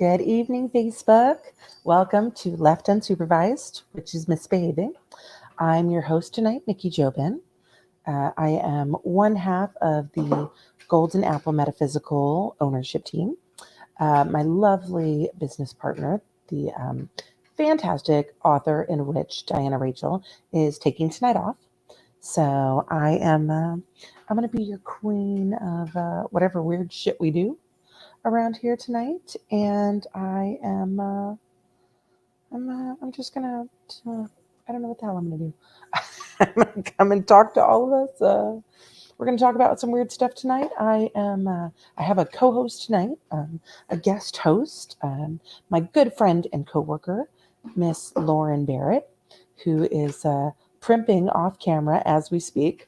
Good evening, Facebook. Welcome to Left Unsupervised, which is Misbehaving. I'm your host tonight, Nikki Jobin. I am one half of the Golden Apple Metaphysical ownership team. My lovely business partner, the fantastic author and witch Diana Rachel, is taking tonight off. So I'm going to be your queen of whatever weird shit we do around here tonight, and I'm just gonna I don't know what the hell I'm gonna do. I'm gonna come and talk to all of us. We're gonna talk about some weird stuff tonight. I have a co-host tonight, a guest host, my good friend and coworker, Miss Lauren Barrett, who is primping off camera as we speak.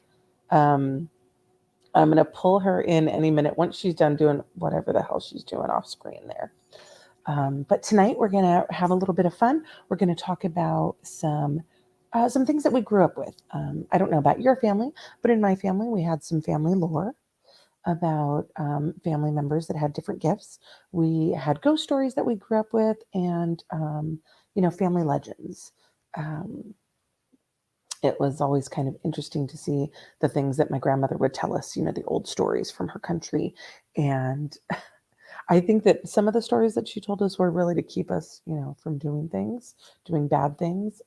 I'm going to pull her in any minute once she's done doing whatever the hell she's doing off screen there. But tonight we're going to have a little bit of fun. We're going to talk about some things that we grew up with. I don't know about your family, but in my family, we had some family lore about family members that had different gifts. We had ghost stories that we grew up with and, family legends. It was always kind of interesting to see the things that my grandmother would tell us, the old stories from her country. And I think that some of the stories that she told us were really to keep us, from doing bad things.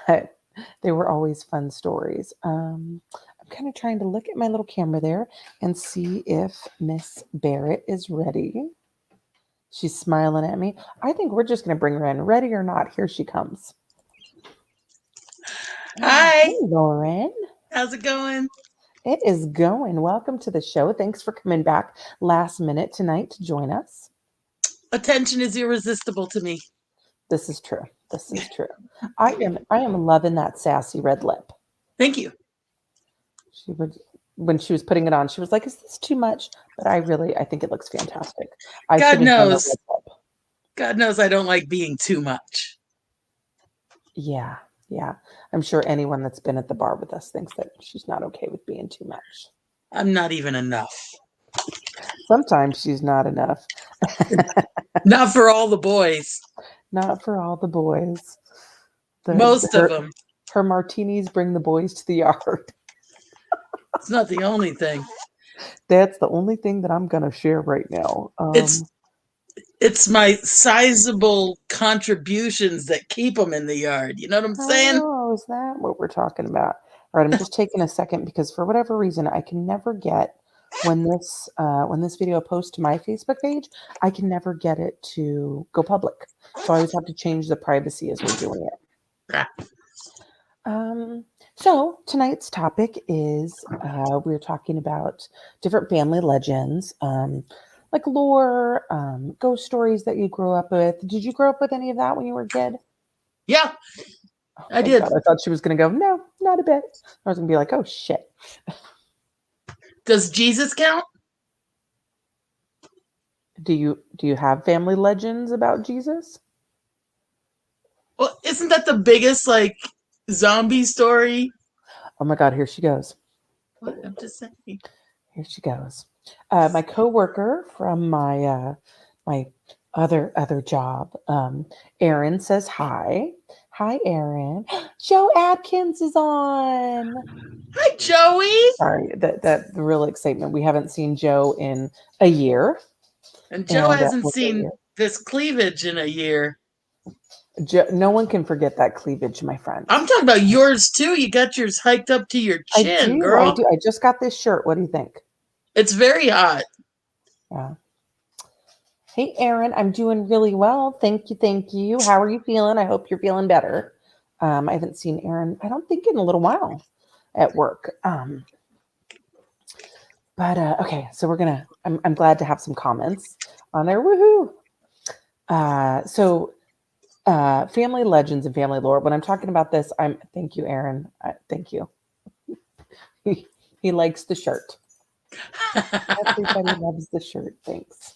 But they were always fun stories. I'm kind of trying to look at my little camera there and see if Miss Barrett is ready. She's smiling at me. I think we're just going to bring her in. Ready or not, here she comes. Hi. Hey, Lauren. How's it going? It is going. Welcome to the show. Thanks for coming back last minute tonight to join us. Attention is irresistible to me. This is true. I am loving that sassy red lip. Thank you. When she was putting it on, she was like, "Is this too much?" But I think it looks fantastic. God knows I don't like being too much. Yeah. I'm sure anyone that's been at the bar with us thinks that she's not okay with being too much. I'm not even enough. Sometimes she's not enough. Not for all the boys. Not for all the boys. Most of them. Her martinis bring the boys to the yard. It's not the only thing. That's the only thing that I'm going to share right now. It's my sizable contributions that keep them in the yard. You know what I'm saying? Oh, is that what we're talking about? All right, I'm just taking a second because for whatever reason, I can never get when this video posts to my Facebook page, I can never get it to go public. So I always have to change the privacy as we're doing it. So tonight's topic is we're talking about different family legends, like lore, ghost stories that you grew up with. Did you grow up with any of that when you were a kid? Yeah, I did. God, I thought she was going to go, no, not a bit. I was going to be like, oh, shit. Does Jesus count? Do you have family legends about Jesus? Well, isn't that the biggest, zombie story? Oh, my God, here she goes. What? I'm just saying. Here she goes. My coworker from my other job, Erin, says hi. Hi, Erin. Joe Adkins is on. Hi, Joey. Sorry, that the real excitement. We haven't seen Joe in a year. And Joe hasn't seen this cleavage in a year. Joe, no one can forget that cleavage, my friend. I'm talking about yours, too. You got yours hiked up to your chin, girl. I do. I just got this shirt. What do you think? It's very hot. Yeah. Hey, Erin, I'm doing really well. Thank you. How are you feeling? I hope you're feeling better. I haven't seen Erin, I don't think, in a little while at work. But okay, so I'm glad to have some comments on there. Woohoo! So family legends and family lore. When I'm talking about this, thank you, Erin. Thank you. He likes the shirt. Everybody loves the shirt. Thanks.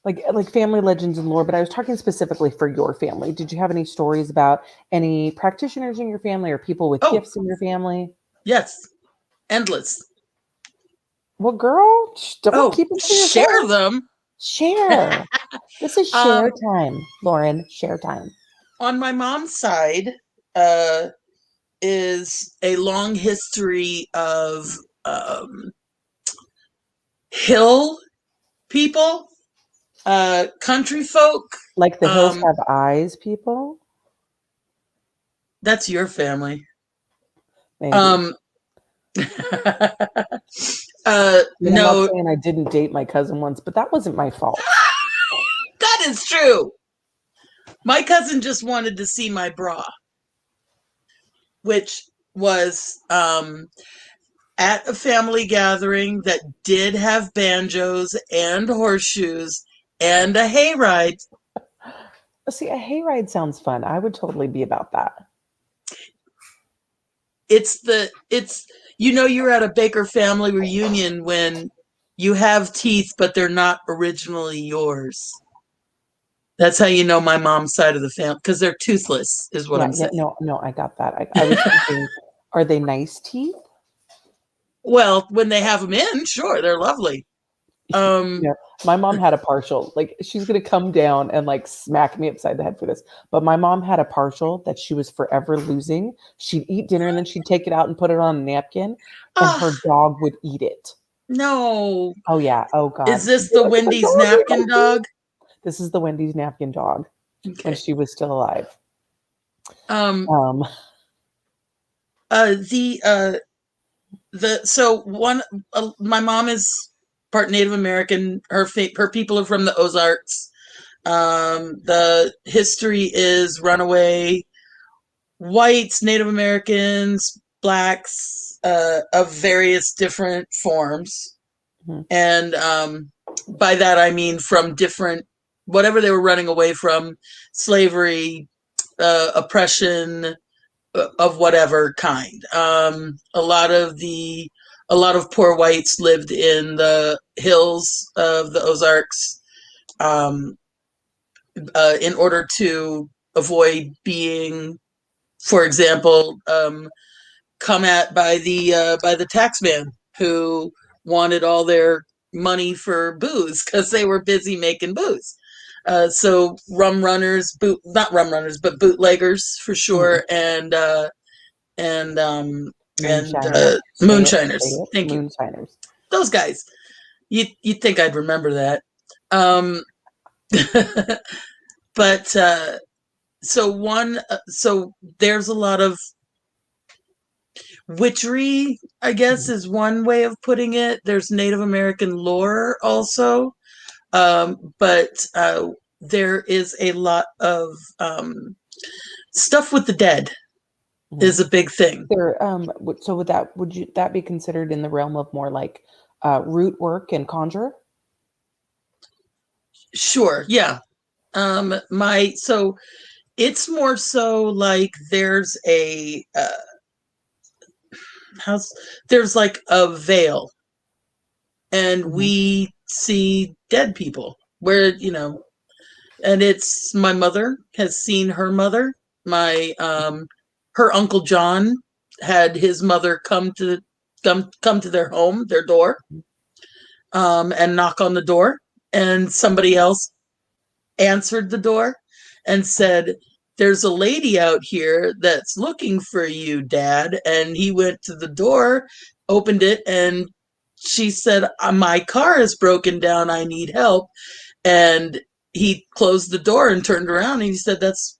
Like family legends and lore, but I was talking specifically for your family. Did you have any stories about any practitioners in your family or people with gifts in your family? Yes. Endless. Well, girl, don't keep it to yourself. Share them. Share. This is share Um, time, Lauren. Share time. on my mom's side, uh, is a long history of hill people, country folk. Like the hills Um, have eyes, people. that's your family. Maybe. Um, I mean, I'm not no, saying I didn't date my cousin once, but that wasn't my fault. that is true. My cousin just wanted to see my bra, which was at a family gathering that did have banjos and horseshoes and a hayride. See, a hayride sounds fun. I would totally be about that. It's you're at a Baker family reunion when you have teeth, but they're not originally yours. That's how you know my mom's side of the family, because they're toothless, is what Yeah, I'm yeah, saying. no, I got that. I was thinking, are they nice teeth? Well, when they have them in, sure, they're lovely. Um, Yeah, my mom had a partial. Like she's gonna come down and like smack me upside the head for this. But my mom had a partial that she was forever losing. She'd eat dinner and then she'd take it out and put it on a napkin, and oh her dog would eat it. no, Oh yeah. Oh is God. She'd this be the like, "My Wendy's dog ate my napkin teeth." dog? This is the Wendy's napkin dog when Okay. she was still alive. Um, Um, uh, the the so one my mom is part Native American. Her people are from the Ozarks. The history is runaway whites, Native Americans, blacks, of various different forms. mhm, And by that, I mean from different, whatever they were running away from, slavery, oppression of whatever kind. A lot of poor whites lived in the hills of the Ozarks, um, in order to avoid being, for example, come at by the tax man who wanted all their money for booze because they were busy making booze. So rum runners, not rum runners, but bootleggers for mhm. sure, and Moonshiners. moonshiners. Say it. Thank you, Moonshiners. those guys. You'd think I'd remember that. Um, but so there's a lot of witchery, I guess, Mhm, is one way of putting it. There's Native American lore also, but there is a lot of stuff with the dead mhm. is a big thing. There, so would you that be considered in the realm of more like root work and conjure? Sure, yeah. My so it's more so like house there's like a veil, and Hmm. we see dead people where and it's my mother has seen her mother. My her uncle John had his mother come to their home, their door, and knock on the door, and somebody else answered the door and said, "There's a lady out here that's looking for you, Dad." And he went to the door, opened it, and she said, "My car is broken down. I need help." And he closed the door and turned around, and he said, That's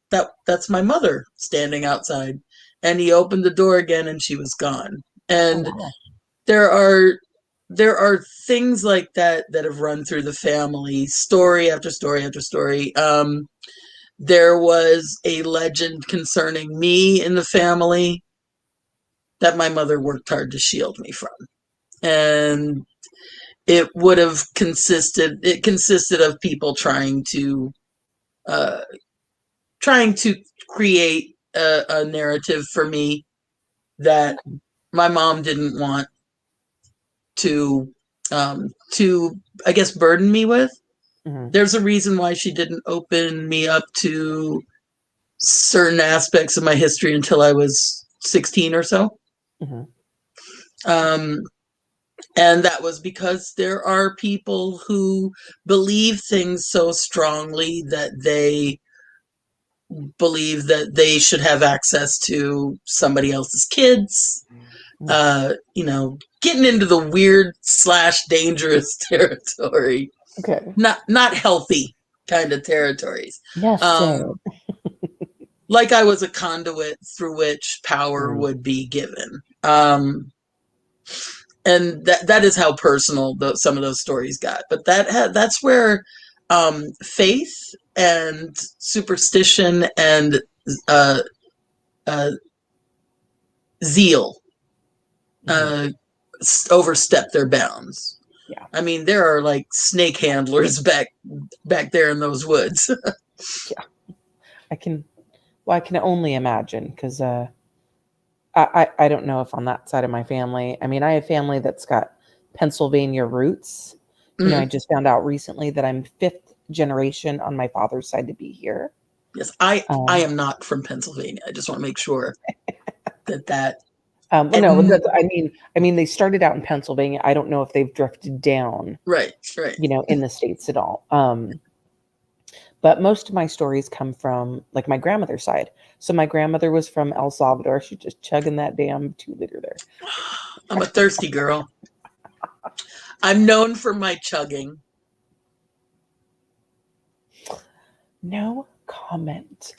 my mother standing outside." And he opened the door again, and she was gone. Oh And wow. there are there are things like that that have run through the family, story after story after story. There was a legend concerning me in the family that my mother worked hard to shield me from, and it consisted of people uh, trying to create a narrative for me that Okay. my mom didn't want to I guess burden me with. Hmm. There's a reason why she didn't open me up to certain aspects of my history until I was 16 or so. Hmm. Um, And that was because there are people who believe things so strongly that they believe that they should have access to somebody else's kids. Getting into the weird / dangerous territory, Okay. not healthy kind of territories. Yes, Um, sir. like I was a conduit through which power Mm. would be given. And that is how personal some of those stories got. But that's where faith and superstition and uh, uh, zeal Mhm. overstep their bounds. Yeah. I mean, there are like snake handlers back there in those woods. Yeah. I can. Well, I can only imagine because I don't know if on that side of my family. I mean, I have family that's got Pennsylvania roots. I Mm. just found out recently that I'm fifth generation on my father's side to be here. Yes, I Um, am not from Pennsylvania. I just want to make sure that well, no, and I mean, they started out in Pennsylvania. I don't know if they've drifted down, right. in the States at all. But most of my stories come from like my grandmother's side. So my grandmother was from El Salvador. She's just chugging that damn 2 liter there. I'm a thirsty girl. I'm known for my chugging. No comment.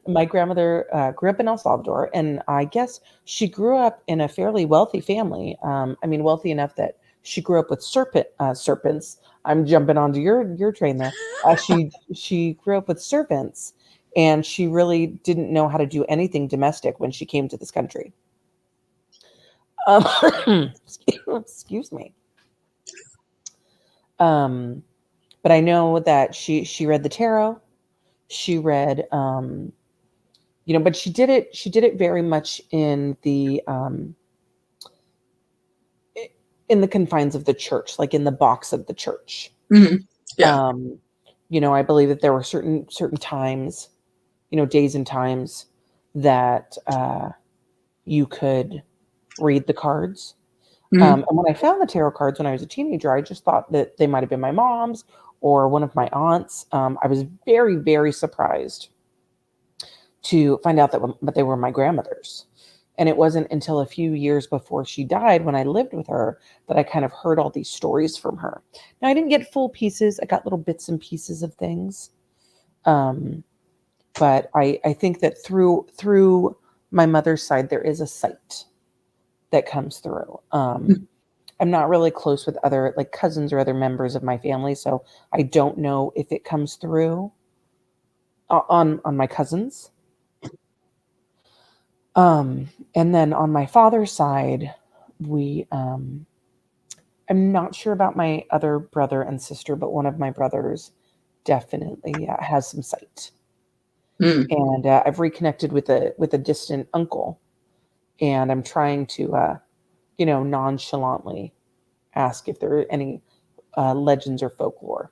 My grandmother grew up in El Salvador, and I guess she grew up in a fairly wealthy family. I mean, wealthy enough that she grew up with serpents. I'm jumping onto your train there. She grew up with servants, and she really didn't know how to do anything domestic when she came to this country. Excuse me. Um, but I know that she read the tarot. She read but she did it very much in the confines of the church, like in the box of the church. Mm-hmm. Yeah. um I believe that there were certain times, days and times that you could read the cards. Mm-hmm. And when I found the tarot cards when I was a teenager, I just thought that they might have been my mom's or one of my aunts. I was very, very surprised to find out that they were my grandmother's. And it wasn't until a few years before she died, when I lived with her, that I kind of heard all these stories from her. Now, I didn't get full pieces. I got little bits and pieces of things. Um, but I think that through my mother's side, there is a sight that comes through. I'm not really close with other like cousins or other members of my family, so I don't know if it comes through on my cousins. And then on my father's side, we I'm not sure about my other brother and sister, but one of my brothers definitely has some sight. Mm. And I've reconnected with a distant uncle, and I'm trying to nonchalantly ask if there are any legends or folklore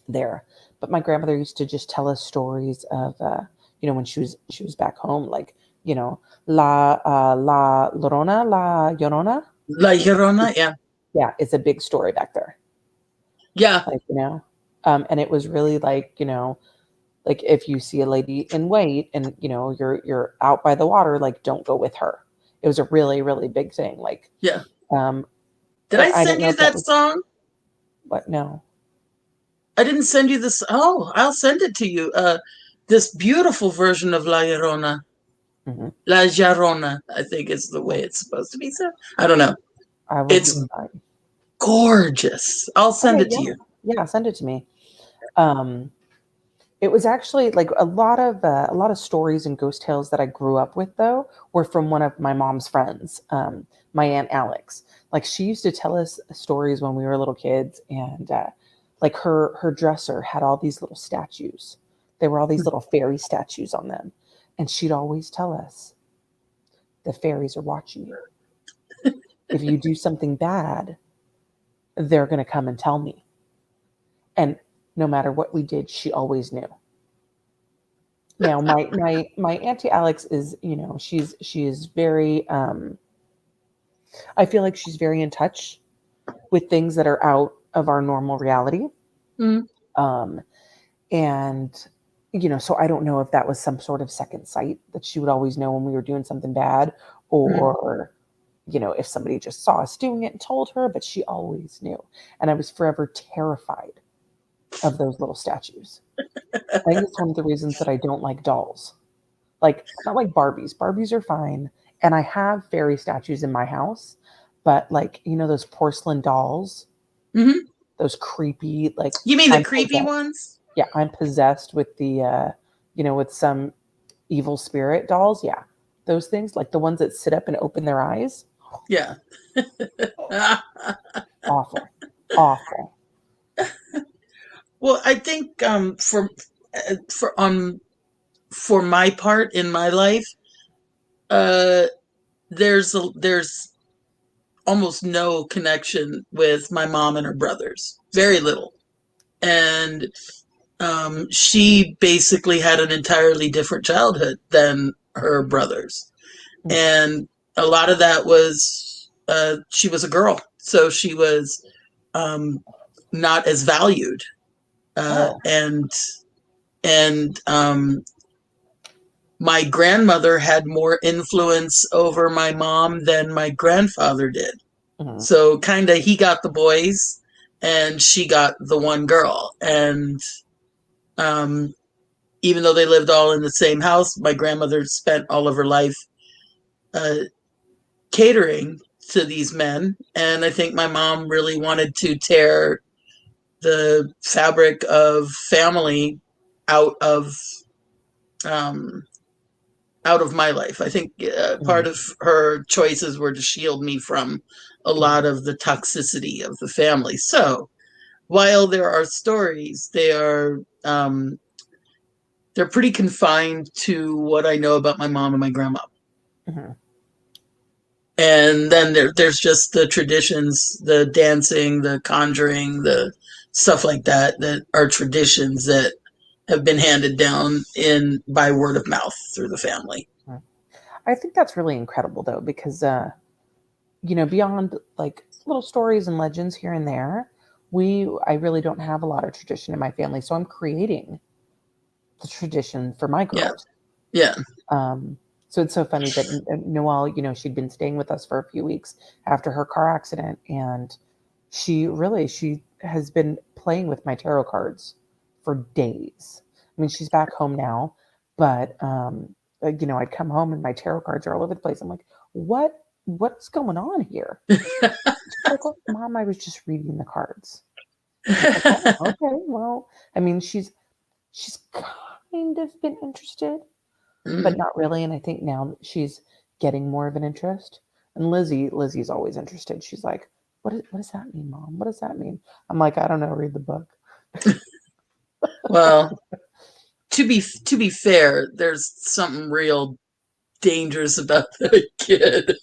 there. But my grandmother used to just tell us stories of when she was back home, like la Llorona, la Llorona. La Llorona, yeah. Yeah, it's a big story back there. Yeah. Like, and it was really like, like if you see a lady in white and you're out by the water, like don't go with her. It was a really, really big thing. Like, Yeah. um, Did I I don't send know you if that that was song? what. No. I didn't send you this. Oh, I'll send it to you. This beautiful version of La Llorona. Hmm. La Llorona, I think is the way it's supposed to be said. I don't know. I will It's be fine. gorgeous. I'll send Okay, it to yeah, you. yeah, send it to me. Um, it was actually like a lot of stories and ghost tales that I grew up with, though, were from one of my mom's friends, my aunt Alex. Like she used to tell us stories when we were little kids, and like her dresser had all these little statues. There were all these little fairy statues on them, and she'd always tell us the fairies are watching you. If you do something bad, they're going to come and tell me. And no matter what we did, she always knew. Now, my auntie Alex is, she is very I feel like she's very in touch with things that are out of our normal reality. Mm, Um, and, so I don't know if that was some sort of second sight that she would always know when we were doing something bad, mm. or, if somebody just saw us doing it and told her, but she always knew. And I was forever terrified of those little statues. I think it's one of the reasons that I don't like dolls. Like, not like Barbies. Barbies are fine. And I have fairy statues in my house, but like, those porcelain dolls, Hmm. those creepy, like You mean the I'm creepy possessed. ones? Yeah, I'm possessed with the with some evil spirit dolls. Yeah. Those things, like the ones that sit up and open their eyes. Yeah. Awful. Awful. Well, I think for for my part in my life, uh, there's almost no connection with my mom and her brothers. Very little. And she basically had an entirely different childhood than her brothers. Mm. And a lot of that was she was a girl, so she was um, not as valued. Oh. And my grandmother had more influence over my mom than my grandfather did. Mhm. So kind of he got the boys and she got the one girl. And um, even though they lived all in the same house, my grandmother spent all of her life uh, catering to these men. And I think my mom really wanted to tear the fabric of family out of um, out of my life. I think part Mhm. of her choices were to shield me from a lot Mhm. of the toxicity of the family. So while there are stories, they're pretty confined to what I know about my mom and my grandma. Mhm. And then there's just the traditions, the dancing, the conjuring, the stuff like that, that are traditions that have been handed down in by word of mouth through the family. Mhm. I think that's really incredible though, because beyond like little stories and legends here and there, I really don't have a lot of tradition in my family. So I'm creating the tradition for my Yeah, girls. yeah. Um, so it's so funny that Noelle, she'd been staying with us for a few weeks after her car accident, and she has been playing with my tarot cards for days. I mean, she's back home now, but I'd come home and my tarot cards are all over the place. I'm like, what's going on here? She's like, well, Mom, I was just reading the cards. I was like, oh, okay, well, I mean, she's kind of been interested, but Mm. not really. And I think now she's getting more of an interest. And Lizzie's always interested. She's like, what does that mean, Mom? What does that mean? I'm like, I don't know, read the book. Well, to be fair, there's something real dangerous about the kid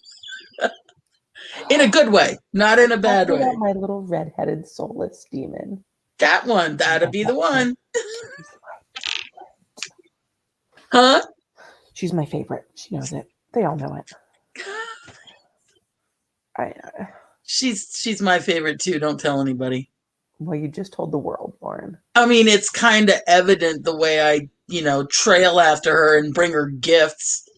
in a good way, not in a bad Talking about way. my little redheaded soulless demon. That one, that'd Love be that the kid. one, She's my favorite. huh? She's my favorite. She knows it. They all know it. I She's my favorite too. Don't tell anybody. Well, you just told the world, Lauren. I mean, it's kind of evident the way I, trail after her and bring her gifts.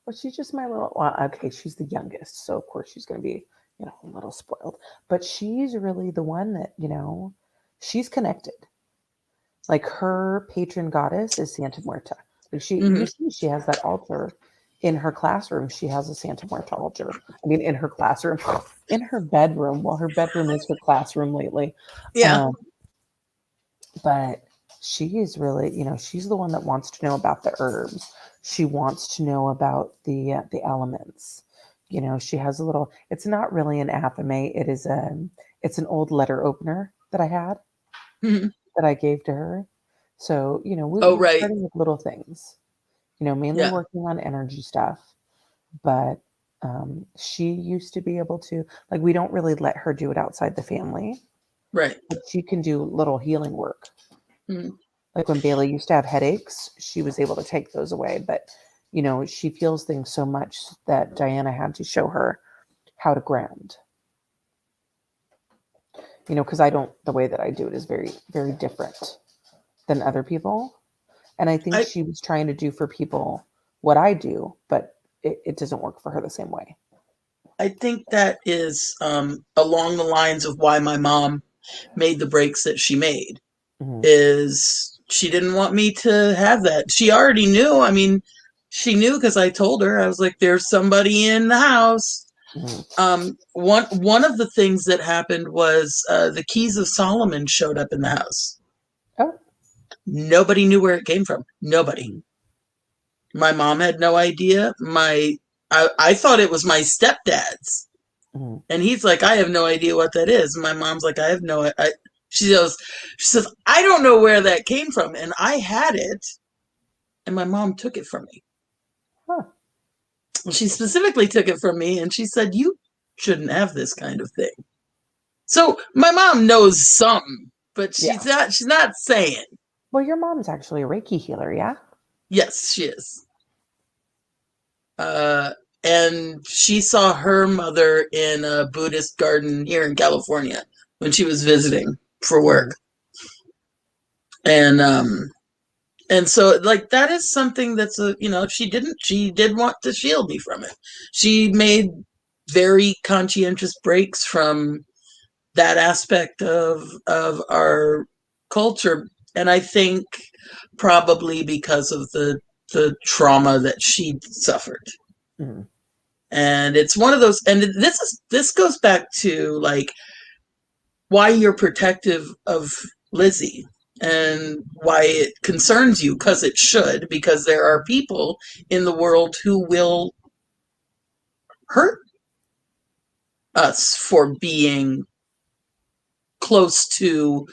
Well, she's just my little. Well, okay, she's the youngest, so of course she's going to be, a little spoiled. But she's really the one that, she's connected. Like her patron goddess is Santa Muerta. Like Hmm. you see, she has that altar in her classroom. She has a Santa Muerta altar. I mean, in her classroom, in her bedroom. Well, her bedroom is her classroom lately. Yeah, Um, but she is really, she's the one that wants to know about the herbs. She wants to know about the elements. She has a little. It's not really an athame. It's an old letter opener that I had hmm. that I gave to her. So Oh, we're right. starting with little things. Mainly Yeah, working on energy stuff, but she used to be able to, like, we don't really let her do it outside the family, right. but she can do little healing work. Mm. Like when Bailey used to have headaches, she was able to take those away. But, she feels things so much that Diana had to show her, how to ground. Because the way that I do it is very, very different than other people. And I think I she was trying to do for people what I do, but it doesn't work for her the same way. I think that is along the lines of why my mom made the breaks that she made. Mm-hmm. Is she didn't want me to have that. She already knew. I mean, she knew because I told her. I was like, "There's somebody in the house." Mm-hmm. One of the things that happened was the keys of Solomon showed up in the house. Oh. Nobody knew where it came from. Nobody. Mm-hmm. My mom had no idea. I thought it was my stepdad's. Mm-hmm. And he's like, I have no idea what that is. My mom's like, I have no. She goes, she says, I don't know where that came from, and I had it, and my mom took it from me. Huh. She specifically took it from me, and she said, you shouldn't have this kind of thing. So my mom knows something, but Yeah. She's not saying. Well, your mom's actually a Reiki healer, yeah? Yes, she is. Uh, and she saw her mother in a Buddhist garden here in California when she was visiting for Mm-hmm. work. And so like that is something that's she did want to shield me from it. She made very conscientious breaks from that aspect of our culture, and I think probably because of the trauma that she suffered. Mm-hmm. And it's one of those, and this goes back to like why you're protective of Lizzie and why it concerns you, because it should, because there are people in the world who will hurt us for being close to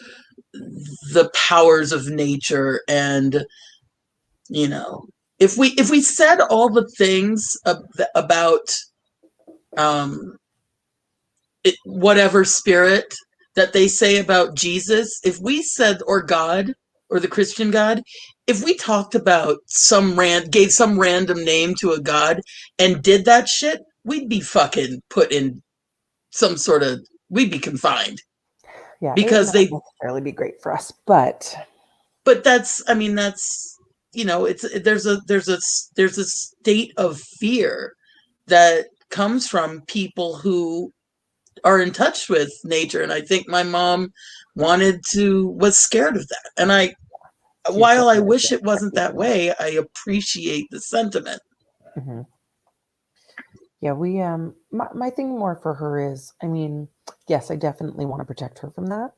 the powers of nature. And if we said all the things about um whatever spirit that they say about Jesus, if we said, or God, or the Christian God, if we talked about gave some random name to a God and did that shit, we'd be fucking put in some sort of, we'd be confined. Yeah, it would Because not necessarily be great for us, but that's, I mean, that's, it's, there's a state of fear that comes from people who are in touch with nature. And I think my mom was scared of that. And she's while I definitely wish it wasn't that feeling way, I appreciate the sentiment. it. Mm-hmm. Yeah, we my thing more for her is, I mean, yes, I definitely want to protect her from that,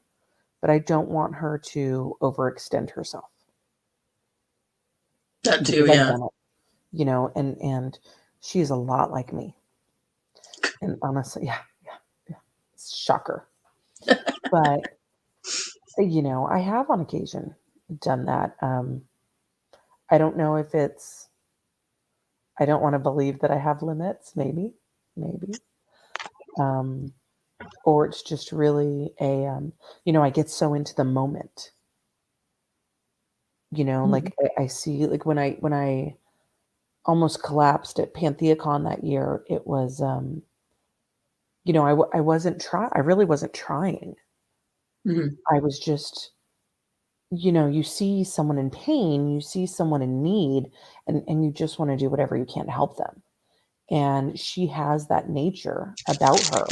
but I don't want her to overextend herself That too, because I've yeah. done it, and she's a lot like me. And honestly, yeah, shocker. But I have on occasion done that. I don't know if I don't want to believe that I have limits, maybe. Um, or it's just really I get so into the moment. Mhm. Like I see, like when I almost collapsed at Pantheacon that year, it was, I wasn't trying. I really wasn't trying. Mhm. I was just, you see someone in pain, you see someone in need, and you just want to do whatever you can to help them. And she has that nature about her.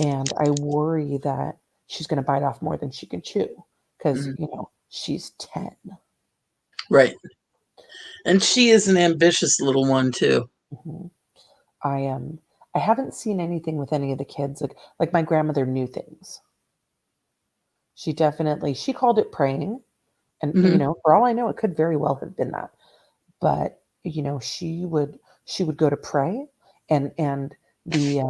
And I worry that she's going to bite off more than she can chew because, Mhm. she's 10. Right. And she is an ambitious little one too. Mhm. I I haven't seen anything with any of the kids. Like my grandmother knew things. She called it praying. And, Hmm. for all I know, it could very well have been that. But, she would go to pray and the,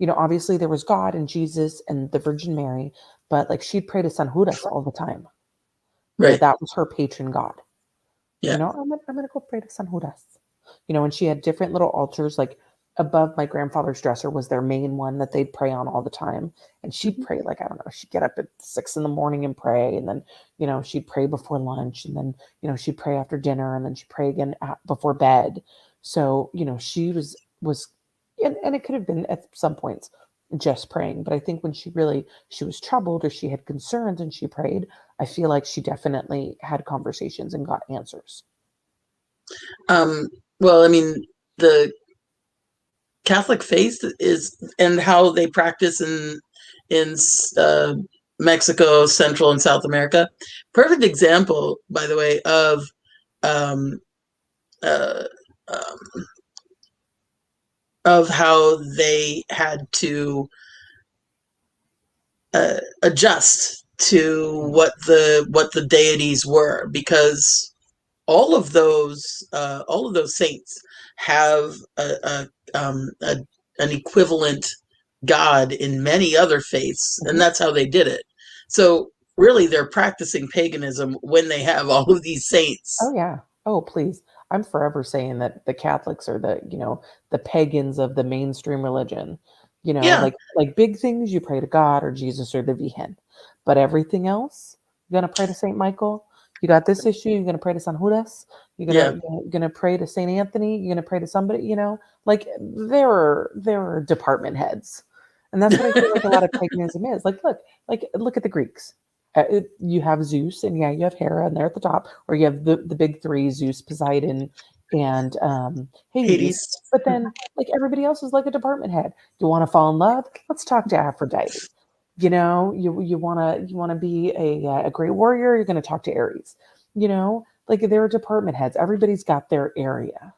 obviously there was God and Jesus and the Virgin Mary, but like she'd pray to San Judas all the time. Right. That was her patron God. Yeah. I'm gonna go pray to San Judas. And she had different little altars, like above my grandfather's dresser was their main one that they'd pray on all the time. And she'd Mhm. pray, like, I don't know, she'd get up at 6 in the morning and pray. And then, she'd pray before lunch. And then, she'd pray after dinner. And then she'd pray again before bed. So, she was and it could have been at some points just praying, but I think when she was troubled or she had concerns and she prayed, I feel like she definitely had conversations and got answers. Well, I mean, the Catholic faith is, and how they practice in Mexico, Central and South America. Perfect example, by the way, of um, uh, um, of how they had to adjust to what the deities were, because all of those saints have an equivalent God in many other faiths, and that's how they did it. So really, they're practicing paganism when they have all of these saints. Oh yeah. Oh please. I'm forever saying that the Catholics are the pagans of the mainstream religion. Yeah, Like big things you pray to God or Jesus or the Virgen. But everything else, you're gonna pray to Saint Michael. You got this issue, you're gonna pray to San Judas, yeah, you're gonna pray to Saint Anthony, you're gonna pray to somebody, like there are department heads. And that's what I feel like a lot of paganism is. Look at the Greeks. You have Zeus, and yeah, you have Hera, and they're at the top, or you have the big three: Zeus, Poseidon, and Hades. Hades. But then, like everybody else is like a department head. You want to fall in love? Let's talk to Aphrodite. You want to be a great warrior? You're going to talk to Ares. Like they're department heads. Everybody's got their area,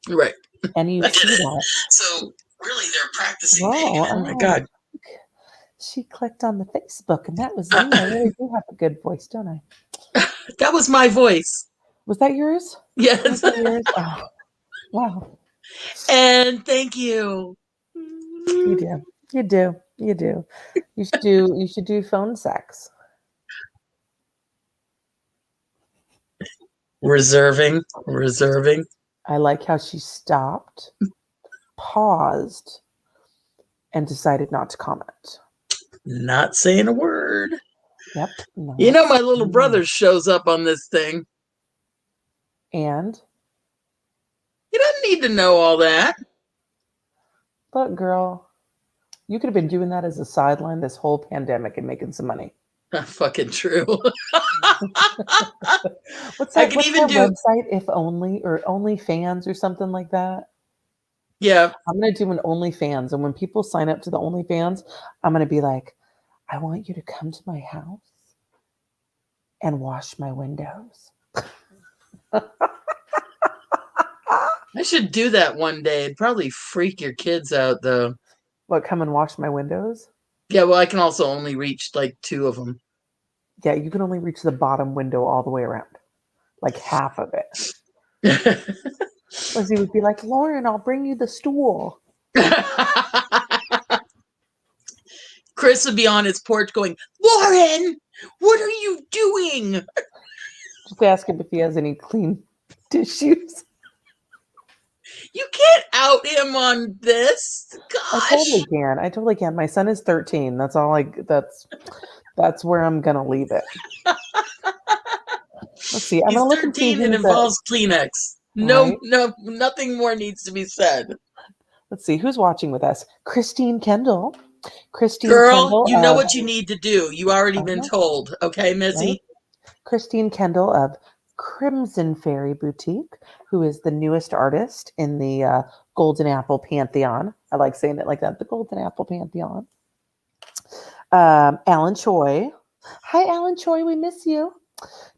Right. and you I get see it. that. So really, they're practicing Oh, pagan. Oh my oh, God. she clicked on the Facebook, and that was me. I really do have a good voice, don't I? That was my voice. Was that yours? Yes. Was that yours? Oh, wow. And thank you. You do. You do. You do. You should do phone sex. Reserving. I like how she stopped, paused, and decided not to comment. Not saying a word. Yep. You know, my Not little brother shows up on this thing. and He doesn't need to know all that. but girl, you could have been doing that as a sideline this whole pandemic and making some money. Not fucking true. What's I that? can What's even that do. website? If only or OnlyFans or something like that. Yeah. I'm gonna do an OnlyFans, and when people sign up to the OnlyFans, I'm gonna be like, I want you to come to my house and wash my windows. I should do that one day. It'd probably freak your kids out, though. What, come and wash my windows? Yeah, well, I can also only reach like 2 of them. Yeah, you can only reach the bottom window all the way around, like half of it. Lizzie would be like, Lauren, I'll bring you the stool. Chris would be on his porch going, Lauren, what are you doing? Just ask him if he has any clean tissues. You can't out him on this. I Gosh. totally can. My son is 13. That's all that's where I'm gonna leave it. Let's see. I'm He's gonna look and see 13. It who's involves Kleenex. No, right. no, nothing more needs to be said. Let's see who's watching with us. Christine Kendall. Christine Girl, Kendall you know of what you need to do. You already been told. Okay, right. Missy? Christine Kendall of Crimson Fairy Boutique, who is the newest artist in the Golden Apple Pantheon. I like saying it like that, the Golden Apple Pantheon. Alan Choi. Hi, Alan Choi. We miss you.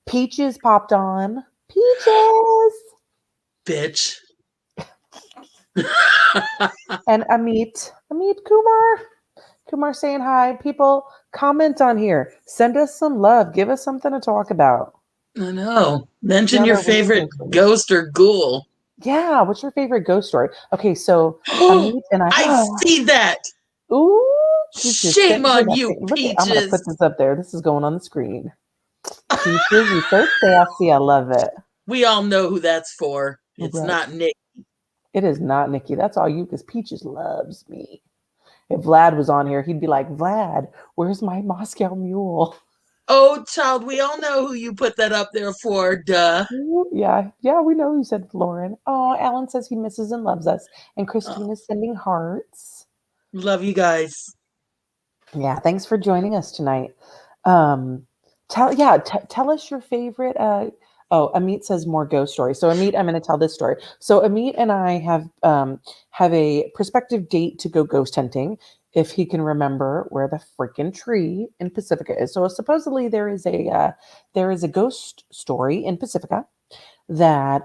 Peaches popped on. Peaches. Bitch. And Amit Kumar. Kumar saying hi. People, comment on here. Send us some love. Give us something to talk about. I know. Mention Beyond your our favorite windows. ghost or ghoul. Yeah. What's your favorite ghost story? Okay, so Amit and I I. see that. Ooh, she's just Shame sitting here. on you, Look at. I'm gonna put Peaches. this up there. This is going on the screen. Peaches, you're so sassy. I love it. We all know who that's for. It's Right. not Nick. It is not Nikki. That's all you, because Peaches loves me. If Vlad was on here, he'd be like, Vlad, where's my Moscow mule? Oh, child, we all know who you put that up there for. Duh. Yeah, we know who said Lauren. Oh, Alan says he misses and loves us. And Oh, Christine is sending hearts. love you guys. Yeah, thanks for joining us tonight. Tell us your favorite. Amit says more ghost stories. So Amit, I'm going to tell this story. So Amit and I have a prospective date to go ghost hunting if he can remember where the freaking tree in Pacifica is. So supposedly there is a ghost story in Pacifica that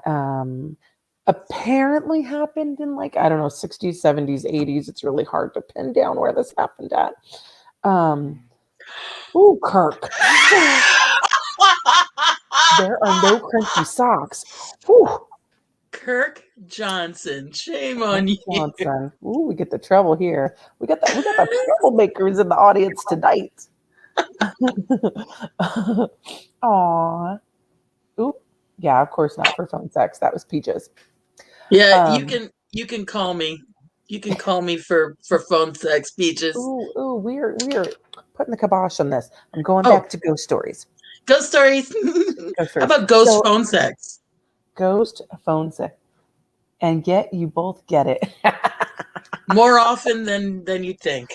apparently happened in, like, I don't know, 60s, 70s, 80s. It's really hard to pin down where this happened at. Ooh, Kirk. There are no crunchy socks. Whew. Kirk Johnson. Shame Kirk on you. Johnson. Ooh, we get the trouble here. We got the troublemakers in the audience tonight. Aw. Ooh. Yeah, of course not for phone sex. That was Peaches. Yeah, Um, you can call me. You can call me for phone sex, Peaches. ooh, we're putting the kibosh on this. I'm going Oh, back to ghost stories. ghost stories. Ghost How stories. about ghost So phone sex? ghost phone sex. And yet you both get it. More often than you think.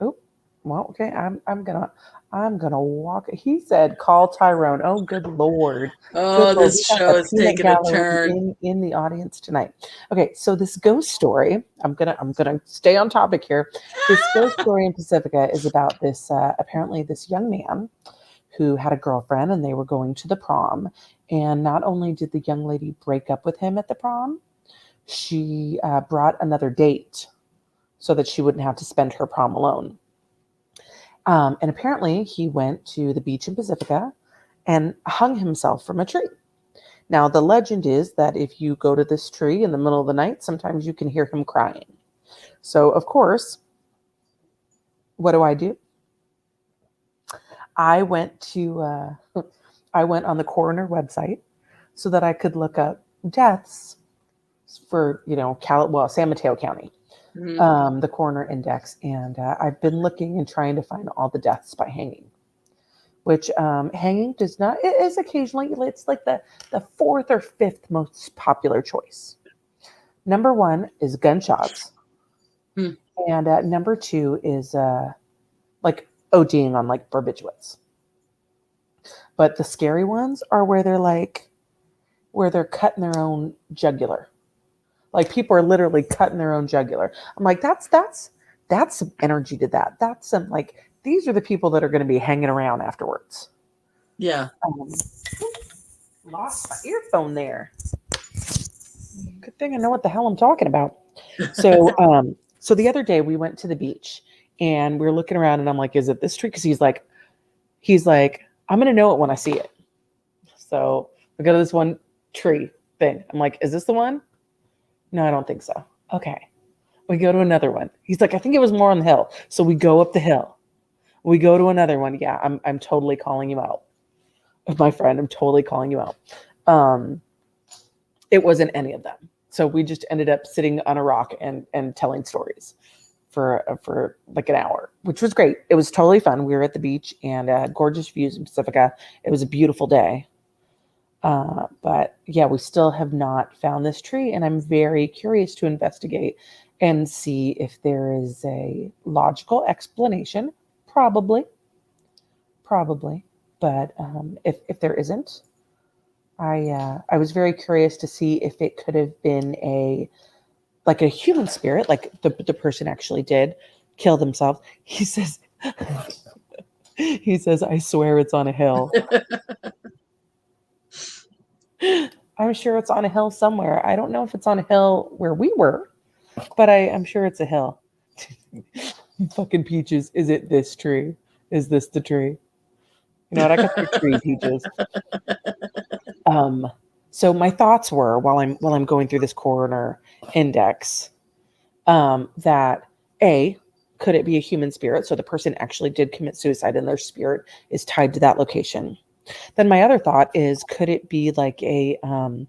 Oh, well, okay. I'm gonna walk. He said, "Call Tyrone." Oh, good Oh, lord. this We got show the is peanut taking a gallery turn. in the audience tonight. Okay, so this ghost story. I'm gonna stay on topic here. This ghost story in Pacifica is about this apparently this young man who had a girlfriend and they were going to the prom. And not only did the young lady break up with him at the prom, she brought another date so that she wouldn't have to spend her prom alone. And apparently, he went to the beach in Pacifica and hung himself from a tree. Now, the legend is that if you go to this tree in the middle of the night, sometimes you can hear him crying. So, of course, what do? I went to I went on the coroner website so that I could look up deaths for San Mateo County, Mhm. the coroner index, and I've been looking and trying to find all the deaths by hanging. Which hanging does not, it is occasionally, it's like the fourth or fifth most popular choice. Number one is gunshots, Hmm. and number two is like ODing on like barbiturates. But the scary ones are where they're cutting their own jugular. Like people are literally cutting their own jugular. I'm like, that's some energy to that. That's some, like, these are the people that are going to be hanging around afterwards. Yeah. Um, Lost my earphone there. Good thing I know what the hell I'm talking about. So the other day we went to the beach and we were looking around and I'm like, is it this tree? Because he's like, I'm gonna know it when I see it. So we go to this one tree thing. I'm like, is this the one? No, I don't think so. Okay. We go to another one. He's like, I think it was more on the hill. So we go up the hill. We go to another one. Yeah, I'm totally calling you out. My friend, I'm totally calling you out. Um, it wasn't any of them. So we just ended up sitting on a rock and telling stories for like an hour, which was great. It was totally fun. We were at the beach and had gorgeous views in Pacifica. It was a beautiful day. But yeah, we still have not found this tree, and I'm very curious to investigate and see if there is a logical explanation. Probably, but if there isn't, I was very curious to see if it could have been a human spirit, like the person actually did kill themselves. He says, I swear it's on a hill. I'm sure it's on a hill somewhere. I don't know if it's on a hill where we were, but I'm sure it's a hill. Fucking Peaches, is it this tree? Is this the tree? You know what? I got your tree, Peaches. Um, so my thoughts were while I'm going through this coroner index, that A, could it be a human spirit? So the person actually did commit suicide and their spirit is tied to that location. Then my other thought is, could it be like a oh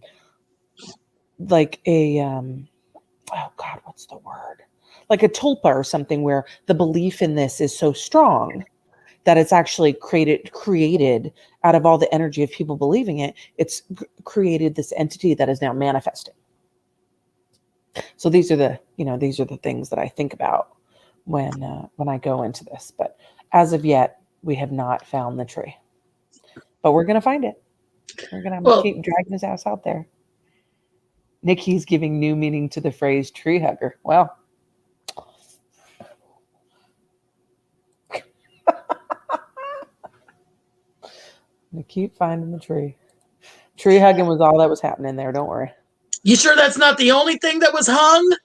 God, what's the word? Like a tulpa or something where the belief in this is so strong that it's actually created out of all the energy of people believing it. It's created this entity that is now manifesting. So these are the things that I think about when I go into this. But as of yet, we have not found the tree, but we're gonna find it. We're gonna Well, keep dragging his ass out there. Nikki's giving new meaning to the phrase tree hugger. Well, I keep finding the tree. Tree hugging was all that was happening there. Don't worry. you sure that's not the only thing that was hung?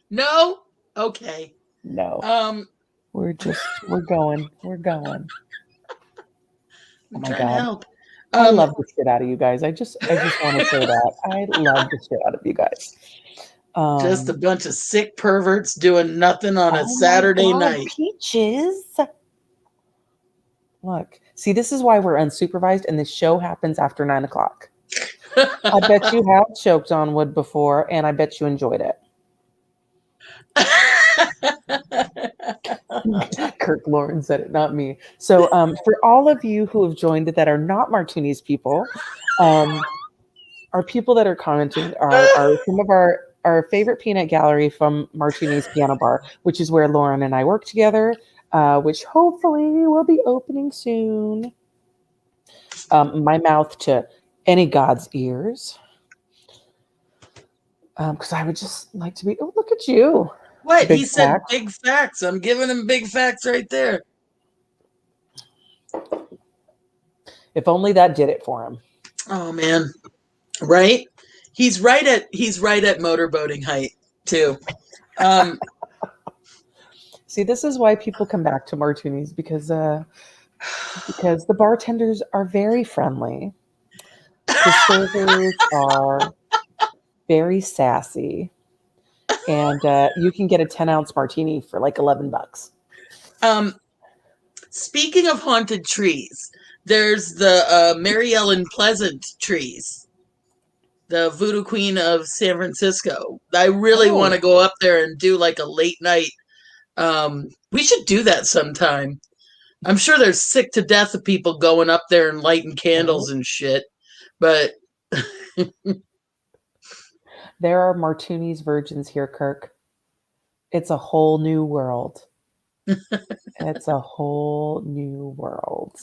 No? Okay. No, Um, we're going. We're going. Oh I'm my trying to God. help. I Um, love the shit out of you guys. I just want to say that. I love the shit out of you guys. just a bunch of sick perverts doing nothing on a Oh my Saturday God, night. Peaches. Look, see, this is why we're unsupervised, and this show happens after 9 o'clock. I bet you have choked on wood before, and I bet you enjoyed it. Kirk Lauren said it, not me. So, for all of you who have joined that are not Martinis people, our people that are commenting are some of our favorite peanut gallery from Martini's Piano Bar, which is where Lauren and I work together, which hopefully will be opening soon. My mouth to any god's ears, because I would just like to be. Oh, look at you! What? Big He said facts. big facts. I'm giving him big facts right there. If only that did it for him. Oh man. Right? He's right at motorboating height too. Um See, this is why people come back to Martinis because the bartenders are very friendly. The servers are very sassy, and you can get a 10-ounce martini for like $11. um speaking of haunted trees, there's the Mary Ellen Pleasant trees, the Voodoo Queen of San Francisco. I really want Oh, to go up there and do like a late night. We should do that sometime. I'm sure they're sick to death of people going up there and lighting right. candles and shit. But There are Martinis virgins here, Kirk. It's a whole new world. It's a whole new world.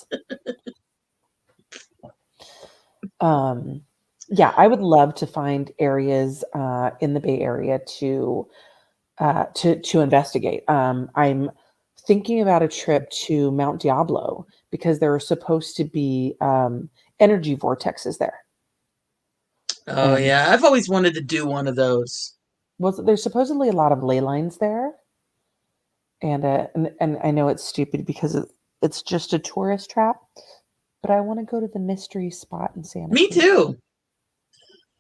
Um, yeah, I would love to find areas in the Bay Area to investigate. I'm thinking about a trip to Mount Diablo because there are supposed to be energy vortexes there, oh and yeah, I've always wanted to do one of those. there's supposedly a lot of ley lines there, and I know it's stupid because it's just a tourist trap, but I want to go to the mystery spot in Santa Me Cruz. too.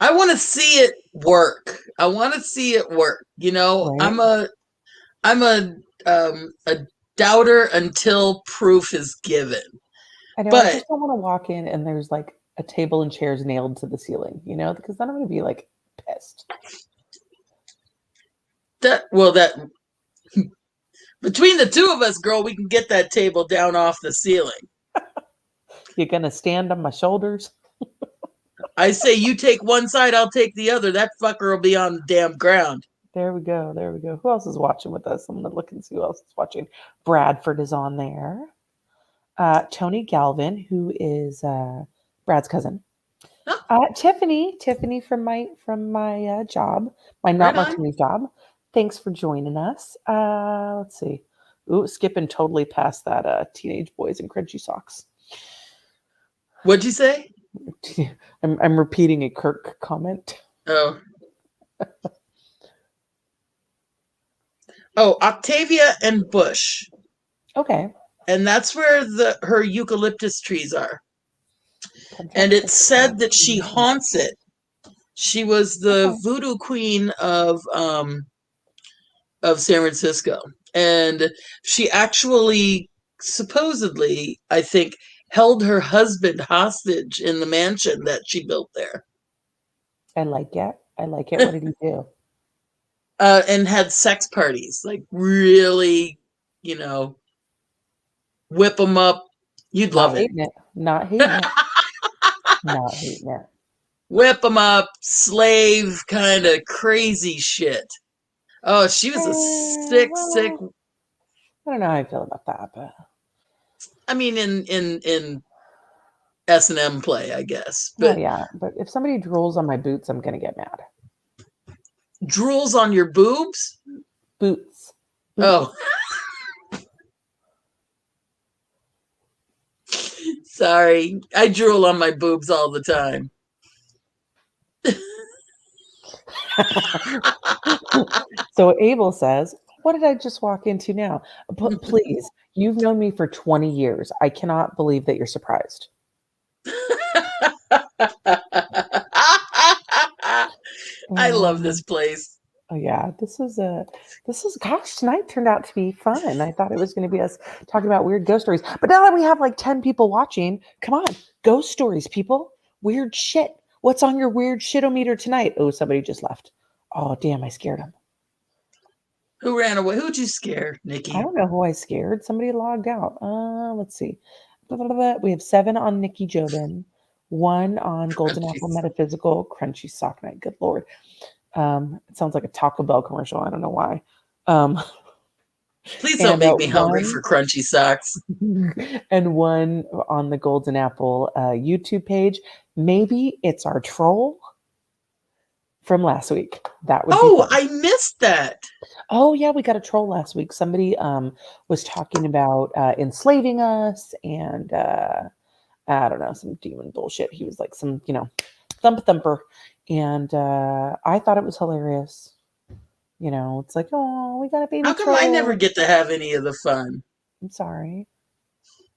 I want to see it work. I want to see it work. You know, Right? I'm a doubter until proof is given. I know. I But just don't want to walk in and there's like a table and chairs nailed to the ceiling, because then I'm going to be like pissed. that between the two of us, girl, we can get that table down off the ceiling. You're going to stand on my shoulders. I say you take one side, I'll take the other. That fucker will be on the damn ground. There we go. There we go. Who else is watching with us? I'm going to look and see who else is watching. Bradford is on there. Tony Galvin, who is Brad's cousin. Tiffany from my job, my Right not on. Martini's job. Thanks for joining us. Let's see. Ooh, skipping totally past that teenage boys in crunchy socks. What'd you say? I'm repeating a Kirk comment. Oh. Oh, Octavia and Bush. Okay. And that's where her eucalyptus trees are. And Fantastic. it's said that she haunts it. She was the Okay. voodoo queen of San Francisco. And she actually supposedly, I think, held her husband hostage in the mansion that she built there. I like it. I like it. What did he do? And had sex parties, like really, you know, whip them up. You'd Not love it. hating it. Not hating it. Not hating it. Whip them up, slave kind of crazy shit. Oh, she was a sick. Well, I don't know how I feel about that, but I mean, in S&M play, I guess. oh But yeah. But if somebody drools on my boots, I'm gonna get mad. drools on your boobs? Boots. Oh, sorry. I drool on my boobs all the time. So Abel says, "What did I just walk into now?" But please, you've known me for 20 years. I cannot believe that you're surprised. I love this Um, place. oh yeah, this is gosh, tonight turned out to be fun. I thought it was going to be us talking about weird ghost stories, but now that we have like 10 people watching, come on, ghost stories, people, weird shit. What's on your weird shitometer tonight? Oh, somebody just left. Oh damn, I scared him. Who ran away? Who'd you scare, I Nikki? don't know who I scared. Somebody logged out. Let's see. Blah, blah, blah, blah. We have 7 on Nikki Jobin, 1 on Golden Apple Jeez. Metaphysical, Crunchy Sock Night. Good Lord. It sounds like a Taco Bell commercial. I don't know why. Um, Please don't and make me hungry one for crunchy socks. and 1 on the Golden Apple YouTube page. Maybe it's our troll from last week. That would be Oh, fun. I missed that. Oh yeah, we got a troll last week. Somebody was talking about enslaving us and I don't know, some demon bullshit. He was like some, thumper. And I thought it was hilarious. It's like, oh, we got a baby How come I never troll. get to have any of the fun? I'm sorry.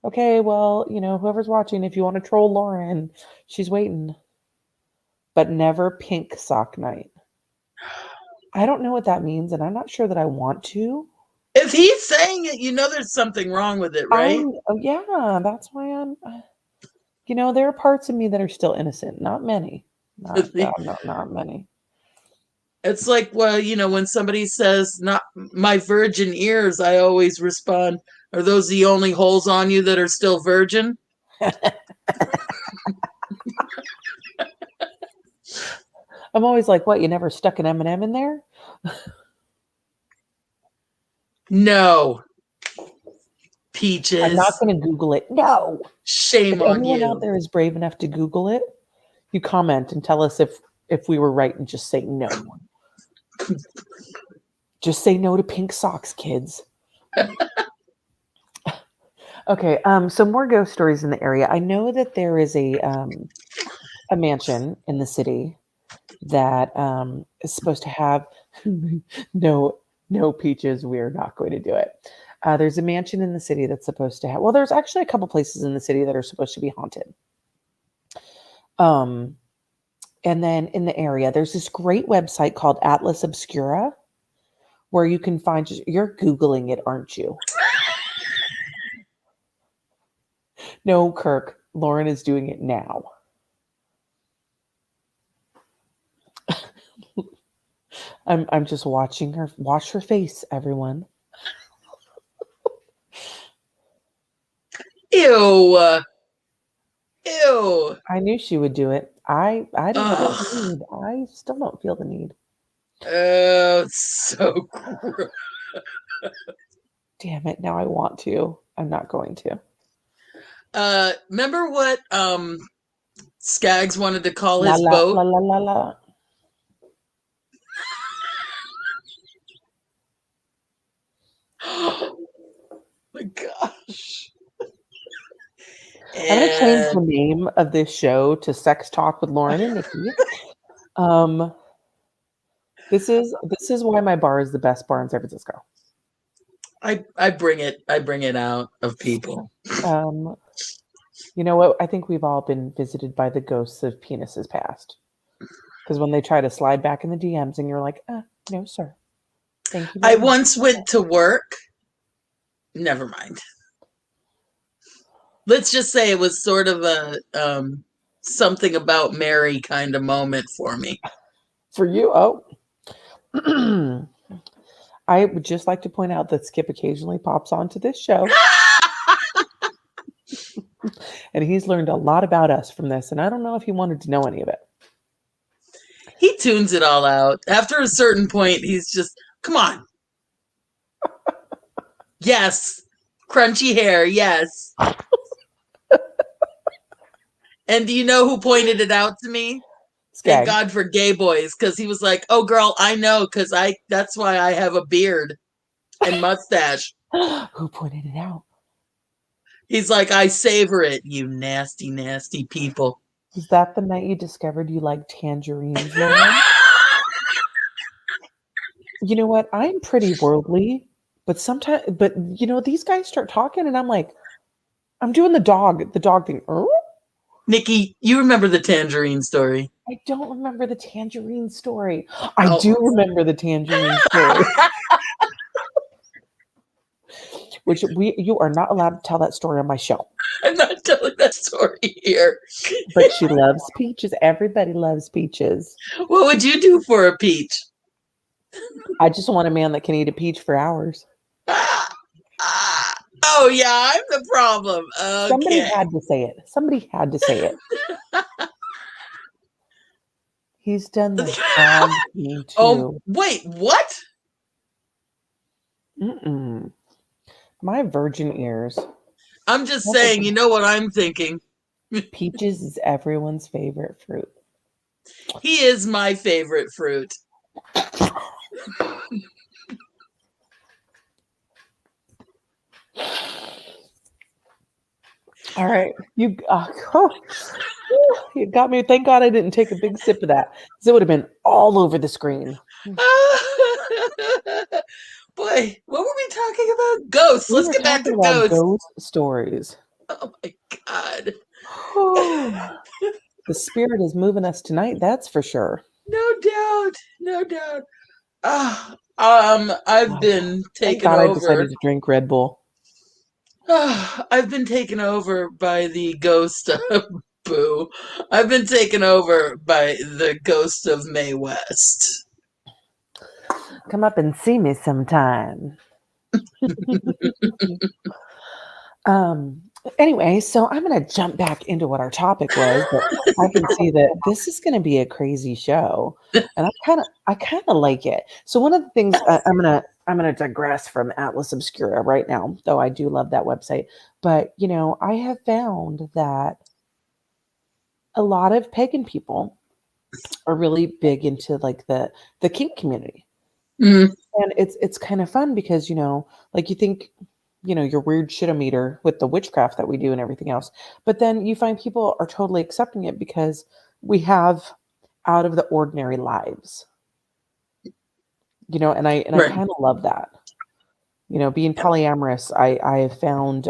Okay, well, whoever's watching, if you want to troll Lauren, she's waiting. But never pink sock night. I don't know what that means, and I'm not sure that I want to. If he's saying it, you know there's something wrong with it, right? Oh yeah, that's why there are parts of me that are still innocent. Not many. Not many. It's like, well, when somebody says, not my virgin ears, I always respond, are those the only holes on you that are still virgin? I'm always like, what? You never stuck an M&M in there? No. I'm not Peaches. going to Google it. No. If Shame on anyone out you. there is brave enough to Google it, you comment and tell us if we were right and just say no. Just say no to pink socks, kids. Okay. So more ghost stories in the area. I know that there is a mansion in the city that is supposed to have no peaches. We're not going to do it. There's a mansion in the city that's supposed to have. Well, there's actually a couple places in the city that are supposed to be haunted. And then in the area, there's this great website called Atlas Obscura, where you can find. You're Googling it, aren't you? No, Kirk. Lauren is doing it now. I'm just watching her. Watch her face, everyone. Ew. Ew. I knew she would do it. I didn't feel the Ugh. need. I still don't feel the need. Oh, it's so gross. Damn it! Now I want to. I'm not going to. Remember what Skaggs wanted to call La his la boat? la la la la. Oh my gosh. I'm gonna change And the name of this show to Sex Talk with Lauren and Nikki. Um, this is why my bar is the best bar in San Francisco. I bring it out of people. Um, you know what? I think we've all been visited by the ghosts of penises past. Because when they try to slide back in the DMs, and you're like, no, sir. Thank you I very much. once went to work. Never mind. Let's just say it was sort of a something about Mary kind of moment for me. For you, oh. I would just like to point out that Skip occasionally pops onto this show. And he's learned a lot about us from this, and I don't know if he wanted to know any of it. He tunes it all out. After a certain point, he's just, come on. Yes. Crunchy hair, yes. And do you know who pointed it out to me? Thank Skag. God for gay boys, because he was like, oh, girl, I know, because that's why I have a beard and mustache. Who pointed it out? He's like, I savor it, you nasty, nasty people. Was that the night you discovered you like tangerines, man? You know what? I'm pretty worldly, but sometimes, these guys start talking, and I'm like, I'm doing the dog thing. Nikki, you remember the tangerine story? I don't remember the tangerine story. I Oh. do remember the tangerine story. Which you are not allowed to tell that story on my show. I'm not telling that story here. But she loves peaches. Everybody loves peaches. What would you do for a peach? I just want a man that can eat a peach for hours. Oh, yeah, I'm the problem. Okay. Somebody had to say it. Somebody had to say it. He's done the dog thing too. Oh, wait, what? Mm-mm. My virgin ears. I'm just saying, you know what I'm thinking. Peaches is everyone's favorite fruit. He is my favorite fruit. All right. You got me. Thank God I didn't take a big sip of that, because it would have been all over the screen. Boy, what were we talking about? Ghosts. Let's get back to ghosts. Ghost stories. Oh my God. The spirit is moving us tonight, that's for sure. No doubt. No doubt. I've been taken over. I over. decided to drink Red Bull. I've been taken over by the ghost of Boo. I've been taken over by the ghost of Mae West. Come up and see me sometime. Anyway, so I'm going to jump back into what our topic was. But I can see that this is going to be a crazy show, and I kind of like it. So one of the things I'm going to digress from Atlas Obscura right now, though I do love that website. But I have found that a lot of pagan people are really big into like the kink community. Mm. And it's kind of fun because, like you think, your weird shit-o-meter with the witchcraft that we do and everything else. But then you find people are totally accepting it because we have out of the ordinary lives. And I Right. kind of love that. Being polyamorous, I have found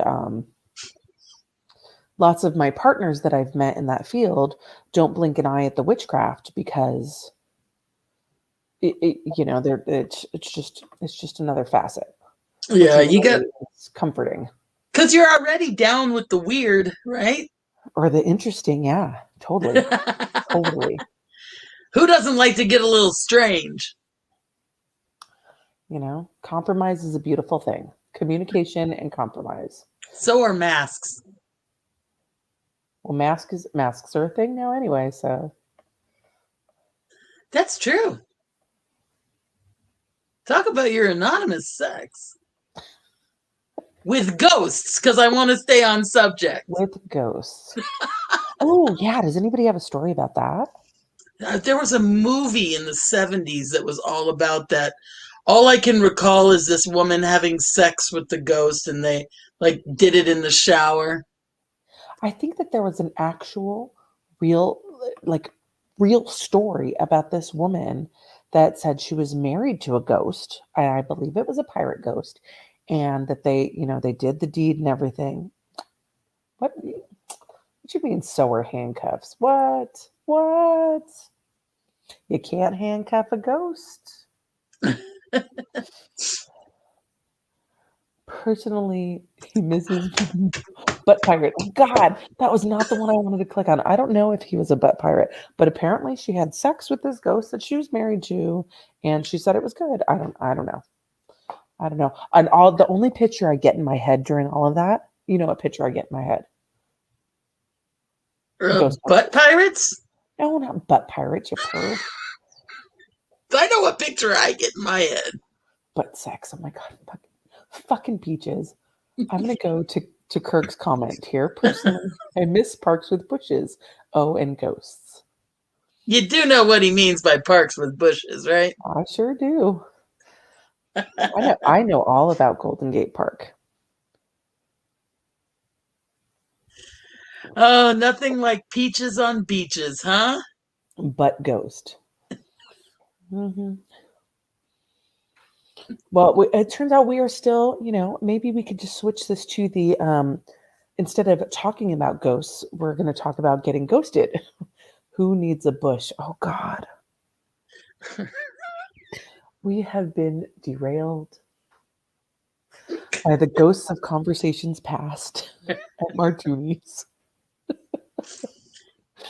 lots of my partners that I've met in that field don't blink an eye at the witchcraft because it's just another facet. Yeah, it's comforting. Because you're already down with the weird, right? Or the interesting, yeah, totally. Totally. Who doesn't like to get a little strange? Compromise is a beautiful thing. Communication and compromise. So are masks. Well, masks are a thing now anyway, so. That's true. Talk about your anonymous sex. With ghosts, because I want to stay on subject. With ghosts. Oh, yeah. Does anybody have a story about that? There was a movie in the 70s that was all about that. All I can recall is this woman having sex with the ghost, and they did it in the shower. I think that there was an actual real story about this woman that said she was married to a ghost. I believe it was a pirate ghost. And that they did the deed and everything. What you mean, so are handcuffs? What? You can't handcuff a ghost. Personally, he misses butt pirate. Oh, God, that was not the one I wanted to click on. I don't know if he was a butt pirate, but apparently she had sex with this ghost that she was married to, and she said it was good. I don't know. And the only picture I get in my head during all of that You know what picture I get in my head? Ghost Butt hunters. pirates? No, not butt pirates, you perv. I know what picture I get in my head. Butt sex. Oh my god, fucking peaches. I'm gonna go to Kirk's comment here. Personally, I miss parks with bushes. Oh, and ghosts. You do know what he means by parks with bushes, right? I sure do. I know all about Golden Gate Park. Oh, nothing like peaches on beaches, huh? But ghost. Hmm. Well, it turns out we are still, maybe we could just switch this to the instead of talking about ghosts, we're going to talk about getting ghosted. Who needs a bush? Oh God. We have been derailed by the ghosts of conversations past at Martuni's.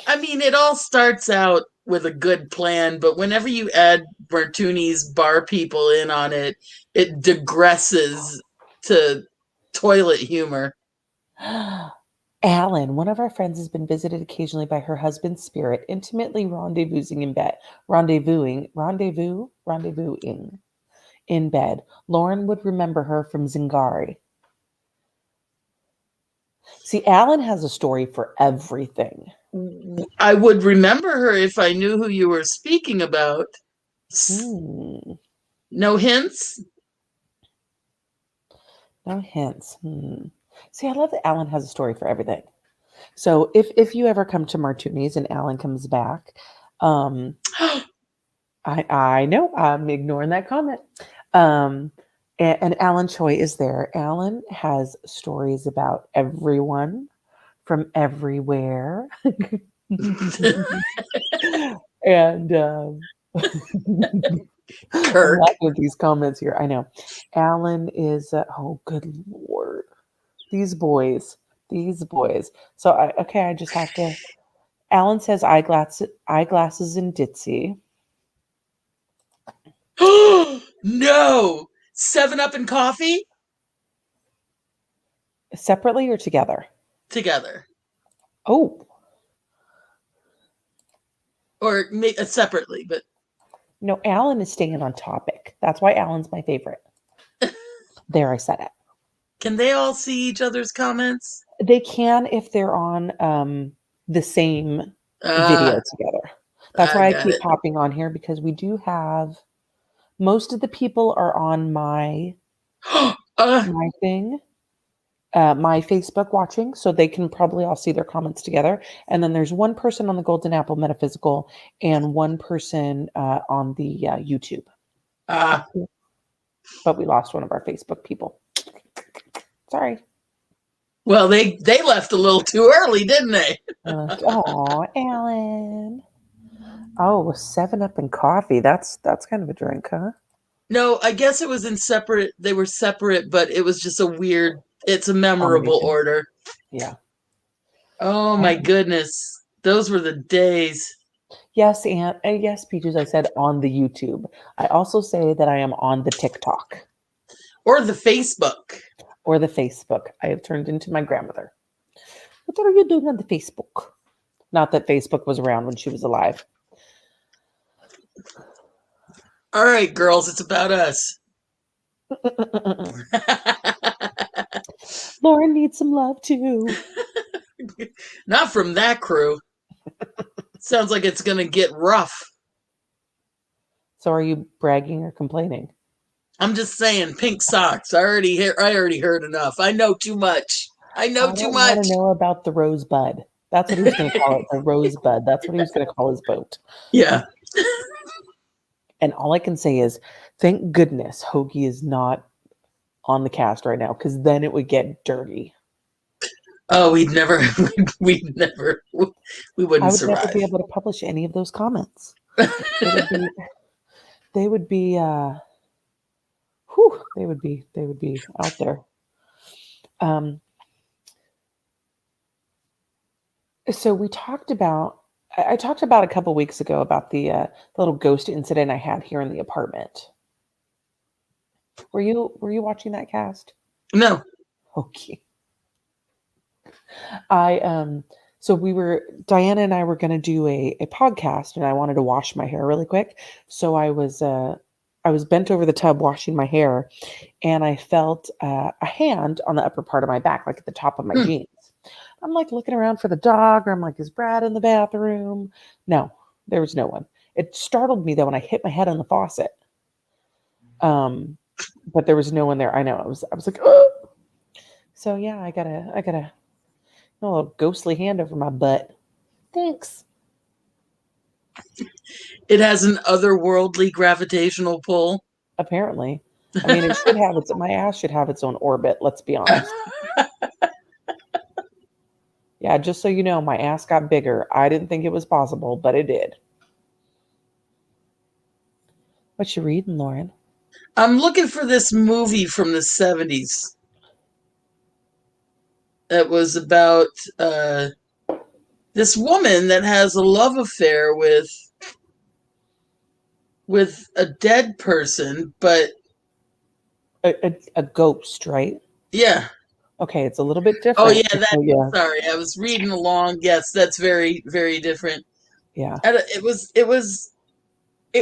I mean, it all starts out with a good plan, but whenever you add Bertuni's bar people in on it, it digresses to toilet humor. Alan, one of our friends, has been visited occasionally by her husband's spirit, intimately rendezvousing in bed. Rendezvousing in bed. Lauren would remember her from Zingari. See, Alan has a story for everything. I would remember her if I knew who you were speaking about. Hmm. No hints? No hints. See, I love that Alan has a story for everything. So if you ever come to Martuni's and Alan comes back, I know I'm ignoring that comment. And Alan Choi is there. Alan has stories about everyone from everywhere. And I'm Kirk. laughing at these comments here. I know. Alan is, oh, good Lord. These boys, these boys. So, I just have to. Alan says eyeglasses and ditzy. No! 7 Up and coffee? Separately or together? Together. Oh, Or separately, but no, Alan is staying on topic. That's why Alan's my favorite. There, I said it. can they all see each other's comments? They can if they're on the same Ah, video together. That's I why I got keep it. hopping on here because we do have most of the people are on uh, my thing, my Facebook watching, so they can probably all see their comments together. And then there's one person on the Golden Apple Metaphysical and one person on the YouTube. ah. But we lost one of our Facebook people. Sorry. Well, they left a little too early, didn't they? Oh, Alan. Oh, 7 Up and coffee. That's kind of a drink, huh? No, I guess it was in separate. They were separate, but it was just a weird. It's a memorable Combination. order. Yeah. Oh my goodness, those were the days. Yes, and yes, Peaches, I said on the YouTube. I also say that I am on the TikTok Or the Facebook. or the Facebook. I have turned into my grandmother. What are you doing on the Facebook? Not that Facebook was around when she was alive. All right, girls, it's about us. Lauren needs some love too. Not from that crew. Sounds like it's gonna get rough. So are you bragging or complaining? I'm just saying, pink socks. I already heard enough. I know too much. I know I too don't want much. to know about the rosebud. That's what he was going to call it, the rosebud. That's what he was going to call his boat. Yeah. And all I can say is, thank goodness Hoagie is not on the cast right now, because then it would get dirty. Oh, we'd never, we I wouldn't would never survive. be able to publish any of those comments. They would be they would be out there. Um, so we talked about, I talked about a couple weeks ago about the little ghost incident I had here in the apartment. Were you watching that cast? No. Okay. So Diana and I were going to do a podcast, and I wanted to wash my hair really quick. So I was bent over the tub washing my hair, and I felt a hand on the upper part of my back, like at the top of my Hmm. jeans. I'm like looking around for the dog, or I'm like, is Brad in the bathroom? No, there was no one. It startled me though when I hit my head on the faucet. But there was no one there. I know. I was like, oh. So yeah, I got a little ghostly hand over my butt. Thanks. It has an otherworldly gravitational pull. Apparently. I mean, it should have my ass should have its own orbit, let's be honest. Yeah, just so you know, my ass got bigger. I didn't think it was possible, but it did. What you reading, Lauren? I'm looking for this movie from the 70s that was about this woman that has a love affair with a dead person, but A ghost, right? yeah. Okay, it's a little bit Oh different. yeah, that Yeah, sorry. I was reading along. Yes, that's very, very different. yeah. And it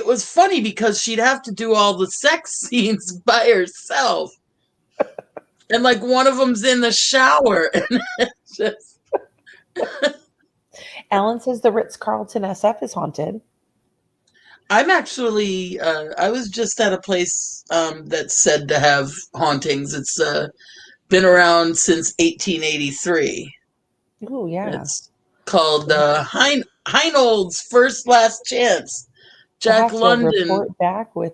was funny because she'd have to do all the sex scenes by herself. And like one of them's in the shower. And it's just Alan says the Ritz Carlton SF is haunted. I'm actually I was just at a place that's said to have hauntings. It's been around since 1883. Oh yeah. It's called We'll Heinold's First Last Chance. Jack have to London. report back with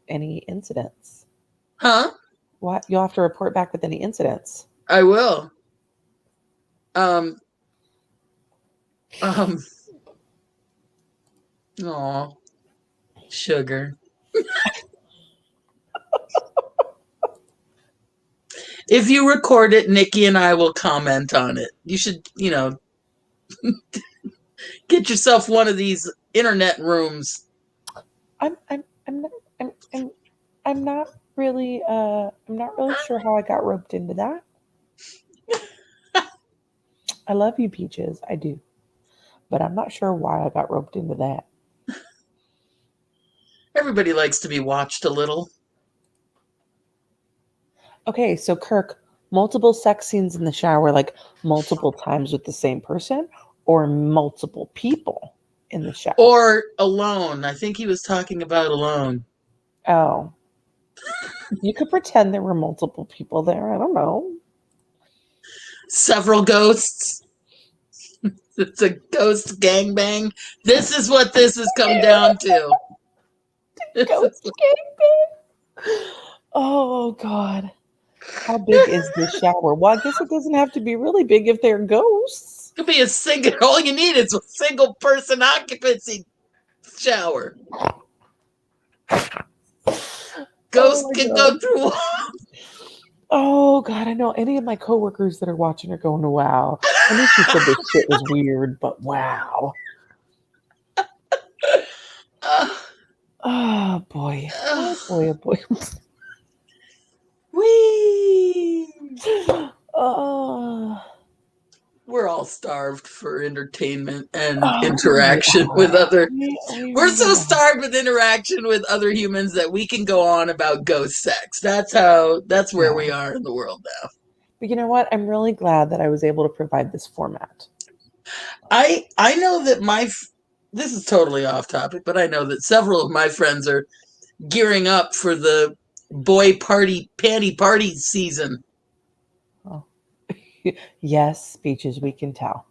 any incidents. Huh? What you'll have to report back with any incidents. I will. Um um Oh, sugar. If you record it, Nikki and I will comment on it. You should, get yourself one of these internet rooms. I'm not I'm not really I'm not really sure how I got roped into that. I love you, Peaches. I do. But I'm not sure why I got roped into that. Everybody likes to be watched a little. Okay, so Kirk, multiple sex scenes in the shower, like multiple times with the same person, or multiple people in the shower? Or alone. I think he was talking about alone. Oh, you could pretend there were multiple people there. I don't know. Several ghosts. It's a ghost gangbang. This is what this has come down to. Ghost gangbang. Oh God, how big is this shower? Well, I guess it doesn't have to be really big if they're ghosts. Could be a single. All you need is a single person occupancy shower. Ghosts Oh my can God. go through. Oh God, I know any of my coworkers that are watching are going, wow. I knew she said this shit was weird, but wow. Oh boy. Oh boy, oh boy. Wee. Oh, We're all starved for entertainment and oh, we interaction with are. other. We We're really so are. starved with interaction with other humans that we can go on about ghost sex. That's where Yeah. we are in the world now. But you know what? I'm really glad that I was able to provide this format. I know that this is totally off topic, but I know that several of my friends are gearing up for the boy party panty party season. Oh. Yes, speeches, we can tell.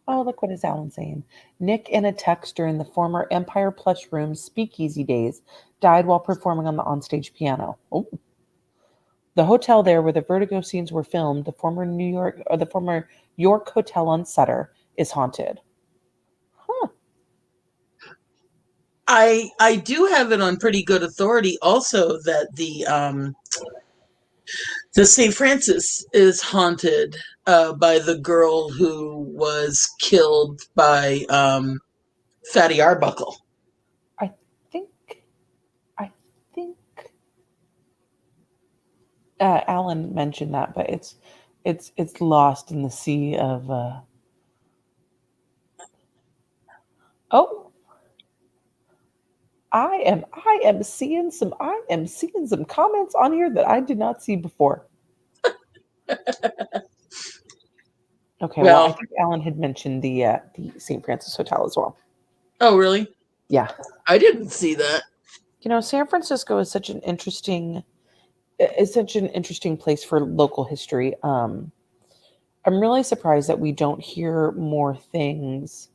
Oh, look what is Alan saying. Nick in a text during the former Empire Plush Room speakeasy days died while performing on the onstage piano. Oh. The hotel there where the Vertigo scenes were filmed, the former York Hotel on Sutter, is haunted. Huh. I do have it on pretty good authority also that the St. Francis is haunted by the girl who was killed by Fatty Arbuckle. I think I think Alan mentioned that, but it's lost in the sea of. Oh, I am seeing some comments on here that I did not see before. Okay, well, I Well, think Alan had mentioned the St. Francis Hotel as well. oh, really? Yeah, I didn't see that. San Francisco is such an interesting place for local history. I'm really surprised that we don't hear more things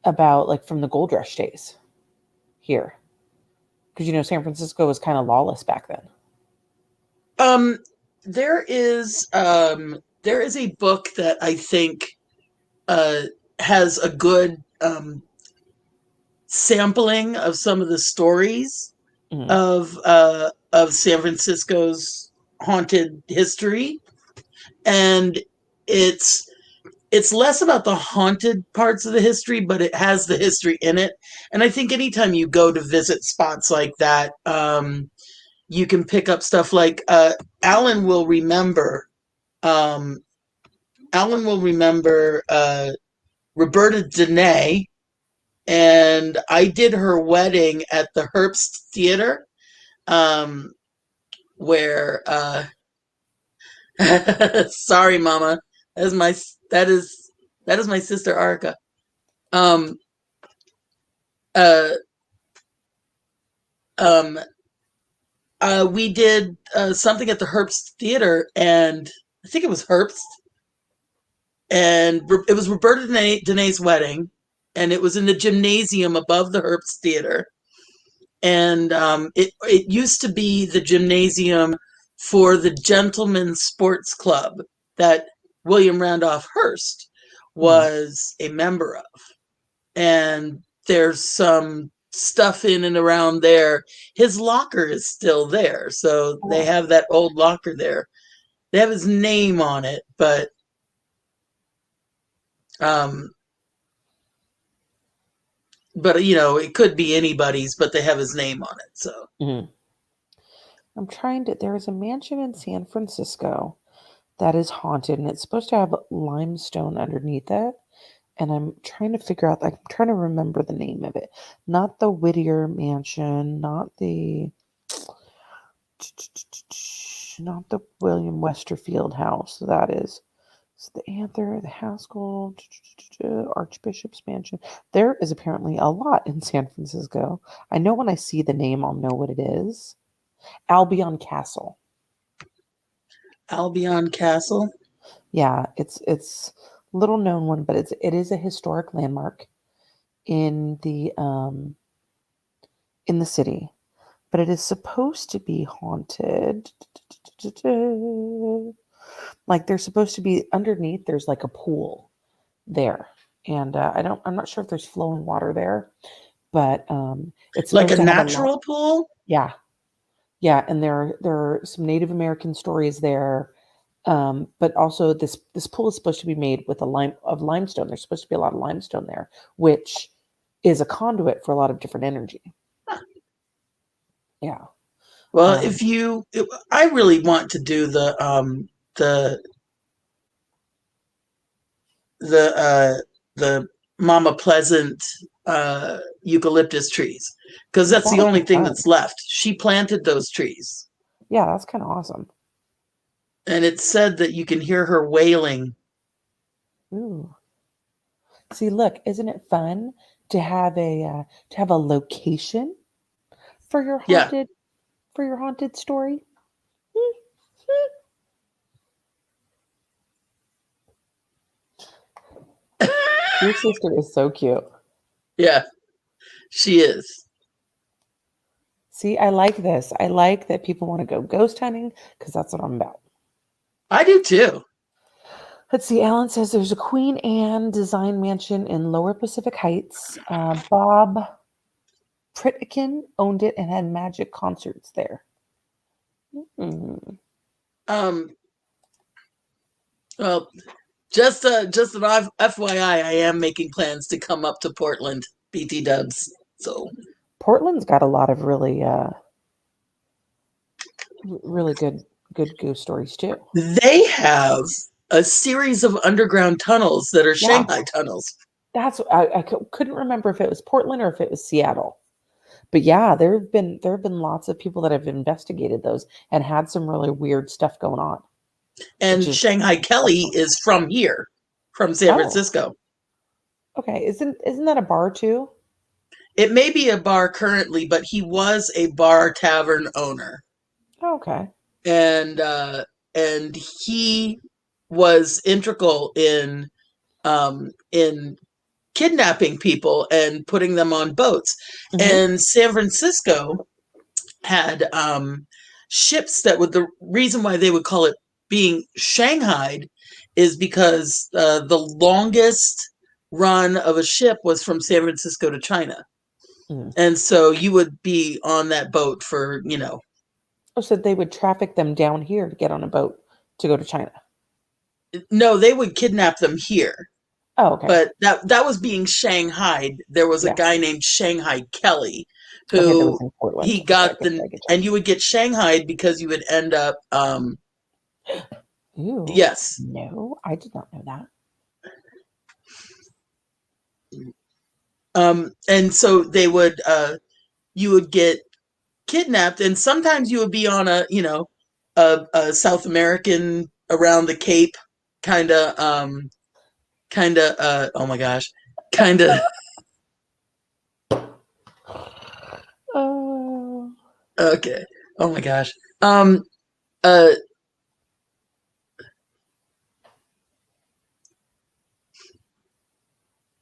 about like from the gold rush days here, because San Francisco was kind of lawless back then. Um, there is a book that I think uh has a good sampling of some of the stories Mhm. of San Francisco's haunted history, and it's it's less about the haunted parts of the history, but it has the history in it. And I think anytime you go to visit spots like that, you can pick up stuff like Alan will remember. Um, Alan will remember Roberta Dene, and I did her wedding at the Herbst Theater, um, where sorry, Mama, that is my that is that is my sister Arca. Um, uh, um, we did something at the Herbst Theater, and I think it was Herbst, and it was Roberta Dene's wedding, and it was in the gymnasium above the Herbst Theater, and it used to be the gymnasium for the Gentlemen's Sports Club that William Randolph Hearst Mhm. was a member of, and there's some stuff in and around there. His locker is still there, so they Oh. have that old locker there. They have his name on it, um, but it could be anybody's, but they have his name on it. So Mhm. I'm trying to. There is a mansion in San Francisco that is haunted, and it's supposed to have limestone underneath it. And I'm trying to figure out. Like, I'm trying to remember the name of it. Not the Whittier Mansion. Not the William Westerfield house. That is. It's the Anther, the Haskell, Archbishop's Mansion. There is apparently a lot in San Francisco. I know when I see the name, I'll know what it is. Albion Castle. Albion Castle. Yeah, it's little known one, but it is a historic landmark in the city. But it is supposed to be haunted. Like there's supposed to be underneath. There's like a pool there, and I'm not sure if there's flowing water there, but it's Like a supposed to have a lot. natural pool? Yeah, yeah, and there are some Native American stories there. But also this pool is supposed to be made with a limestone. There's supposed to be a lot of limestone there, which is a conduit for a lot of different energy. Yeah. Well, Um, I really want to do the the Mama Pleasant eucalyptus trees, because that's that the would only be thing fun. that's left. She planted those trees, Yeah, that's kind of awesome. and it's said that you can hear her wailing. Ooh. See, look, isn't it fun to have a location for your Yeah. haunted story? Your sister is so cute. Yeah, she is. See, I like this. I like that people want to go ghost hunting because that's what I'm about. I do too. Let's see. Alan says there's a Queen Anne design mansion in Lower Pacific Heights. Bob Pritkin owned it and had magic concerts there. Hmm. um well, just an FYI, I am making plans to come up to Portland, BT Dubs. So Portland's got a lot of really Really good ghost stories too. They have a series of underground tunnels that are Yeah, Shanghai tunnels. that's couldn't remember if it was Portland or if it was Seattle. But yeah, there have been lots of people that have investigated those and had some really weird stuff going on, which And is Shanghai Kelly excellent. is from here, from San Oh, Francisco. okay. Isn't that a bar too? It may be a bar currently, but he was a bar tavern owner. Oh, okay. And and he was integral in kidnapping people and putting them on boats. Hmm. And San Francisco had ships that would, the reason why they would call it being Shanghaied is because the longest run of a ship was from San Francisco to China. Mm. And so you would be on that boat for, you know, Oh, so they would traffic them down here to get on a boat to go to China. no, they would kidnap them here. Oh, okay. But that was being Shanghaied. There was a guy Yes. named Shanghai Kelly Okay, that was who in Portland. he Okay, got I the, get and you would get Shanghaied because you would end up you. Ew. yes. No, I did not know that. And so they would you would get kidnapped, and sometimes you would be on a, you know, a South American around the Cape kind of oh my gosh, kind of Oh, okay, oh my gosh, um uh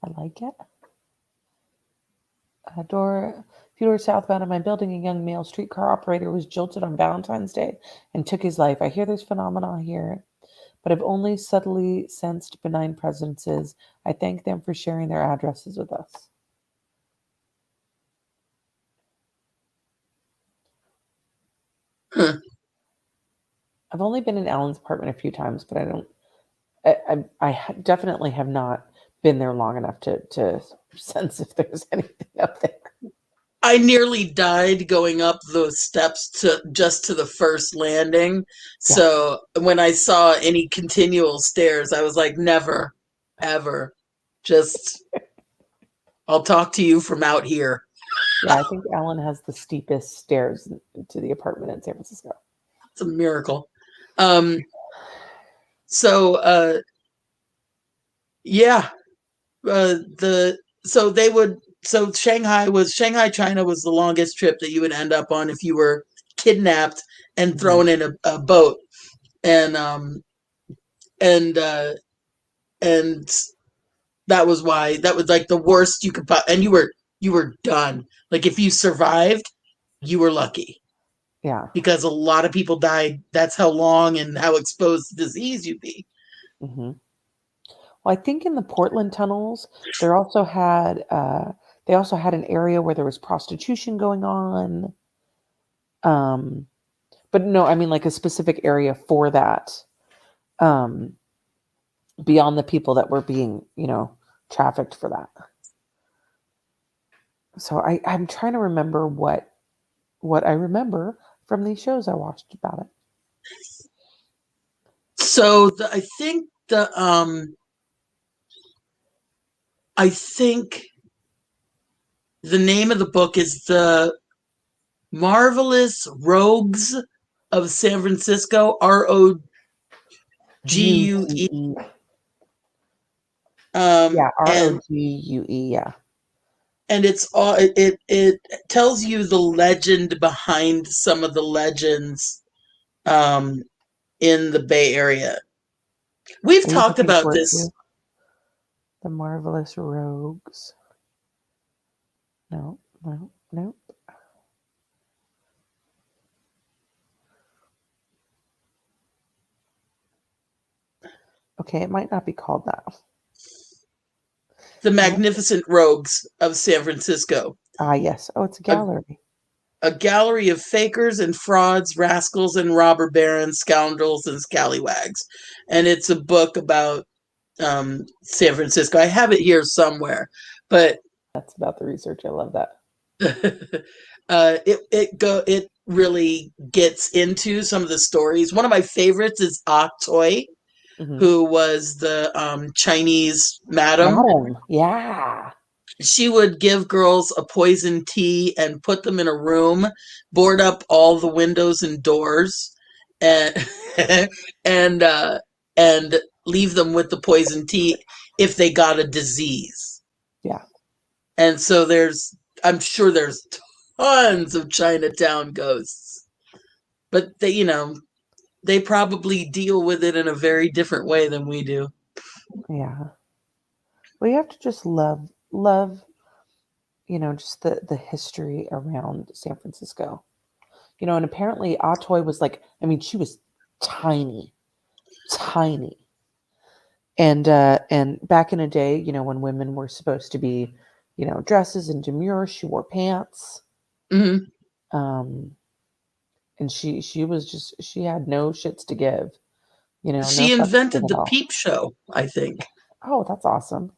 I like it. A few doors southbound of my building, a young male streetcar operator was jilted on Valentine's Day and took his life. I hear there's phenomena here, but I've only subtly sensed benign presences. I thank them for sharing their addresses with us. huh. I've only been in Alan's apartment a few times, but I don't. Definitely have not been there long enough to sense if there's anything up there. I nearly died going up those steps to just to the first landing. Yeah, So when I saw any continual stairs, I was like, never, ever. Just, I'll talk to you from out here. yeah. I think Alan has the steepest stairs to the apartment in San Francisco. It's a miracle. Um, so yeah, the so they would so Shanghai, China was the longest trip that you would end up on if you were kidnapped and Mhm. thrown in a boat. And and uh and that was why, that was like the worst you could and you were done. Like if you survived, you were lucky, Yeah. because a lot of people died. That's how long and how exposed to disease you'd be. Hmm. Well, I think in the Portland tunnels, there also had they also had an area where there was prostitution going on. Um, but no, I mean like a specific area for that. Um, beyond the people that were being, trafficked for that. So I'm trying to remember what I remember from these shows I watched about it. So I think the name of the book is The Marvelous Rogues of San Francisco, Rogue. Gue. Yeah, And Rogue. Yeah. it's all, it tells you the legend behind some of the legends um in the Bay Area. We've Are you talked looking about for it this. too? The Marvelous Rogues. No, no, no. Okay, it might not be called that. The No. Magnificent Rogues of San Francisco, Ah, yes. Oh, it's a a, gallery. a gallery of fakers and frauds, rascals and robber barons, scoundrels and scallywags. And it's a book about San Francisco. I have it here somewhere, but That's about the research. I love that. it really gets into some of the stories. One of my favorites is Ah Toy, Mm-hmm. who was the Chinese madam. Madam. Yeah. She would give girls a poison tea and put them in a room, board up all the windows and doors, and and and leave them with the poison tea if they got a disease. Yeah. And so I'm sure there's tons of Chinatown ghosts, but they probably deal with it in a very different way than we do. Yeah. Well, you have to just love, just the history around San Francisco. And apparently Atoy was like, I mean, she was tiny, tiny. And back in a day, when women were supposed to be, dresses and demure, she wore pants. Mm-hmm. Um, and she had no shits to give, no She fucks to give invented at the all. peep show, I think. Oh, that's awesome.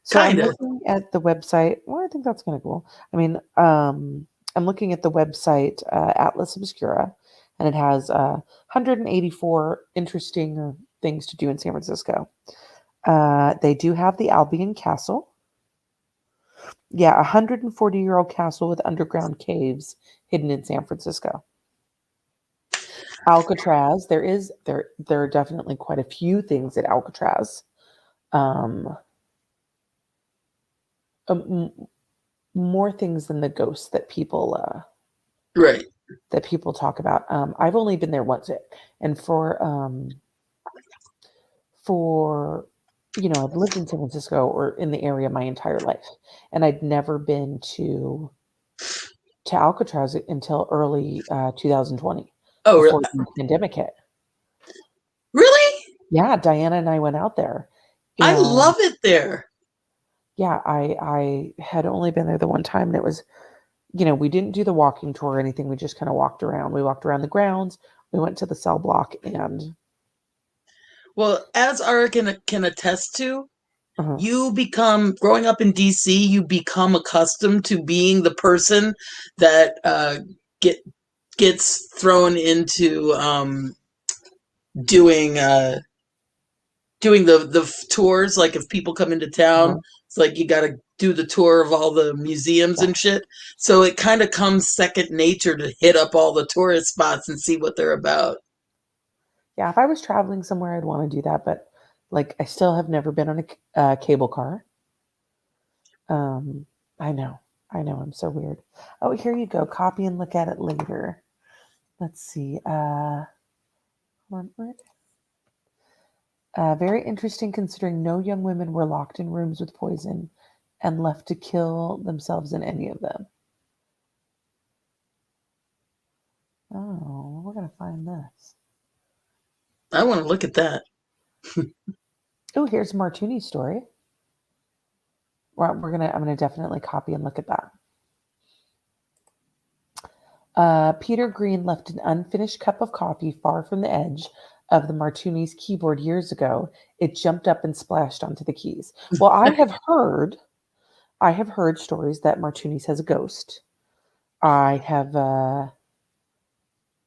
So I'm Kind of. looking at the website. Well, I think that's kind of cool. I mean, I'm looking at the website Atlas Obscura, and it has 184 interesting things to do in San Francisco. They do have the Albion Castle. Yeah, a 140-year-old castle with underground caves hidden in San Francisco. Alcatraz. There are definitely quite a few things at Alcatraz. Um, um, more things than the ghosts Right. that people talk about. I've only been there once, and for I've lived in San Francisco or in the area my entire life, and I'd never been to Alcatraz until early 2020, Oh, before the pandemic hit. really? Yeah, Diana and I went out there, I and love it there. yeah, I had only been there the one time, and it was, we didn't do the walking tour or anything. We just kind of walked around. We walked around the grounds. We went to the cell block, and Well, as Ara can attest to, uh you become, growing up in DC, you become accustomed to being the person that get gets thrown into doing doing the tours. Like if people come into town, uh it's like you got to do the tour of all the museums yeah, and shit. So it kind of comes second nature to hit up all the tourist spots and see what they're about. yeah. If I was traveling somewhere, I'd want to do that, but like, I still have never been on a cable car. Um, I know, I'm so weird. Oh, here you go. Copy and look at it later. Let's see. Hold on, where- Very interesting considering no young women were locked in rooms with poison and left to kill themselves in any of them. Oh, we're gonna find this. I want to look at that. Oh, here's Martuni's story. I'm gonna definitely copy and look at that. Peter Green left an unfinished cup of coffee far from the edge of the Martuni's keyboard years ago. It jumped up and splashed onto the keys. Well, I have heard stories that Martuni's has a ghost. I have,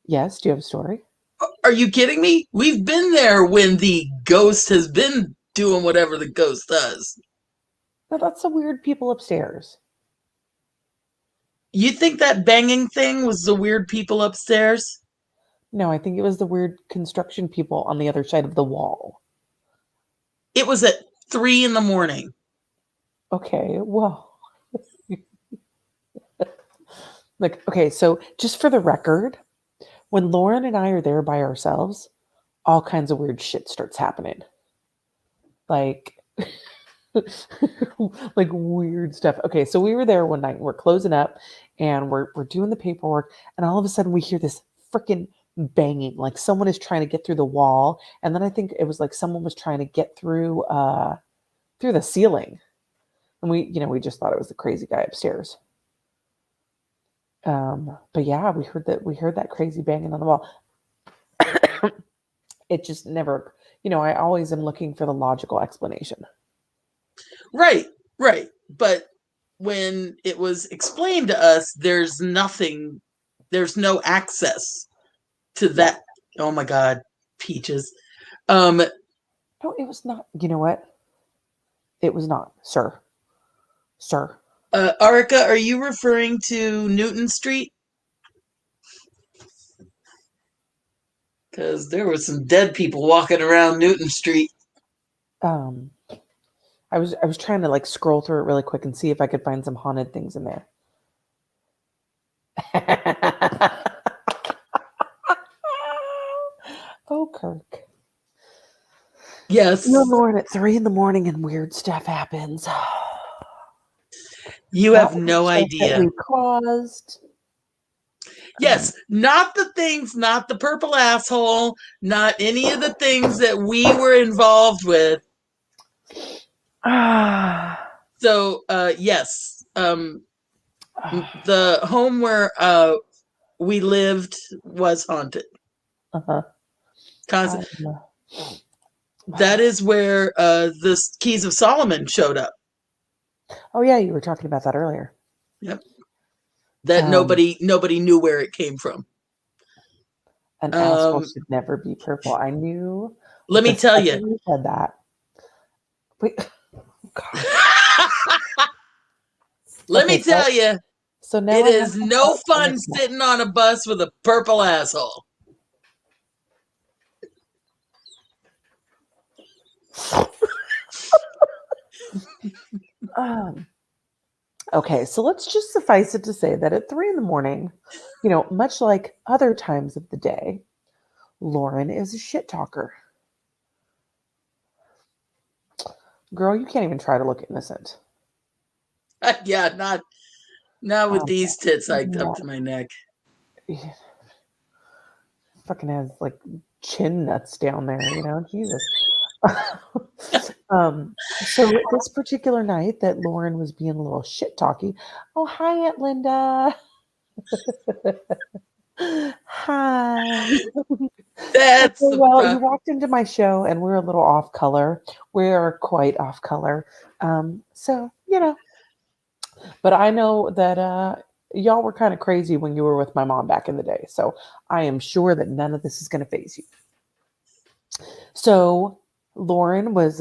yes. Do you have a story? Are you kidding me? We've been there when the ghost has been doing whatever the ghost does. No, that's the weird people upstairs. You think that banging thing was the weird people upstairs? No, I think it was the weird construction people on the other side of the wall. It was at 3 in the morning. Okay, well, like, okay, so just for the record, when Lauren and I are there by ourselves, all kinds of weird shit starts happening. Like, like weird stuff. Okay, so we were there one night, and we're closing up, and we're doing the paperwork, and all of a sudden we hear this freaking banging, like someone is trying to get through the wall, and then I think it was like someone was trying to get through the ceiling, and we just thought it was the crazy guy upstairs. But yeah, we heard that crazy banging on the wall. It just never, I always am looking for the logical explanation. Right, right. But when it was explained to us, there's nothing There's no access to Yeah. that. Oh my God, Peaches. No, it was not. You know what? It was not, sir. Sir. Arica, are you referring to Newton Street? Because there were some dead people walking around Newton Street. Um, I was trying to like scroll through it really quick and see if I could find some haunted things in there. Oh, Kirk. Yes. You're Lauren at 3 a.m. and weird stuff happens. You Not have weird no stuff that idea. we caused. Yes, not the things, not the purple asshole, not any of the things that we were involved with. So, yes, the home where we lived was haunted. Uh-huh. That is where the Keys of Solomon showed up. Oh yeah, you were talking about that earlier. Yep. That nobody knew where it came from. An asshole should never be purple. I knew. Let me tell you. You said that. Wait. God. Let me tell you. So now it is no fun sitting on a bus with a purple asshole. Okay, so let's just suffice it to say that at 3 a.m, much like other times of the day, Lauren is a shit talker. Girl, you can't even try to look innocent. Yeah, not with these tits up to my neck. Fucking has like chin nuts down there, Jesus. So this particular night that Lauren was being a little shit talky. Oh, hi, Aunt Linda. Hi. That's okay, well, you walked into my show and we're a little off color. We're quite off color. So, but I know that y'all were kind of crazy when you were with my mom back in the day. So I am sure that none of this is going to faze you. So Lauren was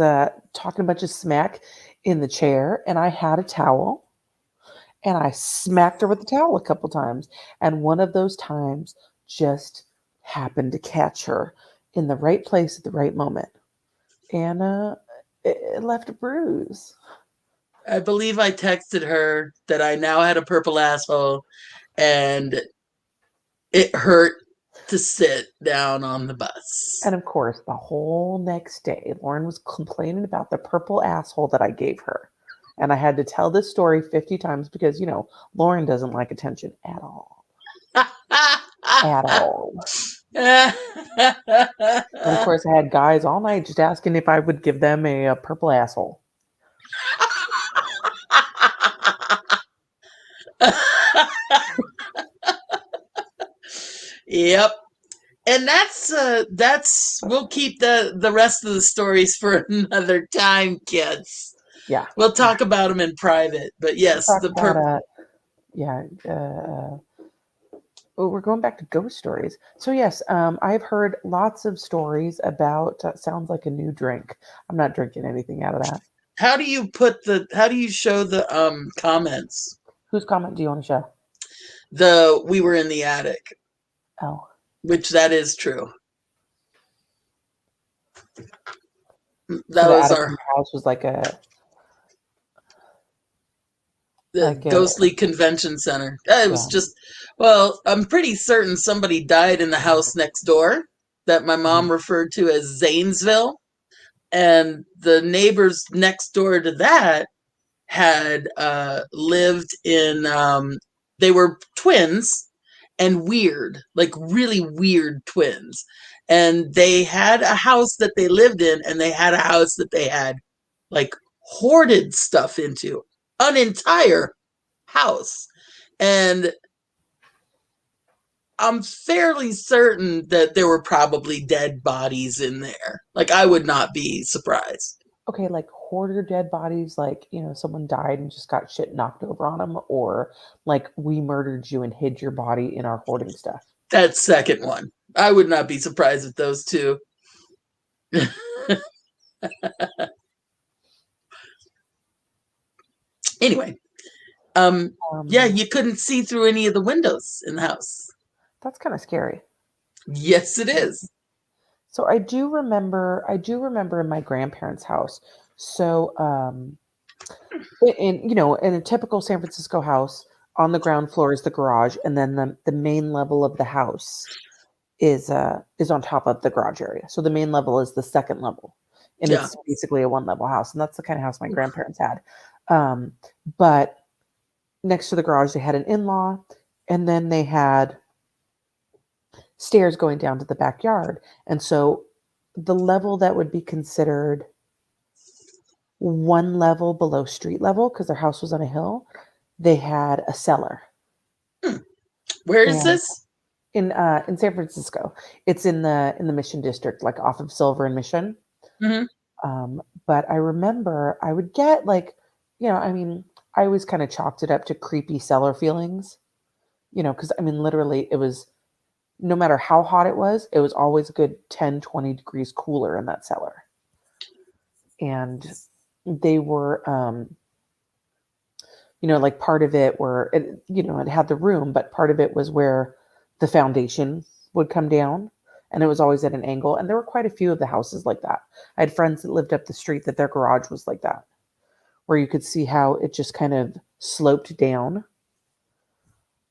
talking a bunch of smack in the chair, and I had a towel, and I smacked her with the towel a couple times. And one of those times just happened to catch her in the right place at the right moment. And it left a bruise. I believe I texted her that I now had a purple asshole, and it hurt to sit down on the bus. And of course, the whole next day, Lauren was complaining about the purple asshole that I gave her. And I had to tell this story 50 times because, Lauren doesn't like attention at all. At all. And of course, I had guys all night just asking if I would give them a purple asshole. Yep. And that's we'll keep the rest of the stories for another time, kids. Yeah. We'll talk about them in private. But yes, the purple. We're going back to ghost stories. So yes, I've heard lots of stories about sounds like a new drink. I'm not drinking anything out of that. How do you show the comments? Whose comment do you want to show? We were in the attic. Oh. Which that is true. That so was our house was like a ghostly convention center. It was just, well, I'm pretty certain somebody died in the house next door that my mom referred to as Zanesville. And the neighbors next door to that had lived in, they were twins and weird, like really weird twins. And they had a house that they lived in, and they had a house that they had like hoarded stuff into, an entire house. And I'm fairly certain that there were probably dead bodies in there. Like, I would not be surprised. okay, like hoarder dead bodies, like, someone died and just got shit knocked over on them, or like we murdered you and hid your body in our hoarding stuff? That second one. I would not be surprised at those two. Anyway, yeah, Um, you couldn't see through any of the windows in the house. that's kind of scary. Yes, it is. So I do remember in my grandparents' house. So in a typical San Francisco house, on the ground floor is the garage, and then the main level of the house is on top of the garage area. So the main level is the second level, and Yeah. it's basically a one level house, and that's the kind of house my grandparents had. Um, but next to the garage, they had an in law, and then they had stairs going down to the backyard, and so the level that would be considered one level below street level because their house was on a hill, they had a cellar. Hmm. Where is And this? in San Francisco, it's in the Mission District, like off of Silver and Mission. Hmm. But I remember I would get like, I mean, I always kind of chalked it up to creepy cellar feelings, because I mean, literally, it was no matter how hot it was always a good 10, 20 degrees cooler in that cellar. And they were, like part of it were, it had the room, but part of it was where the foundation would come down, and it was always at an angle. And there were quite a few of the houses like that. I had friends that lived up the street that their garage was like that, where you could see how it just kind of sloped down.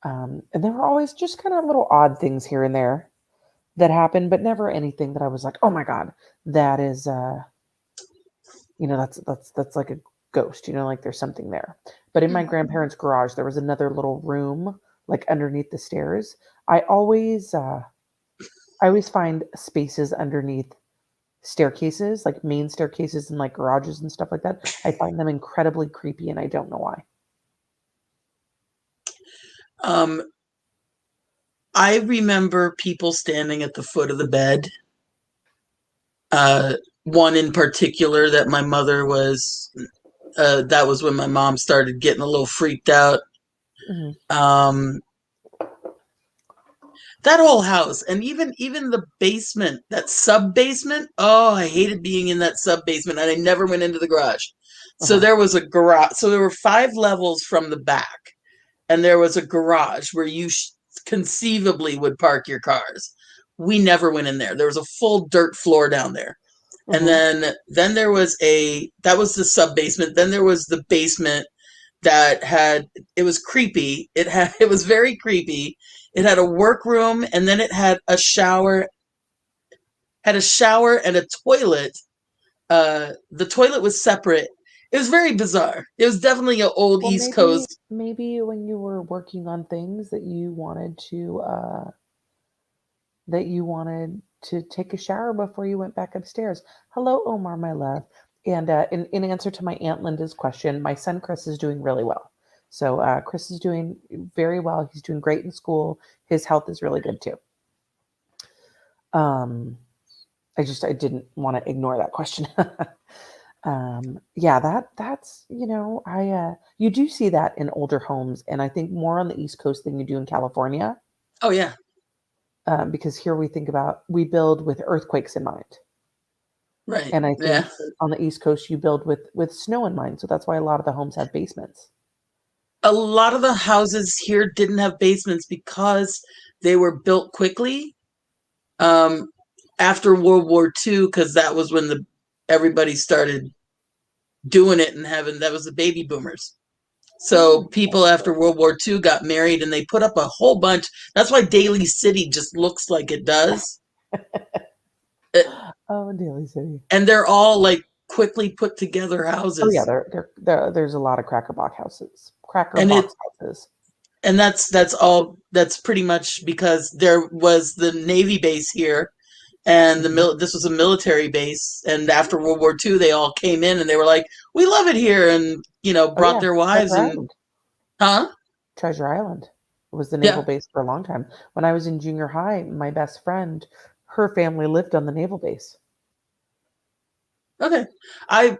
And there were always just kind of little odd things here and there that happened, but never anything that I was like, oh my God, that is, that's like a ghost, like there's something there. But in my grandparents' garage, there was another little room like underneath the stairs. I always, uh, I always find spaces underneath staircases, like main staircases and like garages and stuff like that. I find them incredibly creepy, and I don't know why. Um, I remember people standing at the foot of the bed. Uh, One in particular that my mother was, that was when my mom started getting a little freaked out. Hmm. Um, that whole house, and even the basement, that sub basement. Oh, I hated being in that sub basement, and I never went into the garage. So Uh-huh. there was a garage. So there were 5 levels from the back, and there was a garage where you conceivably would park your cars. We never went in there. There was a full dirt floor down there. And Hmm. then there was that was the sub basement. Then there was the basement that had, it was creepy. It was very creepy. It had a workroom, and then it had a shower and a toilet. The toilet was separate. It was very bizarre. It was definitely an old Well, East maybe Coast. maybe when you were working on things that you wanted to take a shower before you went back upstairs. Hello, Omar, my love. And in answer to my Aunt Linda's question, my son Chris is doing really well. So Chris is doing very well. He's doing great in school. His health is really good too. Um, I didn't want to ignore that question. Yeah, that's I you do see that in older homes, and I think more on the East Coast than you do in California, Oh yeah, because here we build with earthquakes in mind. right. And I think Yeah. on the East Coast, you build with snow in mind. So that's why a lot of the homes have basements. A lot of the houses here didn't have basements because they were built quickly, um, after World War II, because that was when the everybody started doing it and having, that was the baby boomers. So Hmm. people after World War II got married, and they put up a whole bunch. That's why Daly City just looks like it does. Uh, Oh, Daly City. And they're all like quickly put together Oh yeah, houses. there's a lot of cracker box houses. Cracker And it box houses. and that's all, that's pretty much because there was the Navy base here, and Mhm. this was a military base, and after World War II they all came in, and they were like, we love it here, and Oh brought yeah, their wives. Treasure And Island. huh. Treasure Island was the naval Yeah. base for a long time. When I was in junior high, my best friend, her family lived on the naval base. Okay. I've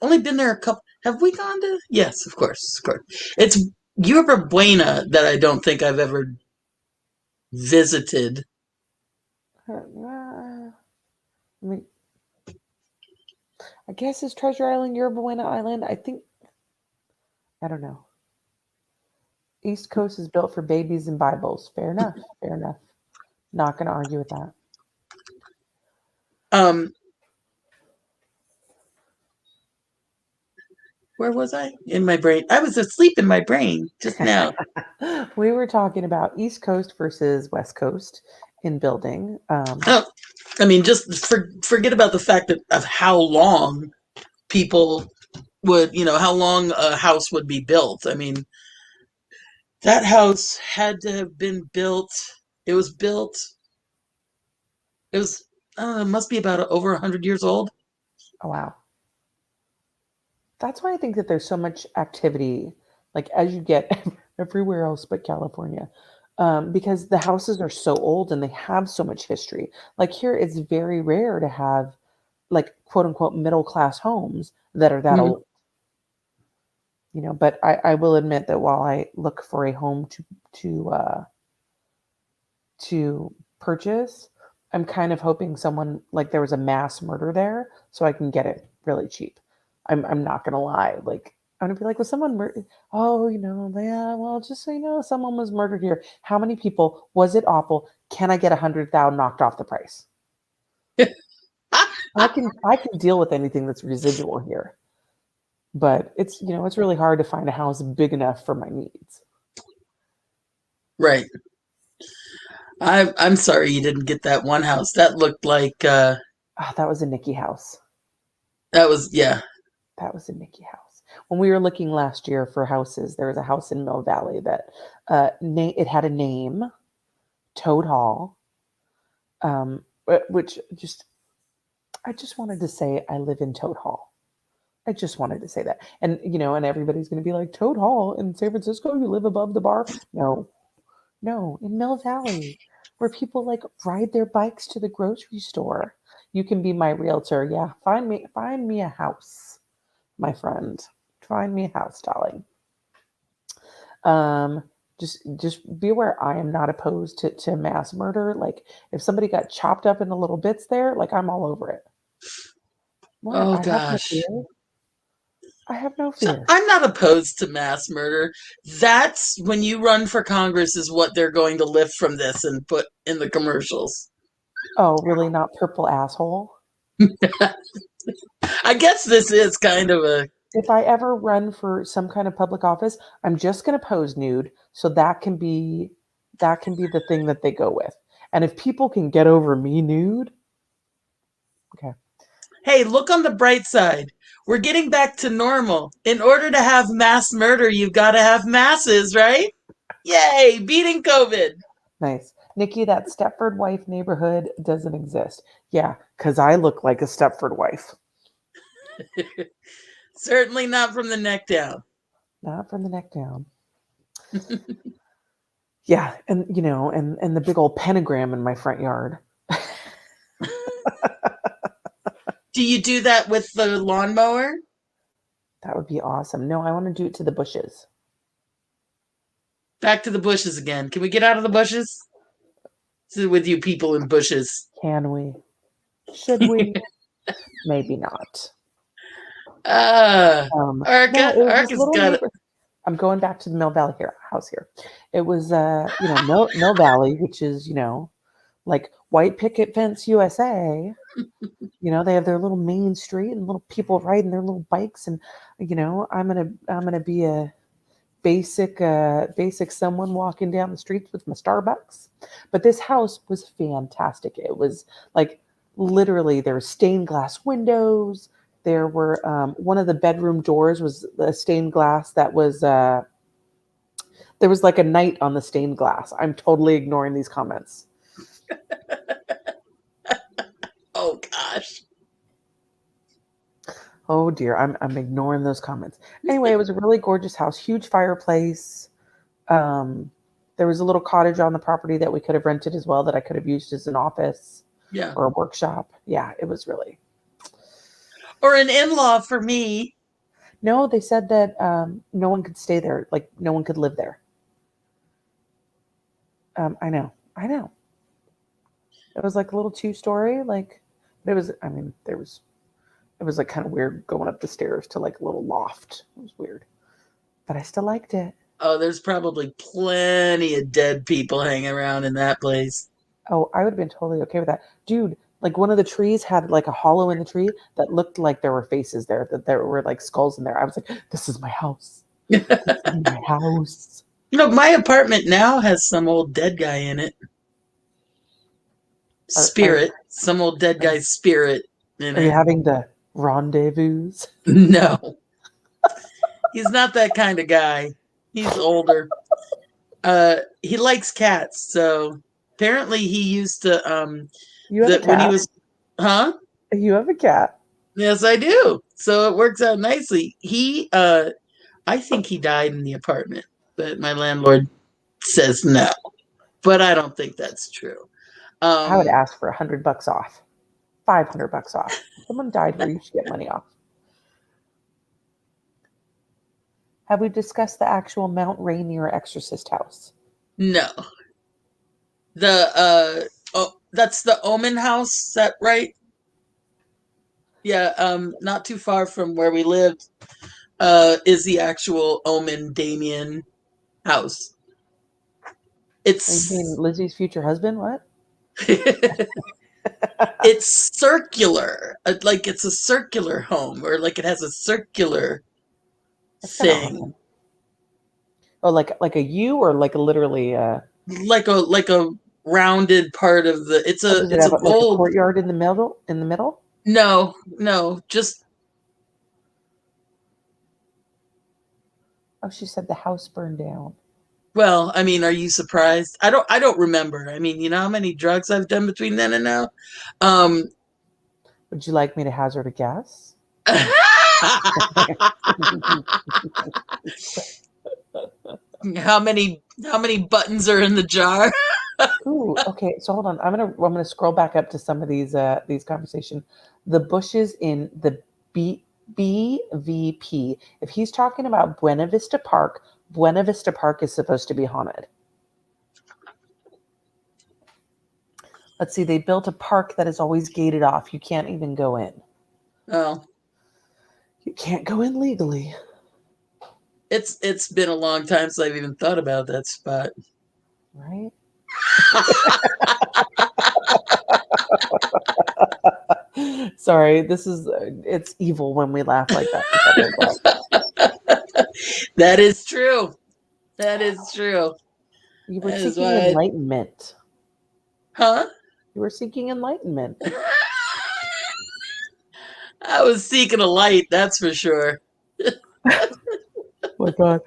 only been there a couple. Have we gone to? Yes, of course, of course. It's Yerba Buena that I don't think I've ever visited. I mean, I guess it's Treasure Island, Yerba Buena Island. I don't know. East Coast is built for babies and Bibles. Fair enough. Fair enough. Not going to argue with that. Um, where was I in my brain? I was asleep in my brain just now. We were talking about East Coast versus West Coast in building. Oh, I mean, just forget about the fact of how long people would, how long a house would be built. I mean, that house had to have been built. It was built. It was. It must be about over 100 years old. Oh, wow. That's why I think that there's so much activity, like as you get everywhere else but California, because the houses are so old and they have so much history. Like here, it's very rare to have like quote unquote middle class homes that are that Mhm. old. But I will admit that while I look for a home to purchase, I'm kind of hoping someone like there was a mass murder there so I can get it really cheap. I'm not gonna lie. Like I'm gonna be like, was someone oh, yeah, well, just so you know, someone was murdered here. How many people? Was it awful? Can I get 100,000 knocked off the price? I can deal with anything that's residual here. But it's really hard to find a house big enough for my needs. Right. I'm sorry you didn't get that one house. That looked like Ah, that was a Nikki house. that was yeah. That was a Nikki house. When we were looking last year for houses, there was a house in Mill Valley that it had a name, Toad Hall, which I just wanted to say I live in Toad Hall. I just wanted to say that. And everybody's going to be like, Toad Hall in San Francisco, you live above the bar? No, no, in Mill Valley, where people like ride their bikes to the grocery store. You can be my realtor. Yeah, find me a house, my friend. Find me a house, darling. Um, just be aware I am not opposed to mass murder. Like if somebody got chopped up into little bits there, like I'm all over it. What? Oh I have no gosh. fear. I have no So fear. I'm not opposed to mass murder. That's when you run for Congress is what they're going to lift from this and put in the commercials. Oh, really? Not purple asshole? I guess this is kind of a If I ever run for some kind of public office, I'm just going to pose nude, so that can be the thing that they go with. And if people can get over me nude, okay. hey, look on the bright side. We're getting back to normal. In order to have mass murder, you've got to have masses, right? Yay, beating COVID. Nice. Nikki, that Stepford wife neighborhood doesn't exist. Yeah, because I look like a Stepford wife. Certainly not from the neck down. Not from the neck down. Yeah, and the big old pentagram in my front yard. Do you do that with the lawnmower? That would be awesome. No, I want to do it to the bushes. Back to the bushes again. Can we get out of the bushes? With you people in bushes. Can we? Should we? Maybe not. Uh, No, Arca. it was this Arca's little got it. neighbor. I'm going back to the Mill Valley house here. It was, Mill Valley, which is, like White Picket Fence USA. They have their little main street and little people riding their little bikes, and I'm gonna be a basic someone walking down the streets with my Starbucks. But this house was fantastic. It was like literally there were stained glass windows. There were one of the bedroom doors was a stained glass that was there was like a knight on the stained glass. I'm totally ignoring these comments. Oh gosh. Oh dear, I'm ignoring those comments. Anyway, it was a really gorgeous house, huge fireplace. Um, there was a little cottage on the property that we could have rented as well that I could have used as an office Yeah. or a workshop. Yeah, it was really. or an in-law for me. No, they said that no one could stay there. Like no one could live there. I know. I know. It was like a little two-story. Like it was. I mean, there was. It was like kind of weird going up the stairs to like a little loft. It was weird, but I still liked it. Oh, there's probably plenty of dead people hanging around in that place. Oh, I would have been totally okay with that, dude. Like one of the trees had like a hollow in the tree that looked like there were faces there, that there were like skulls in there. I was like, this is my house. This is my house. My apartment now has some old dead guy in it. Are are, Spirit, some old dead are, guy's spirit in are you it. having the rendezvous? No, he's not that kind of guy. He's older. He likes cats, so apparently he used to You have a that when he cat. was, huh? You have a cat. Yes, I do. So it works out nicely. I think he died in the apartment, but my landlord says no. But I don't think that's true. I would Um, ask for $100 off, $500 off. Someone died here, you should get money off. Have we discussed the actual Mount Rainier exorcist house? no, oh, that's the Omen house. Is that right? Yeah. Not too far from where we lived. Is the actual Omen Damien house. You mean It's Lizzie's future husband? What? it's circular, like it's a circular home, or like it has a circular That's kind of thing, awesome. Oh, like a U or like a literally like a rounded part of the. oh, does it It's have an like a old. courtyard in the middle? In the middle? No, no, just Oh, she said the house burned down. well. I mean, are you surprised? I don't remember. I mean, you know how many drugs I've done between then and now. Um, Would you like me to hazard a guess? how many buttons are in the jar? Ooh, okay. So hold on. I'm gonna scroll back up to some of these conversation. The bushes in the BVP. If he's talking about Buena Vista Park is supposed to be haunted. Let's see. They built a park that is always gated off. You can't even go in. Oh, You can't go in legally, it's been a long time since I've even thought about that spot. right? Sorry, it's evil when we laugh like that together. But That is true. That is true. you were That is seeking why. enlightenment. Huh? You were seeking enlightenment. I was seeking a light, that's for sure. Oh my God.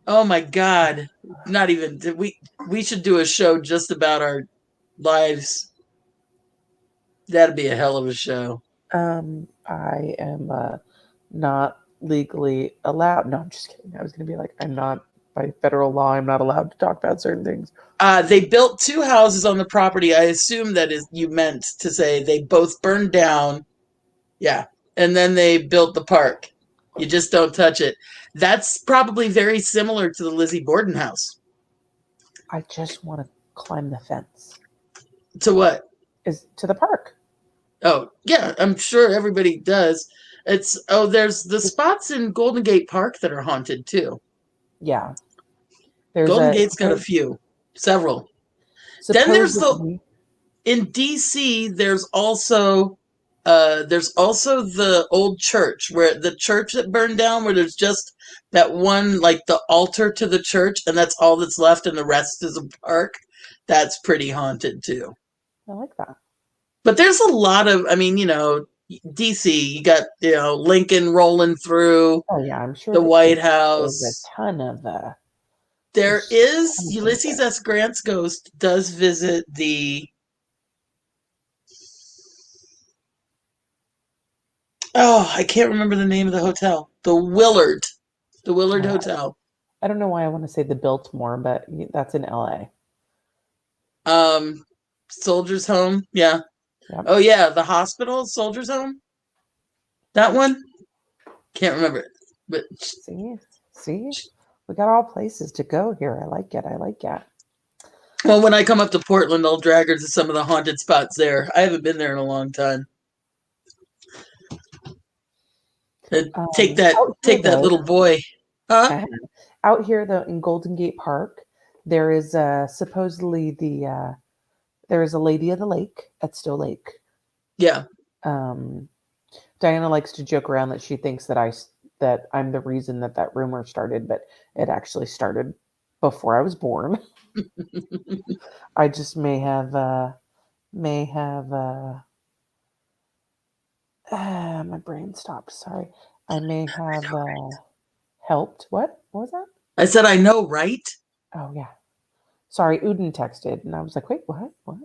Oh my God. Not even we should do a show just about our lives. That'd be a hell of a show. I am not legally allowed. No, I'm just kidding. I was going to be like, I'm not, by federal law, I'm not allowed to talk about certain things. They built two houses on the property. I assume that is you meant to say they both burned down. Yeah. And then they built the park. You just don't touch it. That's probably very similar to the Lizzie Borden house. I just want to climb the fence. To what? Is to the park. Oh, yeah, I'm sure everybody does. There's the spots in Golden Gate Park that are haunted too. Yeah. There's Golden a Gate's got a few, several. Then supposedly. in DC, there's also the old church, where the church that burned down, where there's just that one, like the altar to the church, and that's all that's left, and the rest is a park. That's pretty haunted too. I like that. But there's a lot of, I mean, DC, you got, Lincoln rolling through Oh yeah, I'm sure the that White there's a House. ton of There there's a is ton of things Ulysses there. S. Grant's ghost does visit the, oh, I can't remember the name of the hotel. The Willard Uh, Hotel. I don't know why I want to say the Biltmore, but that's in LA. Um, Soldiers Home. Yeah. Yep. Oh yeah, the hospital, Soldiers Home. That one? Can't remember it. But See, we got all places to go here. I like it. I like it. well, when I come up to Portland, I'll drag her to some of the haunted spots there. I haven't been there in a long time. Take that Out here take that though, little boy. Huh? out here though in Golden Gate Park, there is supposedly there is a lady of the lake at Still Lake. Yeah. Um, Diana likes to joke around that she thinks that I'm the reason that rumor started, but it actually started before I was born. I just may have my brain stopped. Sorry, I may have helped. What was that? I said I know, right? Oh yeah, sorry. Uden texted, and I was like, wait, what? What?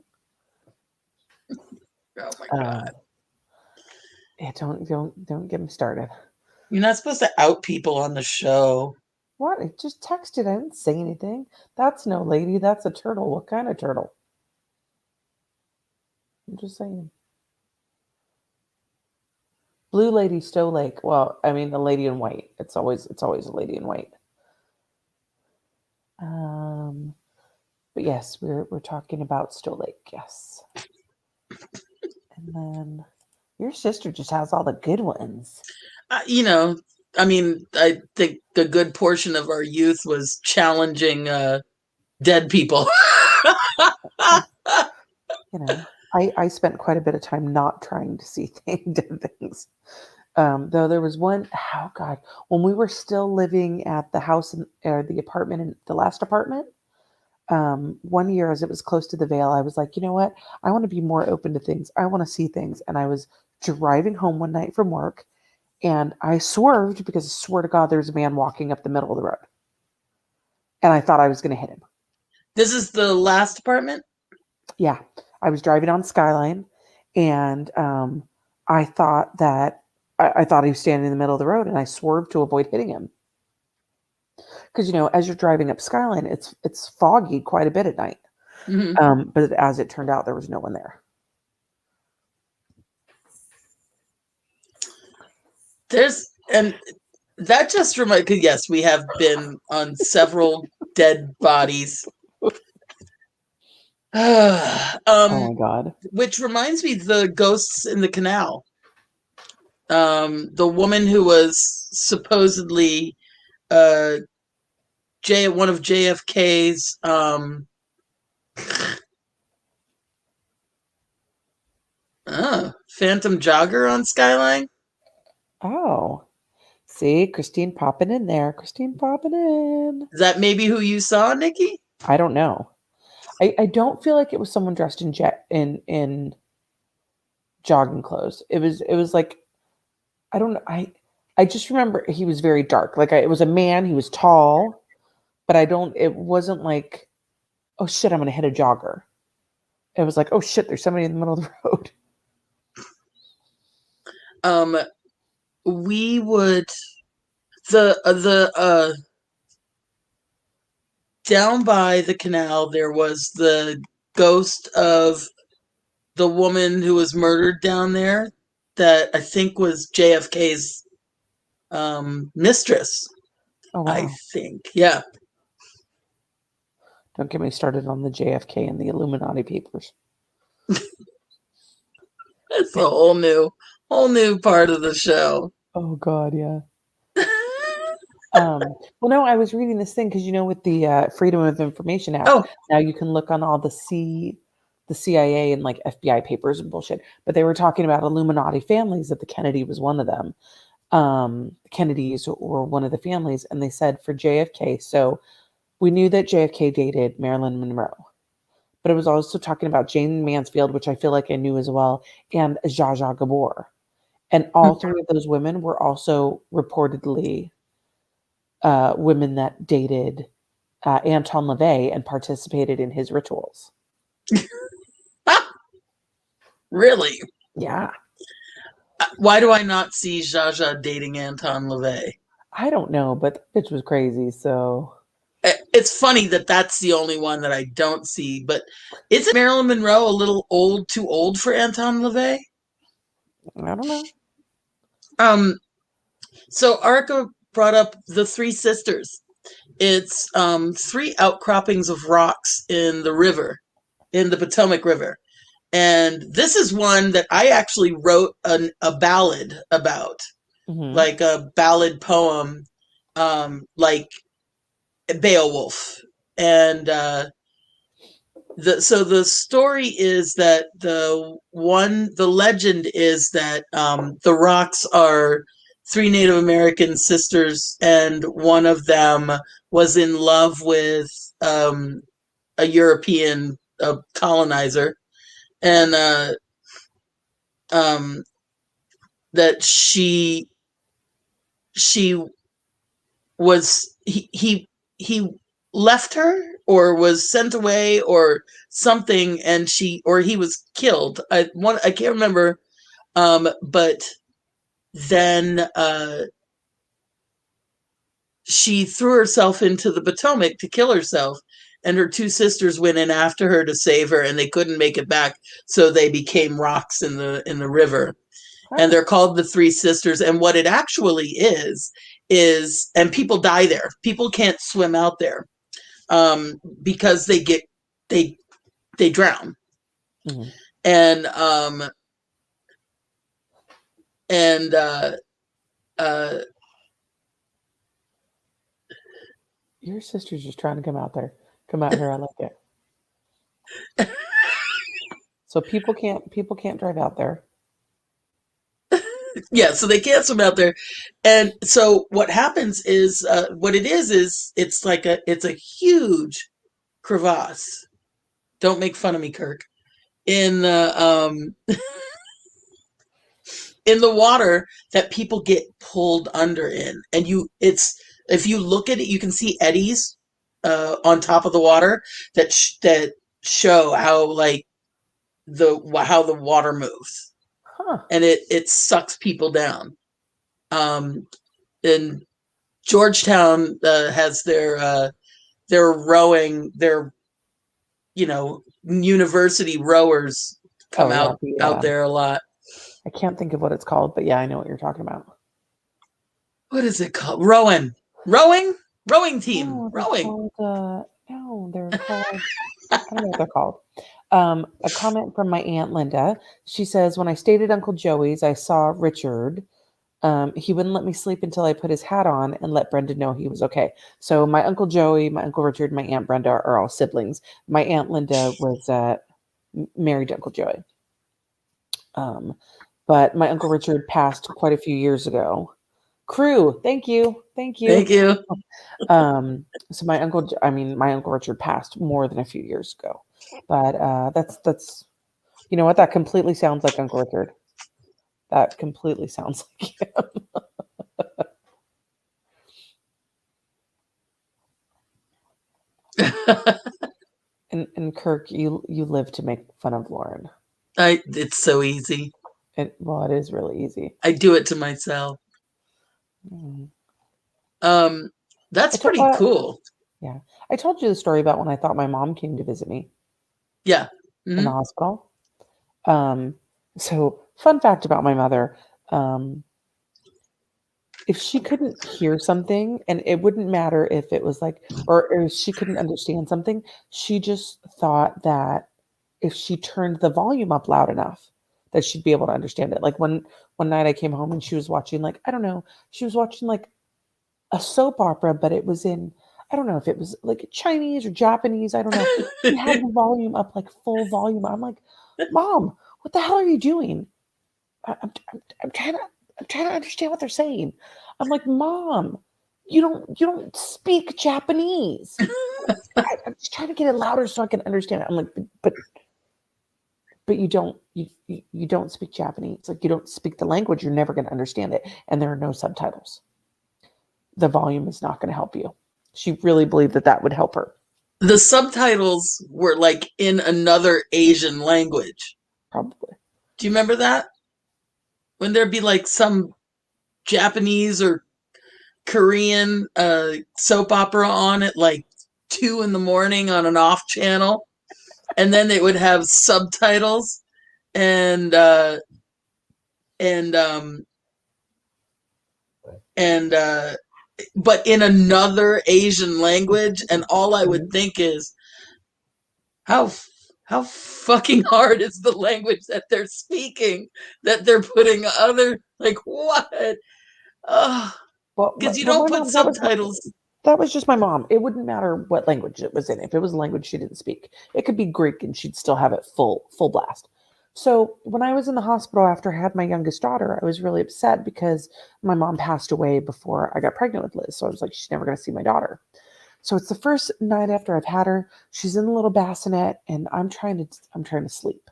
Oh my Um, god. yeah, don't get me started. You're not supposed to out people on the show. What? I just texted. I didn't say anything. That's no lady. That's a turtle. What kind of turtle? I'm just saying. Blue lady, Stowe Lake. Well, I mean, the lady in white. It's always a lady in white. Um, but yes, we're talking about Stowe Lake. Yes, and then your sister just has all the good ones. You know, I mean, I think a good portion of our youth was challenging dead people. Uh, I spent quite a bit of time not trying to see things. Though there was one, oh God, when we were still living at the house or the apartment in the last apartment, one year as it was close to the Vale, I was like, you know what? I want to be more open to things. I want to see things. And I was driving home one night from work and I swerved because I swear to God, there's a man walking up the middle of the road. And I thought I was going to hit him. This is the last apartment? Yeah. I was driving on Skyline and I thought that I thought he was standing in the middle of the road and I swerved to avoid hitting him. Because as you're driving up Skyline, it's foggy quite a bit at night. Mm-hmm. But as it turned out, there was no one there. And that just reminded, yes, we have been on several dead bodies. Oh my God. Which reminds me, the ghosts in the canal. The woman who was supposedly uh, one of JFK's phantom jogger on Skyline. Oh, see, Christine popping in there. Christine popping in. Is that maybe who you saw, Nikki? I don't know. I don't feel like it was someone dressed in jogging clothes. It was like I don't know. I just remember he was very dark. Like it was a man. He was tall, but I don't. It wasn't like, oh shit, I'm gonna hit a jogger. It was like, oh shit, there's somebody in the middle of the road. We would the down by the canal. There was the ghost of the woman who was murdered down there. That I think was JFK's mistress. Oh I wow. think, yeah. Don't get me started on the JFK and the Illuminati papers. That's a whole new part of the show. Oh God, yeah. Well, no, I was reading this thing because with the Freedom of Information Act, Oh, now you can look on all the CIA and like FBI papers and bullshit. But they were talking about Illuminati families that the Kennedy was one of them. Kennedys were one of the families, and they said for JFK. So we knew that JFK dated Marilyn Monroe, but it was also talking about Jane Mansfield, which I feel like I knew as well, and Zsa Zsa Gabor, and all three of those women were also reportedly women that dated Anton LaVey and participated in his rituals. really? Yeah. Why do I not see Zsa Zsa dating Anton LaVey? I don't know, but the bitch was crazy. So it's funny that that's the only one that I don't see. But isn't Marilyn Monroe a little too old for Anton LaVey? I don't know. So Arca brought up the Three Sisters. It's three outcroppings of rocks in the river, in the Potomac River. And this is one that I actually wrote a ballad about, like a ballad poem, like Beowulf. And so the story is that the legend is that the rocks are three Native American sisters, and one of them was in love with a European colonizer, and um, that she was he left her or was sent away or something, and he was killed. I can't remember, but then she threw herself into the Potomac to kill herself, and her two sisters went in after her to save her, and they couldn't make it back, so they became rocks in the river. And they're called the Three Sisters. And what it actually is, and people die there. People can't swim out there because they drown. Mm-hmm. And your sister's just trying to come out there. Come out here. I like it. So people can't drive out there. Yeah, so they can't swim out there. And so what happens is what it is it's a huge crevasse. Don't make fun of me, Kirk. In the in the water that people get pulled under in. And if you look at it, you can see eddies on top of the water that show how how the water moves. Huh. And it sucks people down. And Georgetown has their rowing, their university rowers come out there a lot. I can't think of what it's called, but yeah, I know what you're talking about. What is it called? Rowing team. No, rowing. They're called. I don't know what they're called. A comment from my Aunt Linda. She says, when I stayed at Uncle Joey's, I saw Richard. He wouldn't let me sleep until I put his hat on and let Brenda know he was okay. So my Uncle Joey, my Uncle Richard, my Aunt Brenda are all siblings. My Aunt Linda was married to Uncle Joey. But my Uncle Richard passed quite a few years ago. Crew, thank you. So my Uncle Richard passed more than a few years ago. But that's you know what? That completely sounds like Uncle Richard. That completely sounds like him. and Kirk, you live to make fun of Lauren. It's so easy. It is really easy. I do it to myself. That's pretty cool. Yeah. I told you the story about when I thought my mom came to visit me. Yeah. Mm-hmm. In the hospital. So fun fact about my mother, if she couldn't hear something, and it wouldn't matter if it was like, or if she couldn't understand something, she just thought that if she turned the volume up loud enough, that she'd be able to understand it. Like one night I came home and she was watching, like, I don't know, she was watching like a soap opera, but it was in, I don't know if it was like Chinese or Japanese. I don't know. She had the volume up, like full volume. I'm like, Mom, what the hell are you doing? I'm trying to understand what they're saying. I'm like, Mom, you don't speak Japanese. I'm just trying to get it louder so I can understand it. I'm like, but you don't speak Japanese. Like, you don't speak the language. You're never going to understand it. And there are no subtitles. The volume is not going to help you. She really believed that would help her. The subtitles were like in another Asian language. Probably. Do you remember that? When there'd be like some Japanese or Korean soap opera on it, like 2 in the morning on an off channel, and then it would have subtitles and and um and but in another Asian language, and all I would think is how how fucking hard is the language that they're speaking, that they're putting other, like, what? Oh, because you Well, don't my put mom, subtitles. that was just my mom. It wouldn't matter what language it was in. If it was a language she didn't speak, it could be Greek and she'd still have it full blast. So when I was in the hospital after I had my youngest daughter, I was really upset because my mom passed away before I got pregnant with Liz. So I was like, she's never going to see my daughter. So it's the first night after I've had her. She's in the little bassinet, and I'm trying to sleep.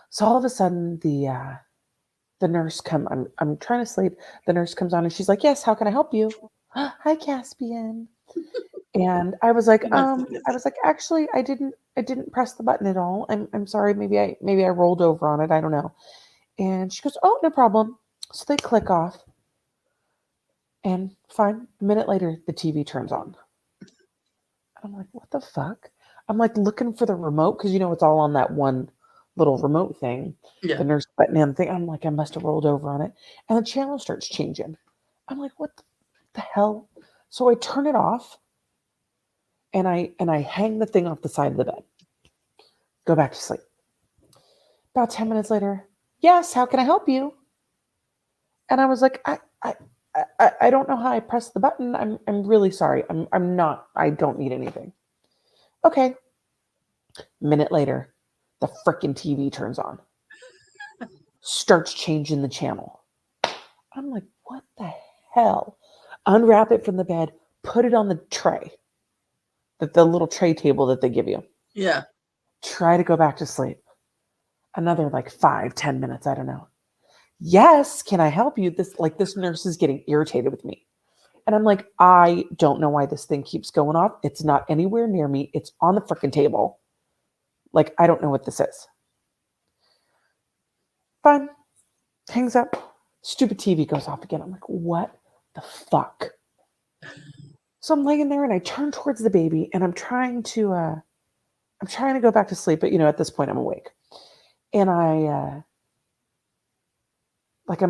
So all of a sudden, the nurse I'm trying to sleep. The nurse comes on and she's like, "Yes, how can I help you?" "Hi, Caspian." And I was like, "Actually, I didn't press the button at all. I'm sorry. Maybe I rolled over on it. I don't know." And she goes, "Oh, no problem." So they click off, and fine. A minute later, the TV turns on. I'm like, "What the fuck?" I'm like looking for the remote because it's all on that one little remote thing, the Yeah. nurse button and thing. I'm like, I must have rolled over on it, and the channel starts changing. I'm like, what the hell? So I turn it off, and I hang the thing off the side of the bed. Go back to sleep. About 10 minutes later, "Yes, how can I help you?" And I was like, I don't know how I pressed the button. I'm really sorry. I'm not. I don't need anything. Okay. Minute later, the frickin' TV turns on, starts changing the channel. I'm like, what the hell? Unwrap it from the bed, put it on the tray, the little tray table that they give you. Yeah. Try to go back to sleep. Another like 5, 10 minutes, I don't know. "Yes, can I help you?" This nurse is getting irritated with me. And I'm like, I don't know why this thing keeps going off. It's not anywhere near me. It's on the frickin' table. Like, I don't know what this is. Fine. Hangs up. Stupid TV goes off again. I'm like, what the fuck? So I'm laying there and I turn towards the baby and I'm trying to go back to sleep, but at this point I'm awake. And I'm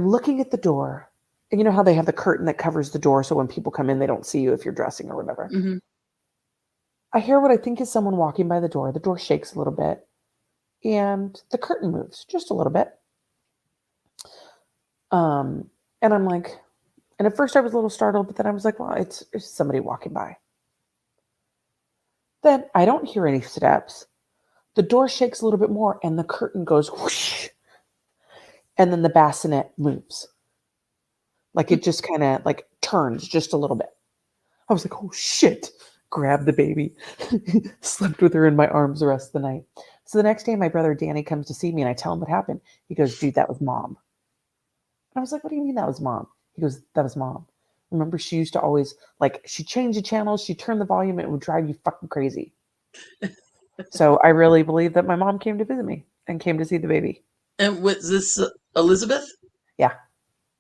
looking at the door. And you know how they have the curtain that covers the door so when people come in they don't see you if you're dressing or whatever. Mm-hmm. I hear what I think is someone walking by the door. The door shakes a little bit and the curtain moves just a little bit. And I'm like, and at first I was a little startled, but then I was like, well, it's somebody walking by. Then I don't hear any steps. The door shakes a little bit more and the curtain goes whoosh. And then the bassinet moves. Like it just kind of like turns just a little bit. I was like, oh shit. Grabbed the baby. Slept with her in my arms the rest of the night. So the next day my brother Danny comes to see me and I tell him what happened. He goes, dude, that was mom. And I was like, what do you mean that was mom? He goes, that was mom. Remember, she used to always, like, she changed the channels, she turned the volume, it would drive you fucking crazy. So I really believe that my mom came to visit me and came to see the baby. And was this Elizabeth? Yeah.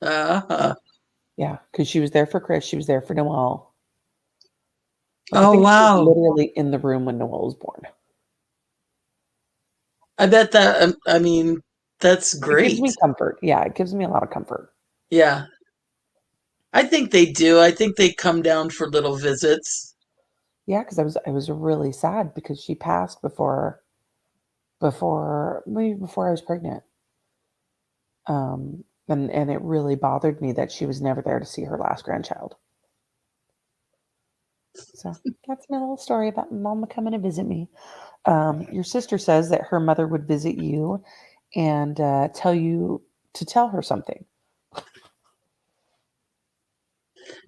Uh-huh. Yeah. Because she was there for Chris. She was there for Noel. Like, I Oh, think she was wow. literally in the room when Noel was born. I bet that, I mean, that's It gives great. me comfort. Yeah. It gives me a lot of comfort. Yeah. I think they do. I think they come down for little visits. Yeah. Because I was really sad because she passed maybe before I was pregnant. And it really bothered me that she was never there to see her last grandchild. So that's my little story about Mama coming to visit me. Your sister says that her mother would visit you and tell you to tell her something.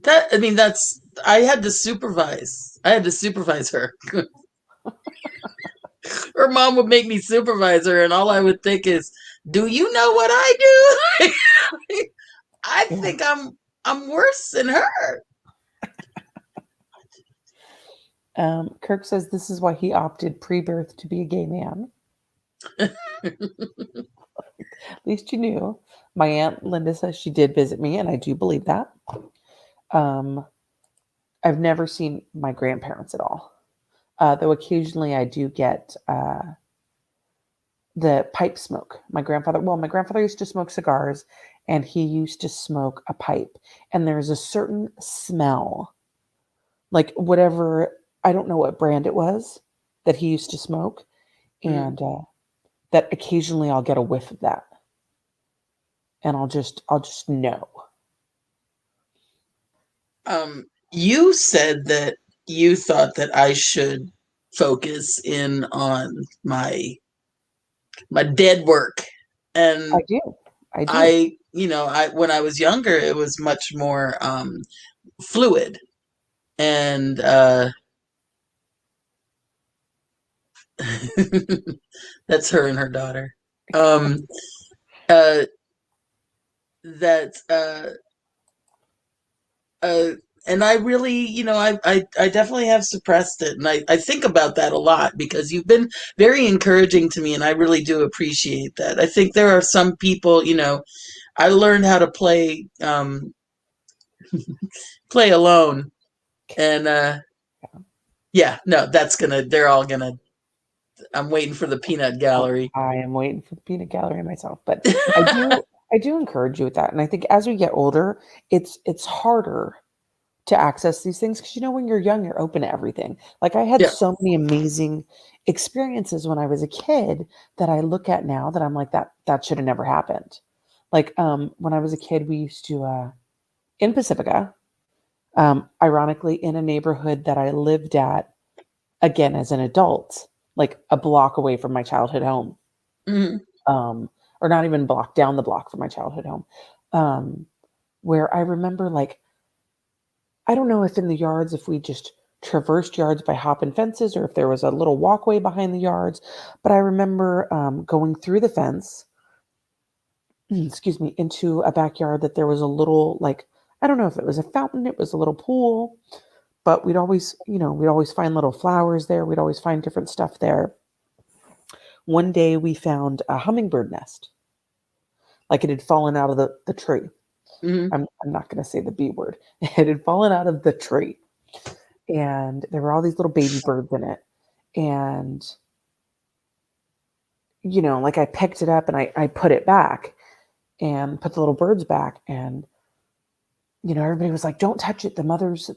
That, I mean, that's, I had to supervise. I had to supervise her. Her mom would make me supervise her, and all I would think is, do you know what I do? I Yeah. think I'm worse than her. Kirk says this is why he opted pre-birth to be a gay man. At least you knew. My aunt Linda says she did visit me, and I do believe that. Um, I've never seen my grandparents at all. Though occasionally I do get the pipe smoke. My grandfather used to smoke cigars and he used to smoke a pipe. And there's a certain smell, like whatever, I don't know what brand it was that he used to smoke. Mm. And that occasionally I'll get a whiff of that. And I'll just know. You said that you thought that I should focus in on my dead work, I and do. I do. I when I was younger, it was much more fluid, and that's her and her daughter. Um, uh, that uh, and I really, I definitely have suppressed it, and I think about that a lot because you've been very encouraging to me, and I really do appreciate that. I think there are some people, I learned how to play alone, and yeah, no, they're all gonna. I'm waiting for the peanut gallery. I am waiting for the peanut gallery myself, but I do encourage you with that. And I think as we get older, it's harder to access these things because when you're young, you're open to everything. Like I had Yeah. so many amazing experiences when I was a kid that I look at now that I'm like that should have never happened. Like when I was a kid, we used to in Pacifica, ironically in a neighborhood that I lived at again as an adult, like a block away from my childhood home, Hmm. um, or not even block down the block from my childhood home, um, where I remember like I don't know if in the yards if we just traversed yards by hopping fences or if there was a little walkway behind the yards, but I remember going through the fence, excuse me, into a backyard that there was a little like I don't know if it was a fountain, it was a little pool, but we'd always find little flowers there. We'd always find different stuff there. One day we found a hummingbird nest, like it had fallen out of the tree. Hmm. I'm not going to say the B word. It had fallen out of the tree, and there were all these little baby birds in it. And like I picked it up and I put it back and put the little birds back, and everybody was like, "Don't touch it. The mother's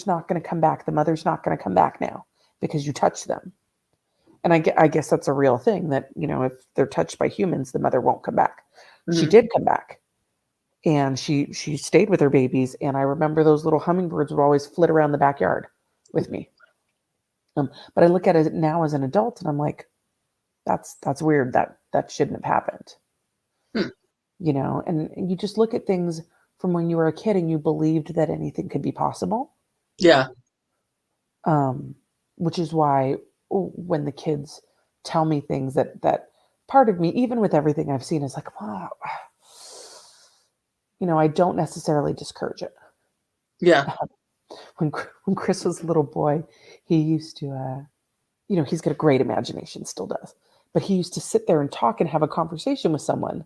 not going to come back. The mother's not going to come back now because you touched them." And I guess that's a real thing that, if they're touched by humans, the mother won't come back. She Hmm. did come back and she stayed with her babies. And I remember those little hummingbirds would always flit around the backyard with me. But I look at it now as an adult and I'm like, that's weird. That shouldn't have happened. Hmm. And you just look at things from when you were a kid and you believed that anything could be possible. Yeah. Um, which is why when the kids tell me things that part of me, even with everything I've seen, is like, wow, I don't necessarily discourage it. Yeah. When Chris was a little boy, he used to, he's got a great imagination, still does, but he used to sit there and talk and have a conversation with someone.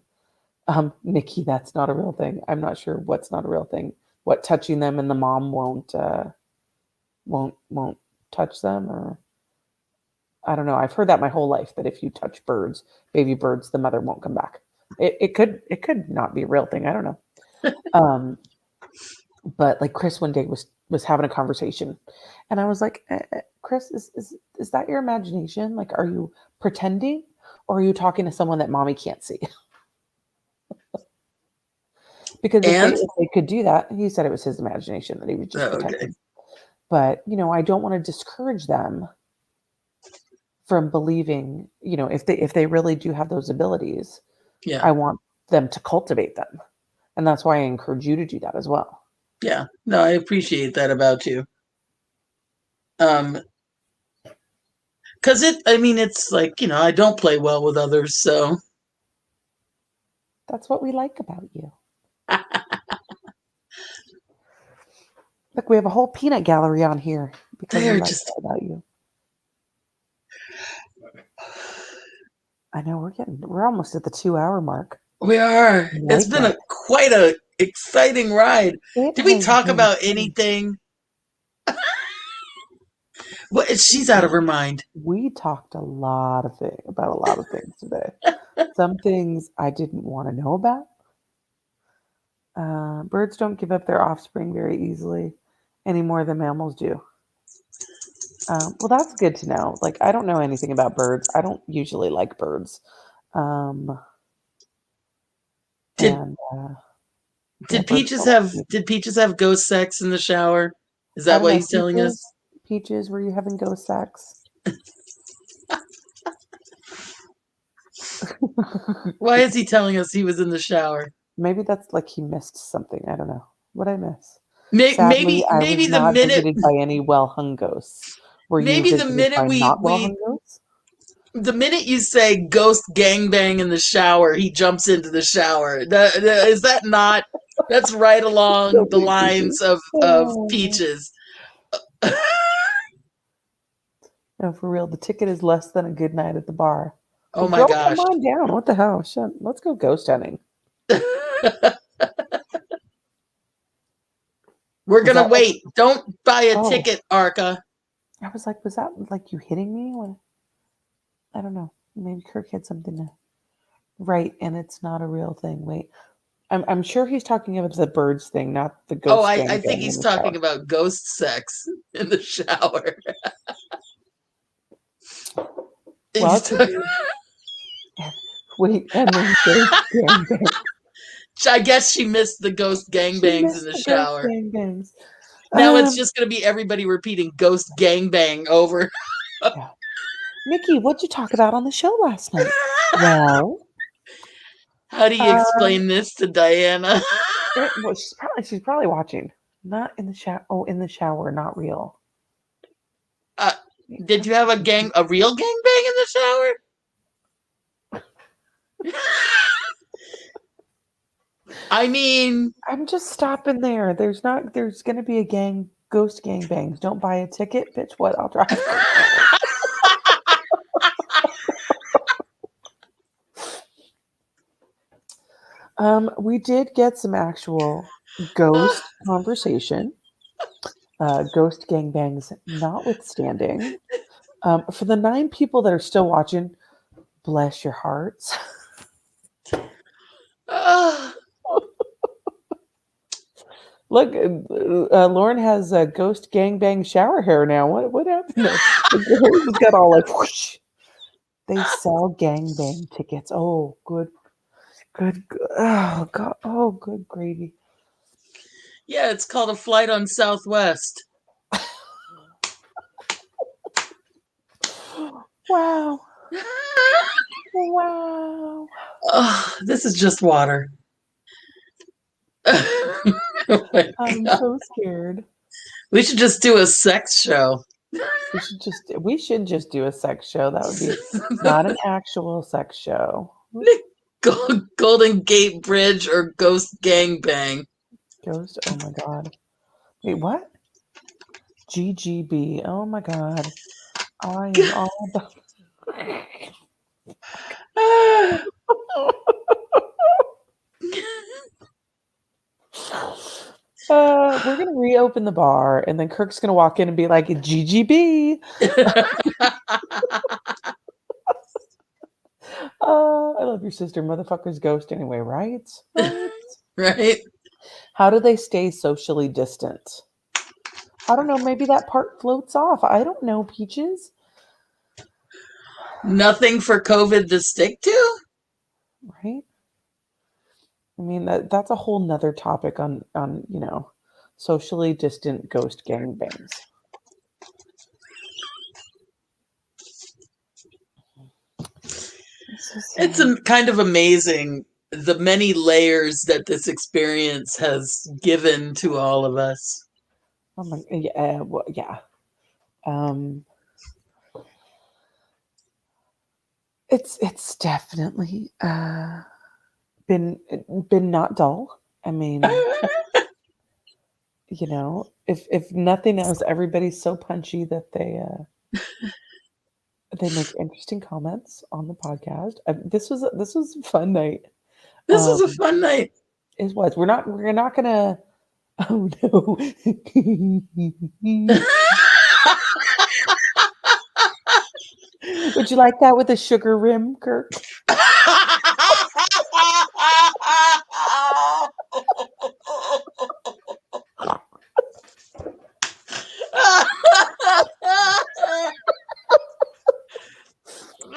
Nikki, that's not a real thing. I'm not sure what's not a real thing. What touching them and the mom won't touch them, or I don't know. I've heard that my whole life that if you touch birds, baby birds, the mother won't come back. It could not be a real thing. I don't know. Um, but like Chris one day was having a conversation, and I was like, Chris, is that your imagination? Like, are you pretending, or are you talking to someone that mommy can't see? Because if they And if they could do that, he said it was his imagination that he was just okay. pretending. But I don't want to discourage them from believing. If they really do have those abilities, Yeah. I want them to cultivate them. And that's why I encourage you to do that as well. Yeah. No, I appreciate that about you. Um, because I mean, it's like, I don't play well with others, so That's what we like about you. Look, we have a whole peanut gallery on here because we they're like just, that about you. I know we're almost at the 2 hour mark. we are. I It's like been it. quite a exciting ride. It Did we has talk been about fun. anything? Well, she's out of her mind. We talked about a lot of things today. Some things I didn't want to know about. Birds don't give up their offspring very easily any more than mammals do. Well, that's good to know. Like, I don't know anything about birds. I don't usually like birds. Um, Did and yeah, did birds Peaches don't like have me. did Peaches have ghost sex in the shower? Is I that don't what know, he's telling us? Peaches. Peaches, were you having ghost sex? Why is he telling us he was in the shower? Maybe that's like he missed something. I don't know. What I miss? Maybe Sadly, I maybe was the not minute visited by any well-hung ghosts. Were you maybe the visited minute by we not we well-hung ghosts? the minute you say ghost gangbang in the shower, he jumps into the shower. Is that not? That's right along Don't the be Peaches. lines of Oh, Peaches. no, for real. The ticket is less than a good night at the bar. Oh Well, my girl, come gosh. on down. What the hell? Shit. Let's go ghost hunting. We're Was gonna that like, wait. Don't buy a oh, ticket, Arca. I was like, was that like you hitting me? When, I don't know. Maybe Kirk had something to write and it's not a real thing. Wait. I'm sure he's talking about the birds thing, not the Oh, ghost I think gangbang in he's the talking shower. about ghost sex in the shower. Well, He's it could be. Wait, and then ghost gangbang. I guess she missed the ghost She gangbangs in missed the the ghost shower. gangbangs. Now it's just going to be everybody repeating ghost gangbang over. Yeah. Nikki, what'd you talk about on the show last night? Well, How do you um, explain this to Diana? well, she's probably watching. Not in the shower. Oh, in the shower, not real. Uh, Wait, did you have a real gangbang in the shower? I mean, I'm just stopping there. There's gonna be a ghost gangbangs. Don't buy a ticket, bitch. What? I'll drive. We did get some actual ghost conversation, ghost gangbangs notwithstanding. For the 9 people that are still watching, bless your hearts. uh, Look, Lauren has a ghost gangbang shower hair now. What happened? Hers has got all like whoosh. They sell gangbang tickets. Oh, good. Oh God. Oh, good gravy. yeah, it's called a flight on Southwest. Wow. Wow. Oh, this is just water. Oh my I'm God. so scared. We should just do a sex show. We should just do a sex show. That would be not an actual sex show. Golden Gate Bridge or Ghost Gangbang. Ghost. Oh my God. Wait, what? GGB. Oh my God. I am all about. We're gonna reopen the bar, and then Kirk's gonna walk in and be like, "GGB." I love your sister, motherfucker's ghost anyway, right? Right. Right? How do they stay socially distant? I don't know. Maybe that part floats off. I don't know, Peaches. Nothing for COVID to stick to? Right? I mean, that's a whole nother topic on socially distant ghost gangbangs. So It's sad. kind of amazing the many layers that this experience has given to all of us. Oh my, yeah, well, yeah. Um, it's definitely been not dull. I mean, if nothing else, everybody's so punchy that they make interesting comments on the podcast. This was a fun night. This was a Um, fun night. it was. We're not gonna. Oh no. Would you like that with a sugar rim, Kirk?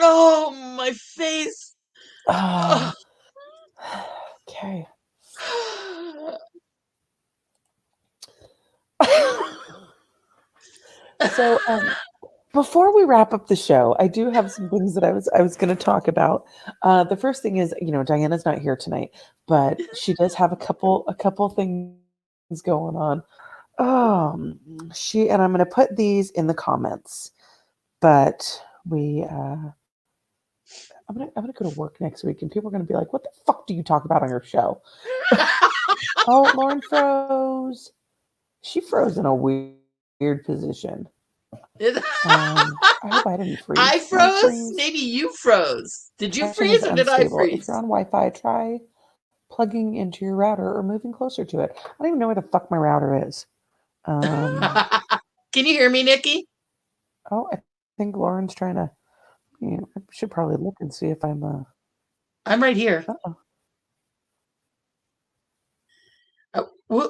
Oh, my face. Ah, okay. So, before we wrap up the show, I do have some things that I was going to talk about. The first thing is, Diana's not here tonight, but she does have a couple things going on. And I'm going to put these in the comments. But I'm gonna go to work next week, and people are gonna be like, "What the fuck do you talk about on your show?" Oh, Lauren froze. She froze in a weird position. I hope I didn't freeze. I Did I froze? freeze? Maybe you froze. Did you Connection is freeze or did I unstable. If freeze? you're on Wi-Fi, try plugging into your router or moving closer to it. I don't even know where the fuck my router is. Can you hear me, Nikki? Oh, I think Lauren's trying to. I should probably look and see if I'm. I'm right here. Uh-oh.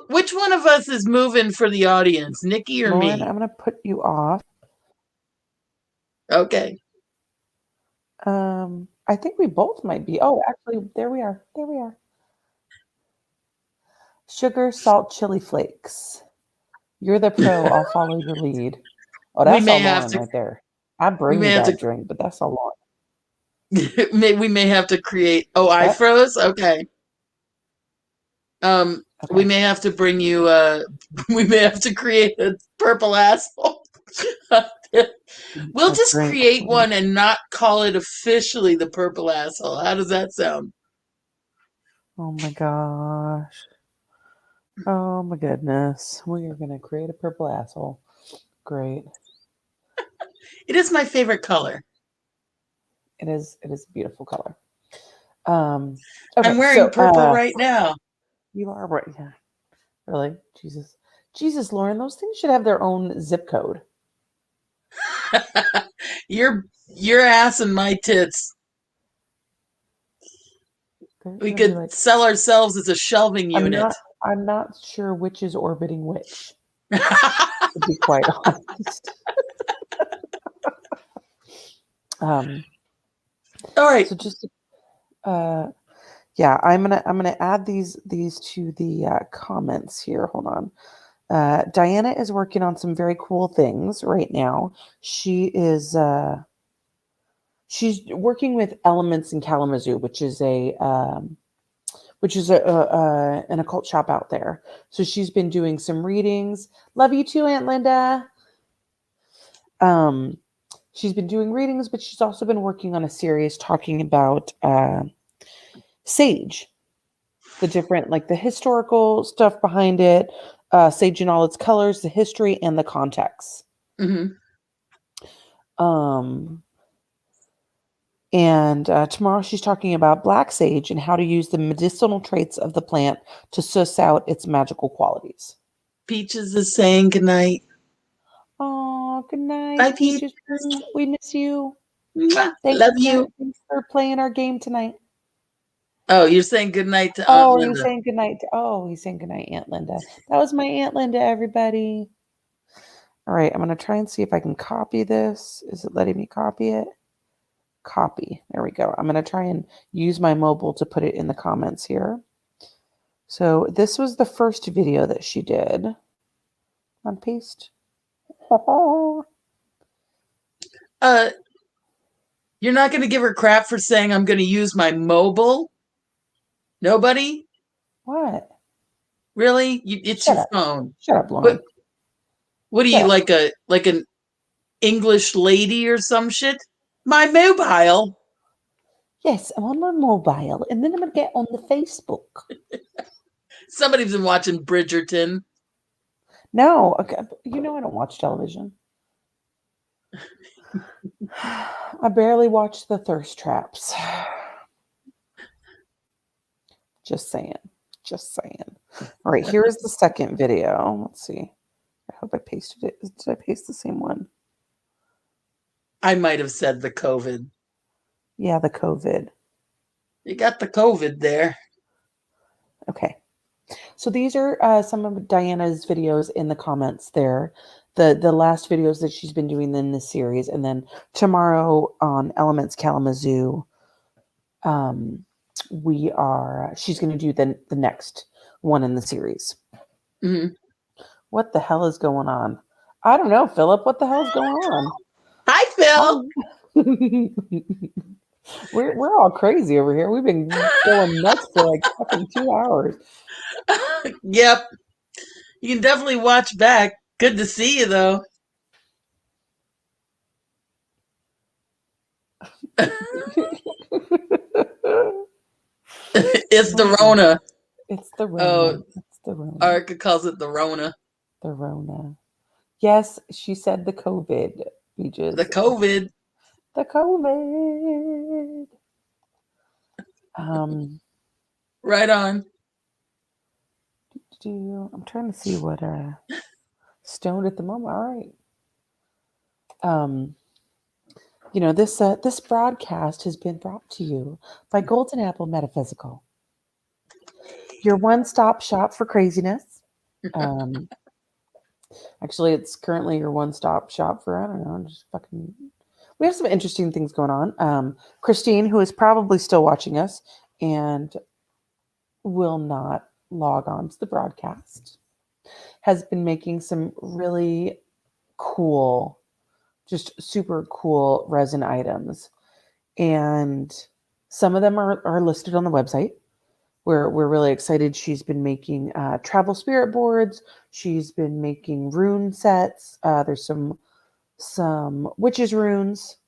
Which one of us is moving for the audience, Nikki or Lauren, me? I'm gonna put you off. Okay. I think we both might be. Oh, actually, there we are. There we are. Sugar, salt, chili flakes. You're the pro. I'll follow your lead. Oh, We that's may all have Lauren to. right there. I We bring may you have to. that drink, but that's all Lauren. We may have to create. Oh, I What? froze. Okay. We Okay. may have to bring you. We may have to create a purple asshole. We'll A just drink. create one and not call it officially the purple asshole. How does that sound? Oh my gosh. Oh my goodness. We are gonna create a purple asshole. Great. It is my favorite color. It is a beautiful color. I'm Okay, wearing purple right now. you are right. Yeah. Really? Jesus. Jesus, Lauren, those things should have their own zip code. Your ass and my tits. They're We gonna be could like, sell ourselves as a shelving unit. I'm not sure which is orbiting which, to be quite honest. Um, All right. so just yeah, I'm gonna add these to the comments here. Hold on. Diana is working on some very cool things right now. She's working with Elements in Kalamazoo, which is an occult shop out there. So she's been doing some readings. Love you too, Aunt Linda. She's been doing readings, but she's also been working on a series talking about sage, the different, like the historical stuff behind it, sage in all its colors, the history, and the context. Mm-hmm. And tomorrow she's talking about black sage and how to use the medicinal traits of the plant to suss out its magical qualities. Peaches is saying goodnight. Oh, good night, Bye, Peach. Peaches. We miss you. Love you. Thanks for playing our game tonight. Oh, you're saying goodnight to Aunt Oh, he's Linda. saying goodnight. He's saying goodnight, Aunt Linda. That was my Aunt Linda, everybody. All right, I'm going to try and see if I can copy this. Is it letting me copy it? Copy. There we go. I'm going to try and use my mobile to put it in the comments here. So this was the first video that she did. On paste. You're not going to give her crap for saying I'm going to use my mobile? Nobody? What? Really? It's Shut your up. phone. Shut up, Lauren. What are Shut you, up. like an English lady or some shit? My mobile. Yes, I'm on my mobile, and then I'm going to get on the Facebook. Somebody's been watching Bridgerton. No, okay, I don't watch television. I barely watch the thirst traps. Just saying. Just saying. All right, here's the second video. Let's see. I hope I pasted it. Did I paste the same one? I might have said the COVID. Yeah, the COVID. You got the COVID there. Okay. So these are some of Diana's videos in the comments there. The last videos that she's been doing in this series. And then tomorrow on Elements Kalamazoo, she's going to do the next one in the series. Mm-hmm. What the hell is going on? I don't know, Philip. What the hell is going on? Hi, Phil. We're all crazy over here. We've been going nuts for like fucking 2 hours. Yep. You can definitely watch back. Good to see you, though. It's the Rona. It's the Rona. Oh, It's the Rona. Erica calls it the Rona. The Rona. Yes, she said the COVID. We just The COVID. the COVID. Right on. I'm trying to see what stoned at the moment. All right. This broadcast has been brought to you by Golden Apple Metaphysical, your one-stop shop for craziness. Actually, it's currently your one-stop shop for, I don't know, just fucking. We have some interesting things going on. Christine, who is probably still watching us and will not log on to the broadcast, has been making some really cool, just super cool resin items. And some of them are listed on the website. We're really excited. She's been making travel spirit boards. She's been making rune sets. There's some witches runes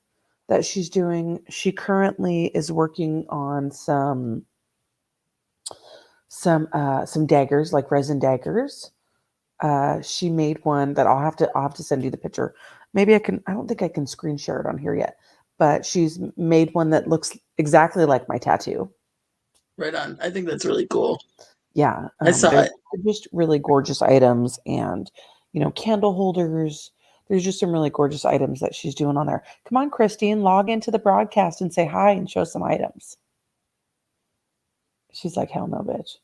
that she's doing. She currently is working on some daggers, like resin daggers. She made one that I'll have to send you the picture. Maybe I can. I don't think I can screen share it on here yet. But she's made one that looks exactly like my tattoo. Right on. I think that's really cool. Yeah, I saw it. They're just really gorgeous items, and candle holders. There's just some really gorgeous items that she's doing on there. Come on, Christine, log into the broadcast and say hi and show some items. She's like, hell no, bitch.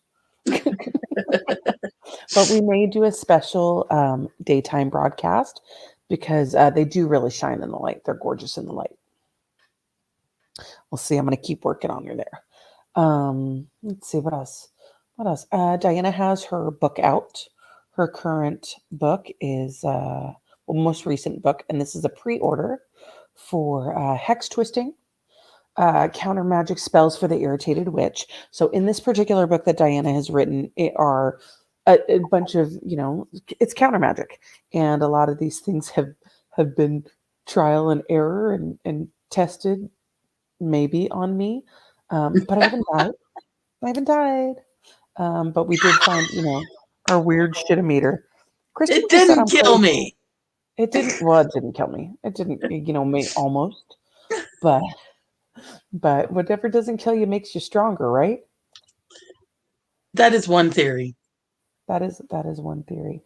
But we may do a special daytime broadcast because they do really shine in the light. They're gorgeous in the light. We'll see. I'm going to keep working on her there. Let's see what else. Diana has her book out. Her current book is most recent book, and this is a pre-order for hex twisting, counter magic spells for the irritated witch. So in this particular book that Diana has written, it are a bunch of it's counter magic, and a lot of these things have been trial and error and tested maybe on me. But I haven't died. But we did find, our weird shitometer. It didn't kill me. It didn't. Well, it didn't kill me. It didn't, me almost. But whatever doesn't kill you makes you stronger, right? That is one theory. That is one theory.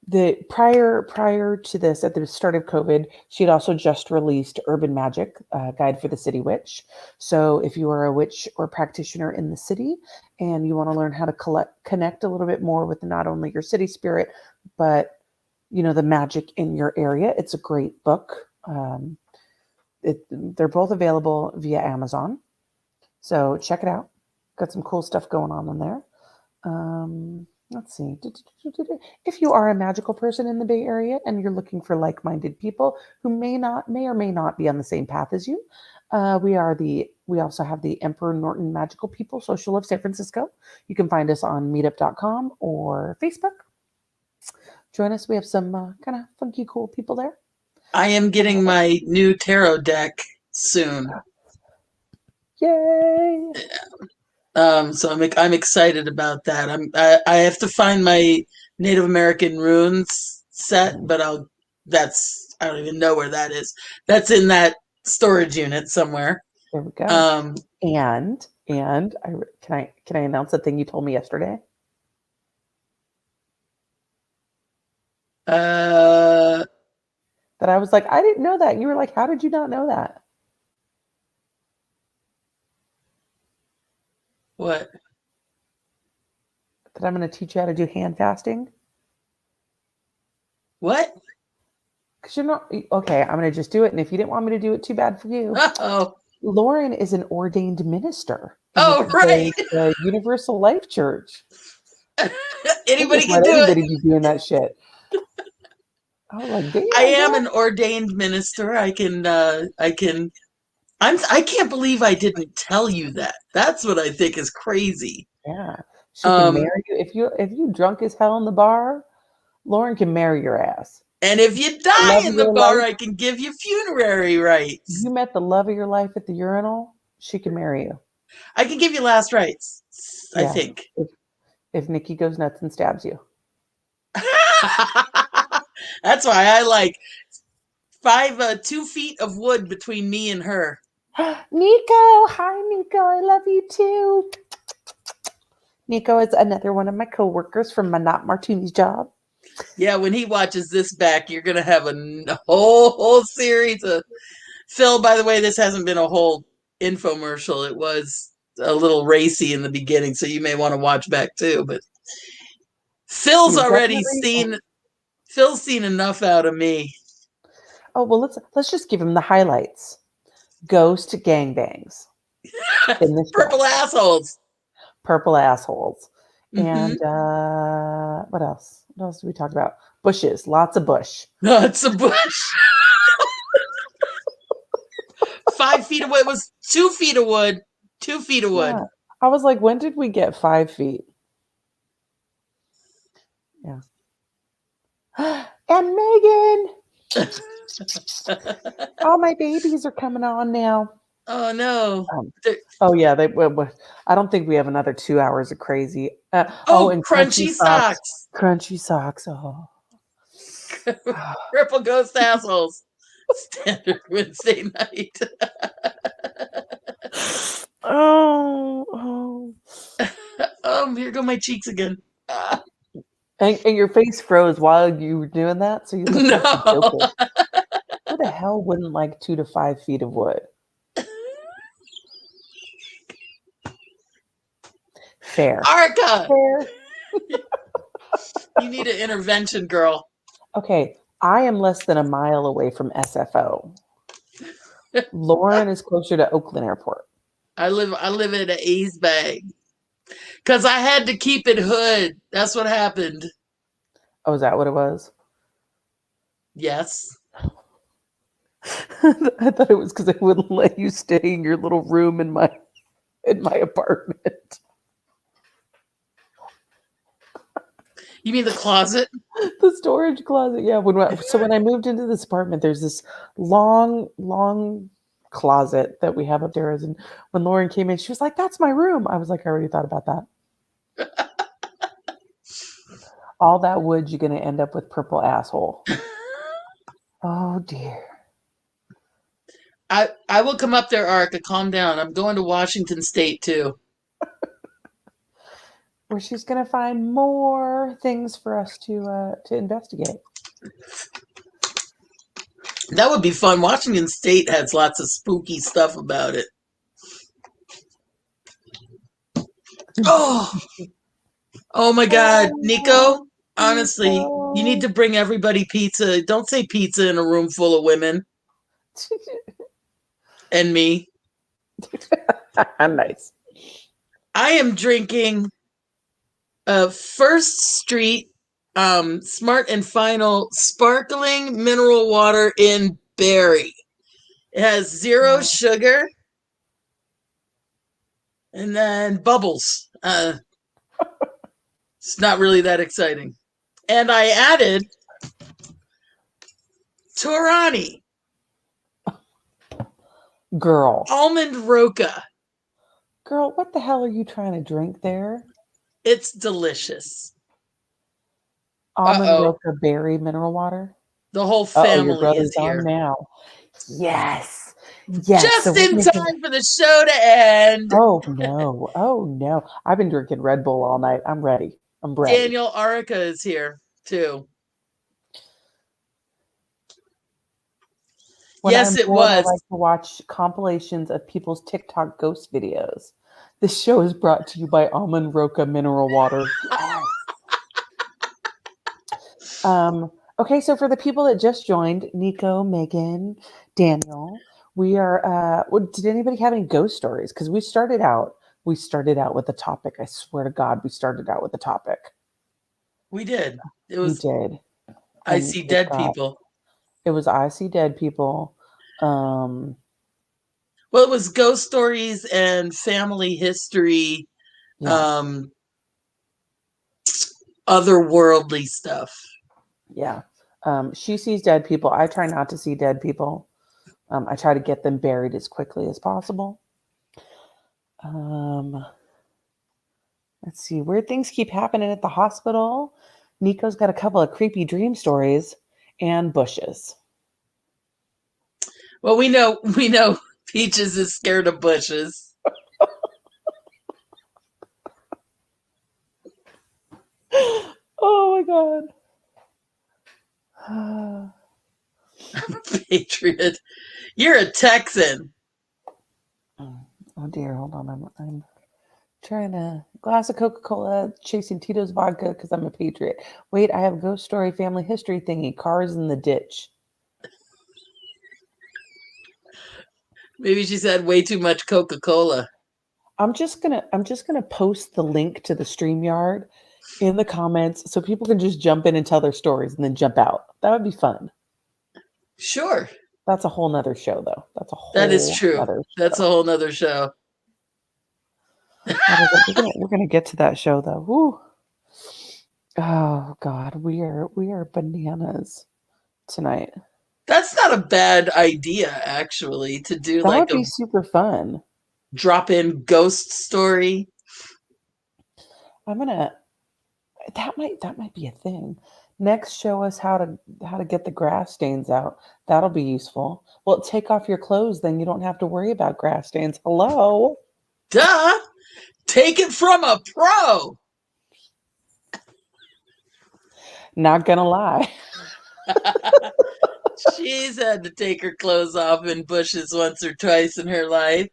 The prior to this, at the start of COVID, she had also just released Urban Magic Guide for the City Witch. So if you are a witch or practitioner in the city and you want to learn how to connect a little bit more with not only your city spirit, but the magic in your area, it's a great book. They're both available via Amazon, so check it out. Got some cool stuff going on in there. Let's see. If you are a magical person in the Bay Area and you're looking for like-minded people who may or may not be on the same path as you, we also have the Emperor Norton Magical People Social of San Francisco. You can find us on meetup.com or Facebook. Join us. We have some kind of funky, cool people there. I am getting my new tarot deck soon. Yay! So I'm excited about that. I have to find my Native American runes set, but I don't even know where that is. That's in that storage unit somewhere. There we go. Um, And can I announce the thing you told me yesterday? uh, That I was like, I didn't know that. You were like, how did you not know that? what? That I'm going to teach you how to do hand fasting. What? Because you're not okay. I'm going to just do it. And if you didn't want me to do it, too bad for you. Oh, Lauren is an ordained minister in oh, right. the Universal Life Church. They Anybody just can let do it. anybody be doing that shit. I was like, damn. I am girl. an ordained minister. I can't believe I didn't tell you that. That's what I think is crazy. Yeah. She can Um, marry you. If you drunk as hell in the bar, Lauren can marry your ass. and if you The die love in of the your bar, life. I can give you funerary rights. You met the love of your life at the urinal, she can marry you. I can give you last rites, I Yeah. think. If Nikki goes nuts and stabs you. That's why I like 2 feet of wood between me and her. Nico, hi Nico, I love you too. Nico is another one of my coworkers from my Not Martini's job. Yeah, when he watches this back, you're gonna have a whole series of Phil. By the way, this hasn't been a whole infomercial. It was a little racy in the beginning, so you may want to watch back too. But Phil's He's already definitely. seen Phil's seen enough out of me. Oh well, let's just give him the highlights. Ghost gangbangs in the show. Purple assholes. Purple assholes. Mm-hmm. And what else? What else did we talk about? Bushes, lots of bush. No, it's a bush. 5 feet of wood. It was 2 feet of wood. 2 feet of wood. Yeah. I was like, when did we get 5 feet? Yeah. And Megan, all my babies are coming on now. Oh no. Oh yeah, I don't think we have another 2 hours of crazy. And crunchy socks. Crunchy socks. Oh. Triple ghost assholes. Standard Wednesday night. Oh. Here go my cheeks again. And your face froze while you were doing that, so you looked like you're No. joking. Who the hell wouldn't like 2 to 5 feet of wood? Fair. Arca. Fair. You need an intervention, girl. Okay, I am less than a mile away from SFO. Lauren is closer to Oakland Airport. I live in an A's bag. Because I had to keep it hood. That's what happened. Oh, is that what it was? Yes. I thought it was because I wouldn't let you stay in your little room in my apartment. You mean the closet? The storage closet. Yeah. When I moved into this apartment, there's this long closet that we have upstairs. And when Lauren came in, she was like, "That's my room." I was like, "I already thought about that." All that wood, you're going to end up with purple asshole. Oh dear. I will come up there, Arca. Calm down. I'm going to Washington State too. Where she's going to find more things for us to investigate. That would be fun. Washington State has lots of spooky stuff about it. Oh my God, Nico. Honestly, you need to bring everybody pizza. Don't say pizza in a room full of women. And me. Nice. I am drinking First Street Smart and Final sparkling mineral water in berry. It has 0 sugar and then bubbles. It's not really that exciting. And I added Torani. Girl, Almond Roca. what the hell are you trying to drink there? It's delicious. Almond Roca berry mineral water. The whole Oh, your family is brother's on here. now. Yes. Yes. So Just we're in gonna give. time for the show to end. Oh no. Oh no. I've been drinking Red Bull all night. I'm ready. I'm ready. Daniel Arica is here too. When Yes, I'm it bored, I was. like to watch compilations of people's TikTok ghost videos. This show is brought to you by Almond Roca Mineral Water. Yes. Okay, so for the people that just joined, Nico, Megan, Daniel, we are. Did anybody have any ghost stories? Because we started out with a topic. I swear to God, we started out with a topic. We did. It We was did, I and See Dead People. it was I See Dead People. Um, Well, it was ghost stories and family history, yeah, um, otherworldly stuff. yeah. She sees dead people. I try not to see dead people. I try to get them buried as quickly as possible. Um, let's see. Weird things keep happening at the hospital. Nico's got a couple of creepy dream stories and bushes. Well, we know Peaches is scared of bushes. Oh my God. Patriot. You're a Texan. Oh dear, hold on. I'm trying to glass of Coca-Cola, chasing Tito's vodka because I'm a patriot. Wait, I have a ghost story family history thingy. Cars in the ditch. Maybe she's had way too much Coca-Cola. I'm just gonna post the link to the StreamYard in the comments so people can just jump in and tell their stories and then jump out. That would be fun. Sure. That's a whole nother show though. That's a That is whole true. nother That's a show. whole nother show. We're gonna get to that show though. Woo. Oh God, we are bananas tonight. That's not a bad idea, actually, to do That like would a be super fun. drop-in ghost story. I'm gonna that might be a thing. Next, show us how to get the grass stains out. That'll be useful. Well, take off your clothes, then you don't have to worry about grass stains. Hello? Duh! Take it from a pro! Not gonna lie. She's had to take her clothes off in bushes once or twice in her life.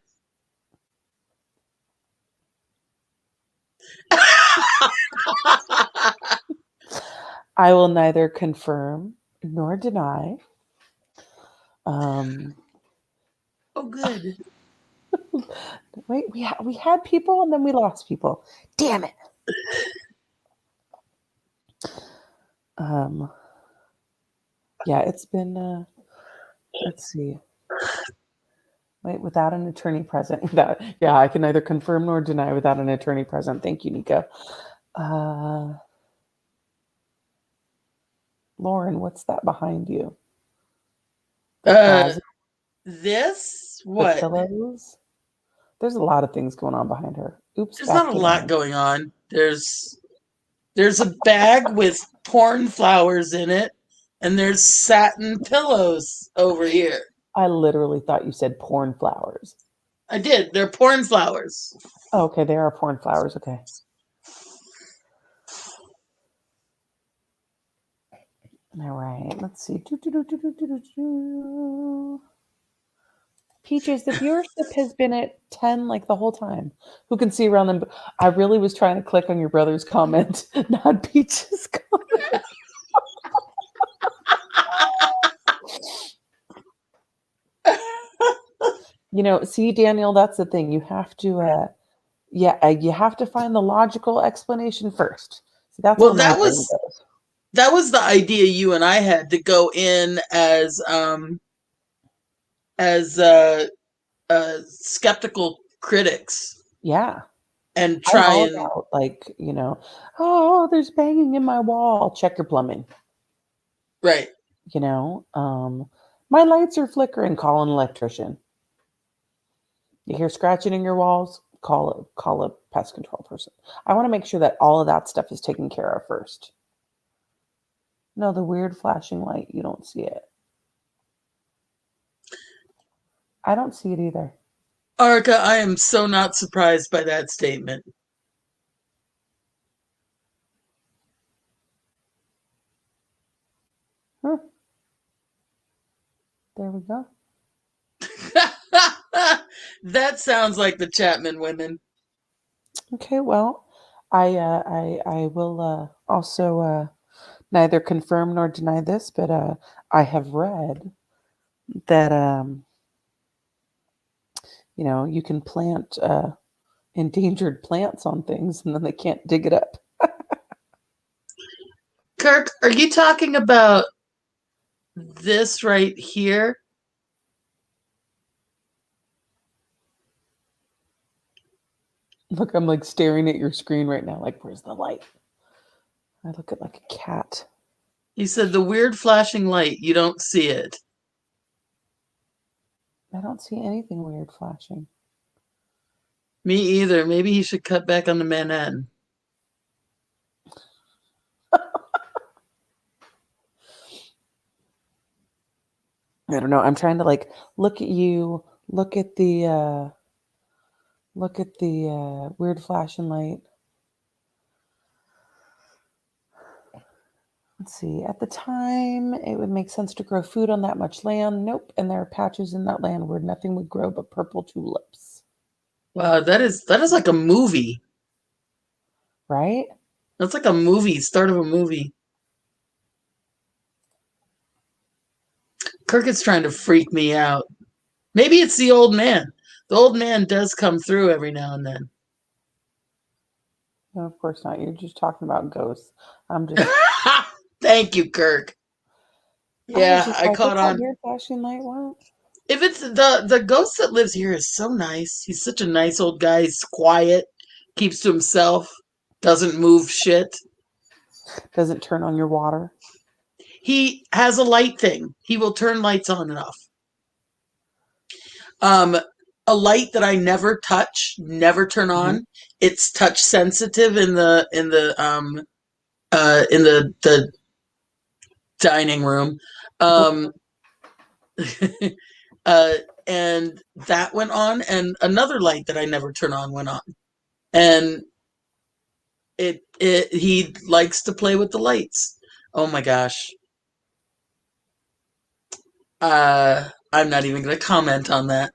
I will neither confirm nor deny. Um, Oh, good. wait, we had people and then we lost people. Damn it. Um, yeah, it's been. Let's see. Wait, without an attorney present. Yeah, I can neither confirm nor deny without an attorney present. Thank you, Nico. Uh, Lauren, what's that behind you? The Uh, closet, this? the What? pillows. There's a lot of things going on behind her. Oops, There's not back a to lot Lauren. going on. There's a bag with corn flowers in it, and there's satin pillows over here. I literally thought you said porn flowers. I did. They're corn flowers. Oh, okay, they are porn flowers. Okay. All right. Let's see. Peaches, the viewership has been at 10 like the whole time. Who can see around them? I really was trying to click on your brother's comment, not Peaches' comment. See, Daniel, that's the thing. You have to, you have to find the logical explanation first. See, that's Well, where my brain goes. that was the idea you and I had to go in as skeptical critics Yeah, and I'm try all and about oh, there's banging in my wall. Check your plumbing. right. You know, my lights are flickering. Call an electrician. You hear scratching in your walls? Call a pest control person. I want to make sure that all of that stuff is taken care of first. No, the weird flashing light, you don't see it. I don't see it either. Arca, I am so not surprised by that statement. Huh. There we go. That sounds like the Chapman women. Okay, well, I will also neither confirm nor deny this, but I have read that you can plant endangered plants on things and then they can't dig it up. Kirk, are you talking about this right here? Look, I'm like staring at your screen right now, like, where's the light? I look at like a cat. You said the weird flashing light. You don't see it. I don't see anything weird flashing. Me either. Maybe he should cut back on the Manhattan. I don't know. I'm trying to like look at you, look at the weird flashing light. Let's see. At the time, it would make sense to grow food on that much land. Nope. And there are patches in that land where nothing would grow but purple tulips. Wow, that is like a movie. Right? That's like a movie, start of a movie. Kirk is trying to freak me out. Maybe it's the old man. The old man does come through every now and then. No, of course not. You're just talking about ghosts. I'm just. Thank you, Kirk. I was Yeah, just I like, caught what's that on. weird flashing light? What? If it's the ghost that lives here is so nice. He's such a nice old guy. He's quiet, keeps to himself, doesn't move shit. Doesn't turn on your water. He has a light thing. He will turn lights on and off. A light that I never touch, never turn on. Mm-hmm. It's touch sensitive in the dining room. Uh, and that went on, and another light that I never turn on went on. And he likes to play with the lights. Oh my gosh. I'm not even going to comment on that.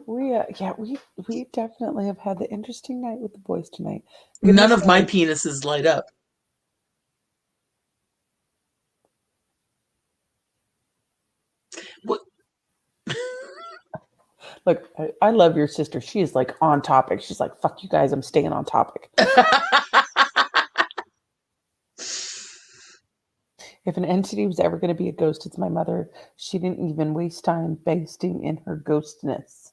We definitely have had the interesting night with the boys tonight. None Goodness of my knows. penises light up. What? Look, I love your sister. She is like on topic. She's like, fuck you guys, I'm staying on topic. If an entity was ever going to be a ghost, it's my mother. She didn't even waste time basting in her ghostness.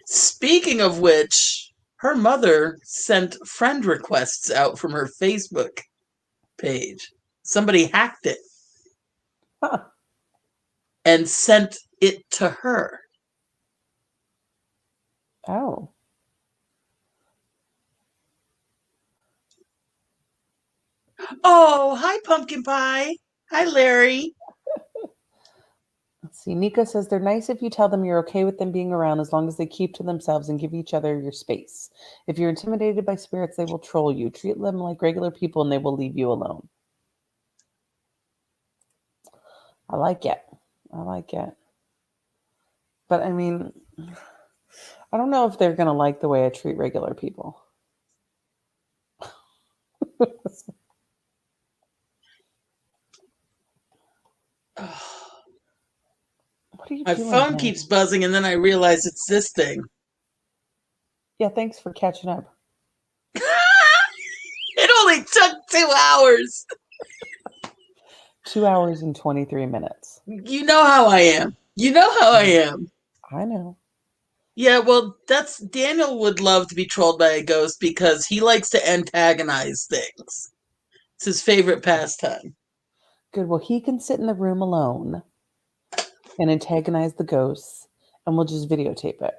Speaking of which, her mother sent friend requests out from her Facebook page. Somebody hacked it Huh. and sent it to her. Oh. Oh, hi, Pumpkin Pie. Hi, Larry. Let's see. Nika says they're nice if you tell them you're okay with them being around as long as they keep to themselves and give each other your space. If you're intimidated by spirits, they will troll you. Treat them like regular people and they will leave you alone. I like it. I like it. But I mean, I don't know if they're going to like the way I treat regular people. What are you My doing, phone honey? keeps buzzing, and then I realize it's this thing. Yeah, thanks for catching up. It only took 2 hours. 2 hours and 23 minutes. You know how I am. You know how I am. I know. Yeah, well, that's Daniel would love to be trolled by a ghost because he likes to antagonize things. It's his favorite pastime. Good. Well, he can sit in the room alone and antagonize the ghosts, and we'll just videotape it.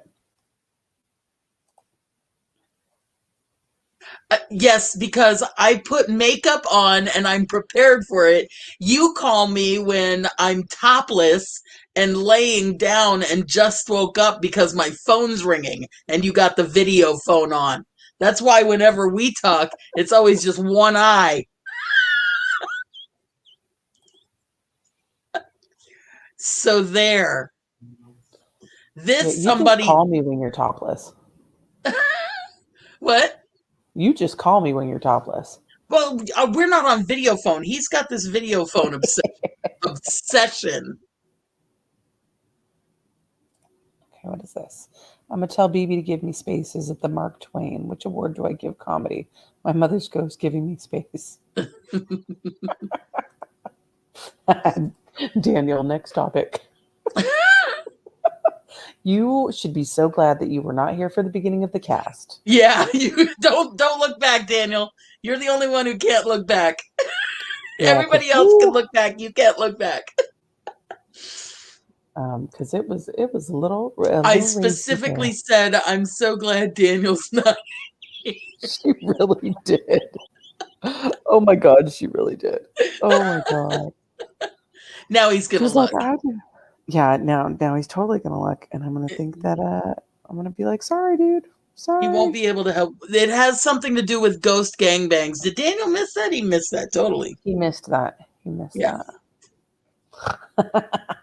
Yes, because I put makeup on and I'm prepared for it. You call me when I'm topless and laying down and just woke up because my phone's ringing and you got the video phone on. That's why whenever we talk, it's always just one eye. So there. Yeah, This you just somebody. call me when you're topless. What? You just call me when you're topless. Well, we're not on video phone. He's got this video phone obsession. Okay, what is this? I'm gonna tell BB to give me space. Is it the Mark Twain? Which award do I give comedy? My mother's ghost giving me space. Daniel, next topic. You should be so glad that you were not here for the beginning of the cast. Yeah, you don't look back, Daniel. You're the only one who can't look back. Yeah, Everybody else can look back. You can't look back. Because it was a little I racy specifically there. said I'm so glad Daniel's not here. She really did. Oh my God, she really did. Oh my God. Now he's gonna She's like, look. yeah, now he's totally gonna look, and I'm gonna think that I'm gonna be like, sorry, dude, He won't sorry. be able to help. It has something to do with ghost gangbangs. Did Daniel miss that? He missed that totally. He missed that. He missed Yeah. that.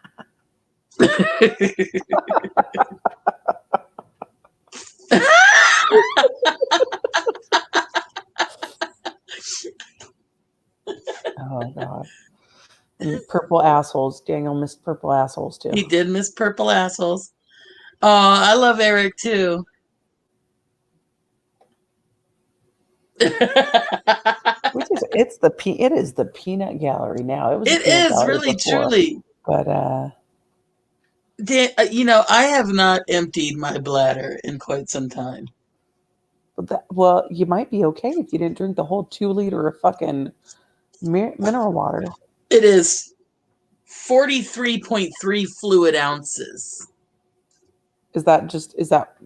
Oh God. And purple assholes. Daniel missed purple assholes too. He did miss purple assholes. Oh, I love Eric too. Which is it is the peanut gallery now. It was a It peanut is gallery really, before, truly. but I have not emptied my bladder in quite some time. well, you might be okay if you didn't drink the whole 2 liter of fucking mineral water. It is 43.3 fluid ounces. Is that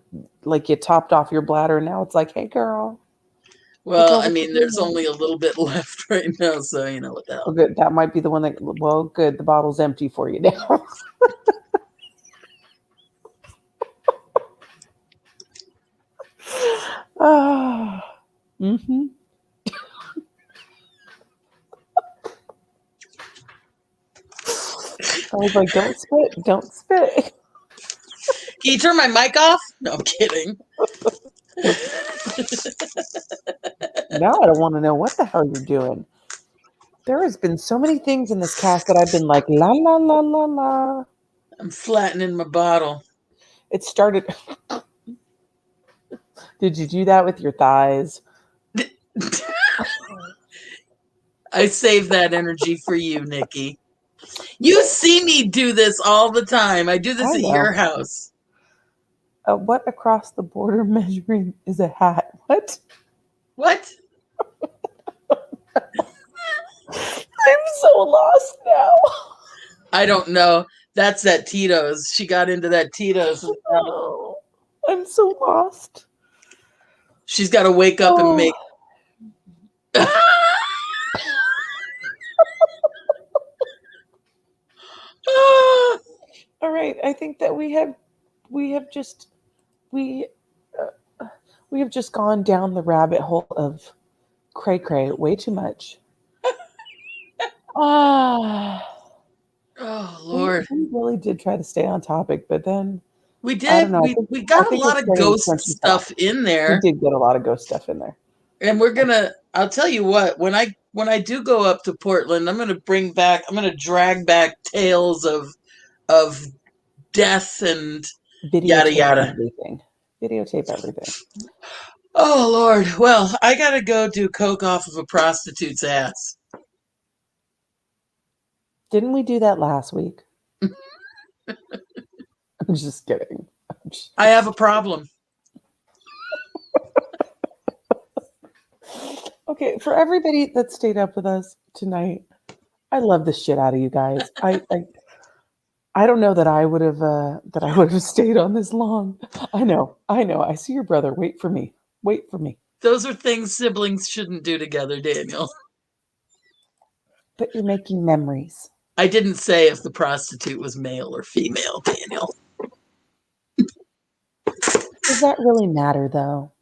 like you topped off your bladder and now it's like, hey girl, Well, I what you mean, there's doing? only a little bit left right now, so you know what the hell. Well, good. That might be the one that. Well, good. The bottle's empty for you now. Mm-hmm. I was like, don't spit, don't spit. Can you turn my mic off? No, I'm kidding. Now I don't want to know what the hell you're doing. There has been so many things in this cast that I've been like, la la la la la. I'm flattening my bottle. It started. Did you do that with your thighs? I save that energy for you, Nikki. You see me do this all the time. I do this I at know. your house. What across the border measuring is a hat? What? What? I'm so lost now. I don't know. That's that Tito's. She got into that Tito's. Oh, I'm so lost. She's got to wake up and make. All right, I think that we have just we have just gone down the rabbit hole of cray cray way too much. Ah, Oh Lord, we really did try to stay on topic, but then we I don't did. know. We I got a think lot it's of getting ghost crunchy talk. stuff in We there, did get a lot of ghost stuff in there, and we're gonna. I'll tell you what. When I do go up to Portland, I'm gonna bring back. I'm gonna drag back tales of death and yada videotape yada. everything, videotape everything. Oh Lord. Well, I gotta go do coke off of a prostitute's ass. Didn't we do that last week? I'm just kidding. I have a problem. Okay, for everybody that stayed up with us tonight, I love the shit out of you guys. I don't know that I would have stayed on this long. I know. I see your brother. Wait for me. Wait for me. Those are things siblings shouldn't do together, Daniel. But you're making memories. I didn't say if the prostitute was male or female, Daniel. Does that really matter, though?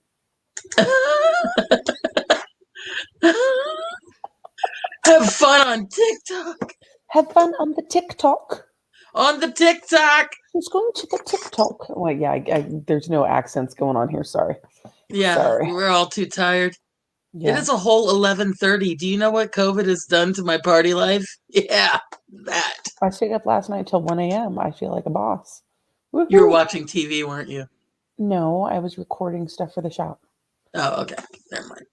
Have fun on TikTok. Have fun on the TikTok. On the TikTok. Who's going to the TikTok? Well, yeah, there's no accents going on here. Sorry. Yeah, Sorry. we're all too tired. Yeah. It is a whole 11:30. Do you know what COVID has done to my party life? Yeah, that. I stayed up last night till 1 a.m. I feel like a boss. You were Woo-hoo. watching TV, weren't you? No, I was recording stuff for the shop. Oh, okay. Never mind.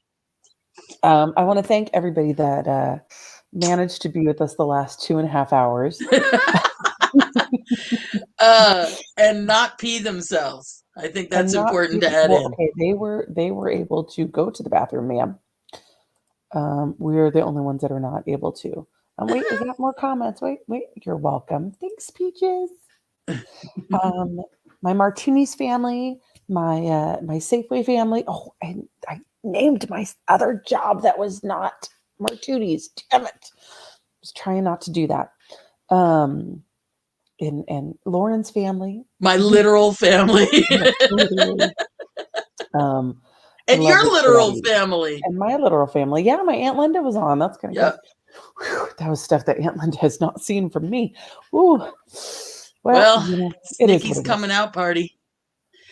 I want to thank everybody that managed to be with us the last 2.5 hours. And not pee themselves. I think that's important to add in. Okay, they were able to go to the bathroom, ma'am. We're the only ones that are not able to. Wait, we got more comments. Wait, you're welcome. Thanks, Peaches. My Martinis family, my Safeway family. Oh, and I named my other job that was not Martinis. Damn it. I was trying not to do that. And Lauren's family. My literal family. And your literal family. And my literal family. Yeah, my Aunt Linda was on. That's kind of yep. Whew, that was stuff that Aunt Linda has not seen from me. Ooh. Well, you know, it's Nikki's coming out party.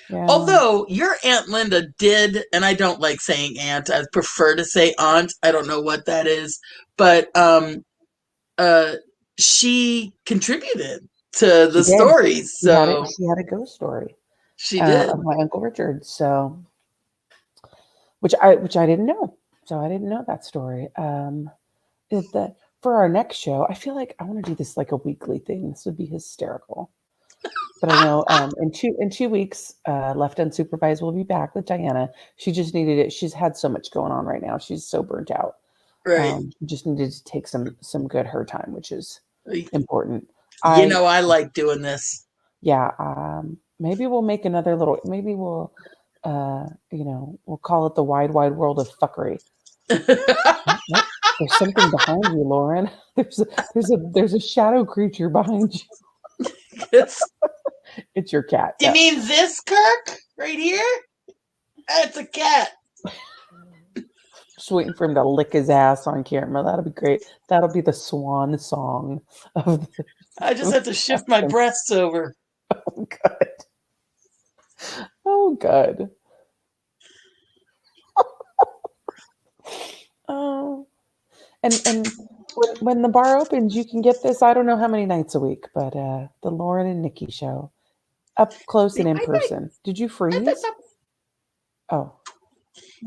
Yeah. Although your Aunt Linda did, and I don't like saying aunt, I prefer to say aunt. I don't know what that is, but she contributed to the stories. So she had a ghost story. She did. Of my Uncle Richard. So which I didn't know. So I didn't know that story. For our next show, I feel like I want to do this like a weekly thing. This would be hysterical. But I know in 2 weeks, Left Unsupervised will be back with Diana. She just needed it. She's had so much going on right now. She's so burnt out. Right. She just needed to take some good her time, which is important. I like doing this. Yeah. Maybe we'll make another little. Maybe we'll, we'll call it the wide world of fuckery. There's something behind you, Lauren. There's a shadow creature behind you. It's your cat. You mean this Kirk right here? It's a cat. Just waiting for him to lick his ass on camera. That'll be great. That'll be the swan song of the. I just have to shift my breasts over. Oh God. Oh God. Oh. And when the bar opens, you can get this. I don't know how many nights a week, but the Lauren and Nikki show, up close and in person. Did you freeze? Oh,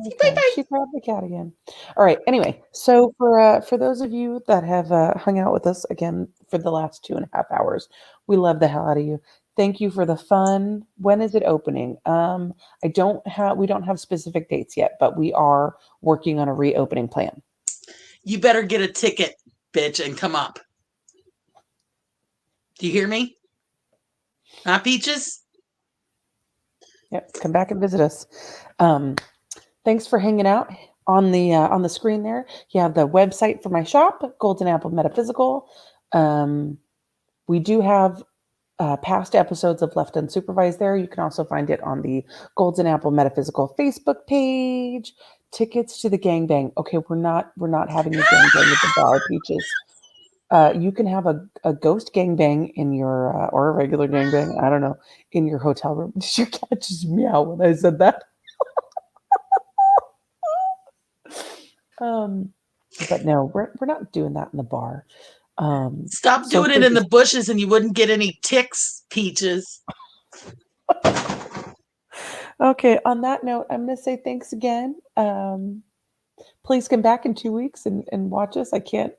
okay. She grabbed the cat again. All right. Anyway, so for those of you that have hung out with us again for the last 2.5 hours, we love the hell out of you. Thank you for the fun. When is it opening? We don't have specific dates yet, but we are working on a reopening plan. You better get a ticket, bitch, and come up. Do you hear me? Huh, Peaches? Yep, come back and visit us. Thanks for hanging out. On the screen there, you have the website for my shop, Golden Apple Metaphysical. We do have past episodes of Left Unsupervised there. You can also find it on the Golden Apple Metaphysical Facebook page. Tickets to the gangbang. Okay, we're not having a gangbang at the bar, Peaches. You can have a ghost gangbang in your or a regular gangbang, I don't know, in your hotel room. Did your cat just meow when I said that? But no, we're not doing that in the bar. Stop doing it in the bushes and you wouldn't get any ticks, Peaches. Okay, on that note, I'm going to say thanks again. Please come back in 2 weeks and watch us. I can't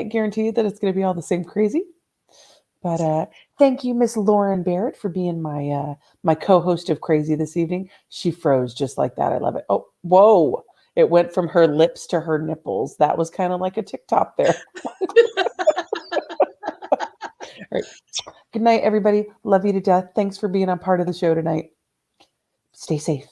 guarantee you that it's going to be all the same crazy. But thank you, Miss Lauren Barrett, for being my my co-host of Crazy this evening. She froze just like that. I love it. Oh, whoa. It went from her lips to her nipples. That was kind of like a TikTok there. All right. Good night, everybody. Love you to death. Thanks for being a part of the show tonight. Stay safe.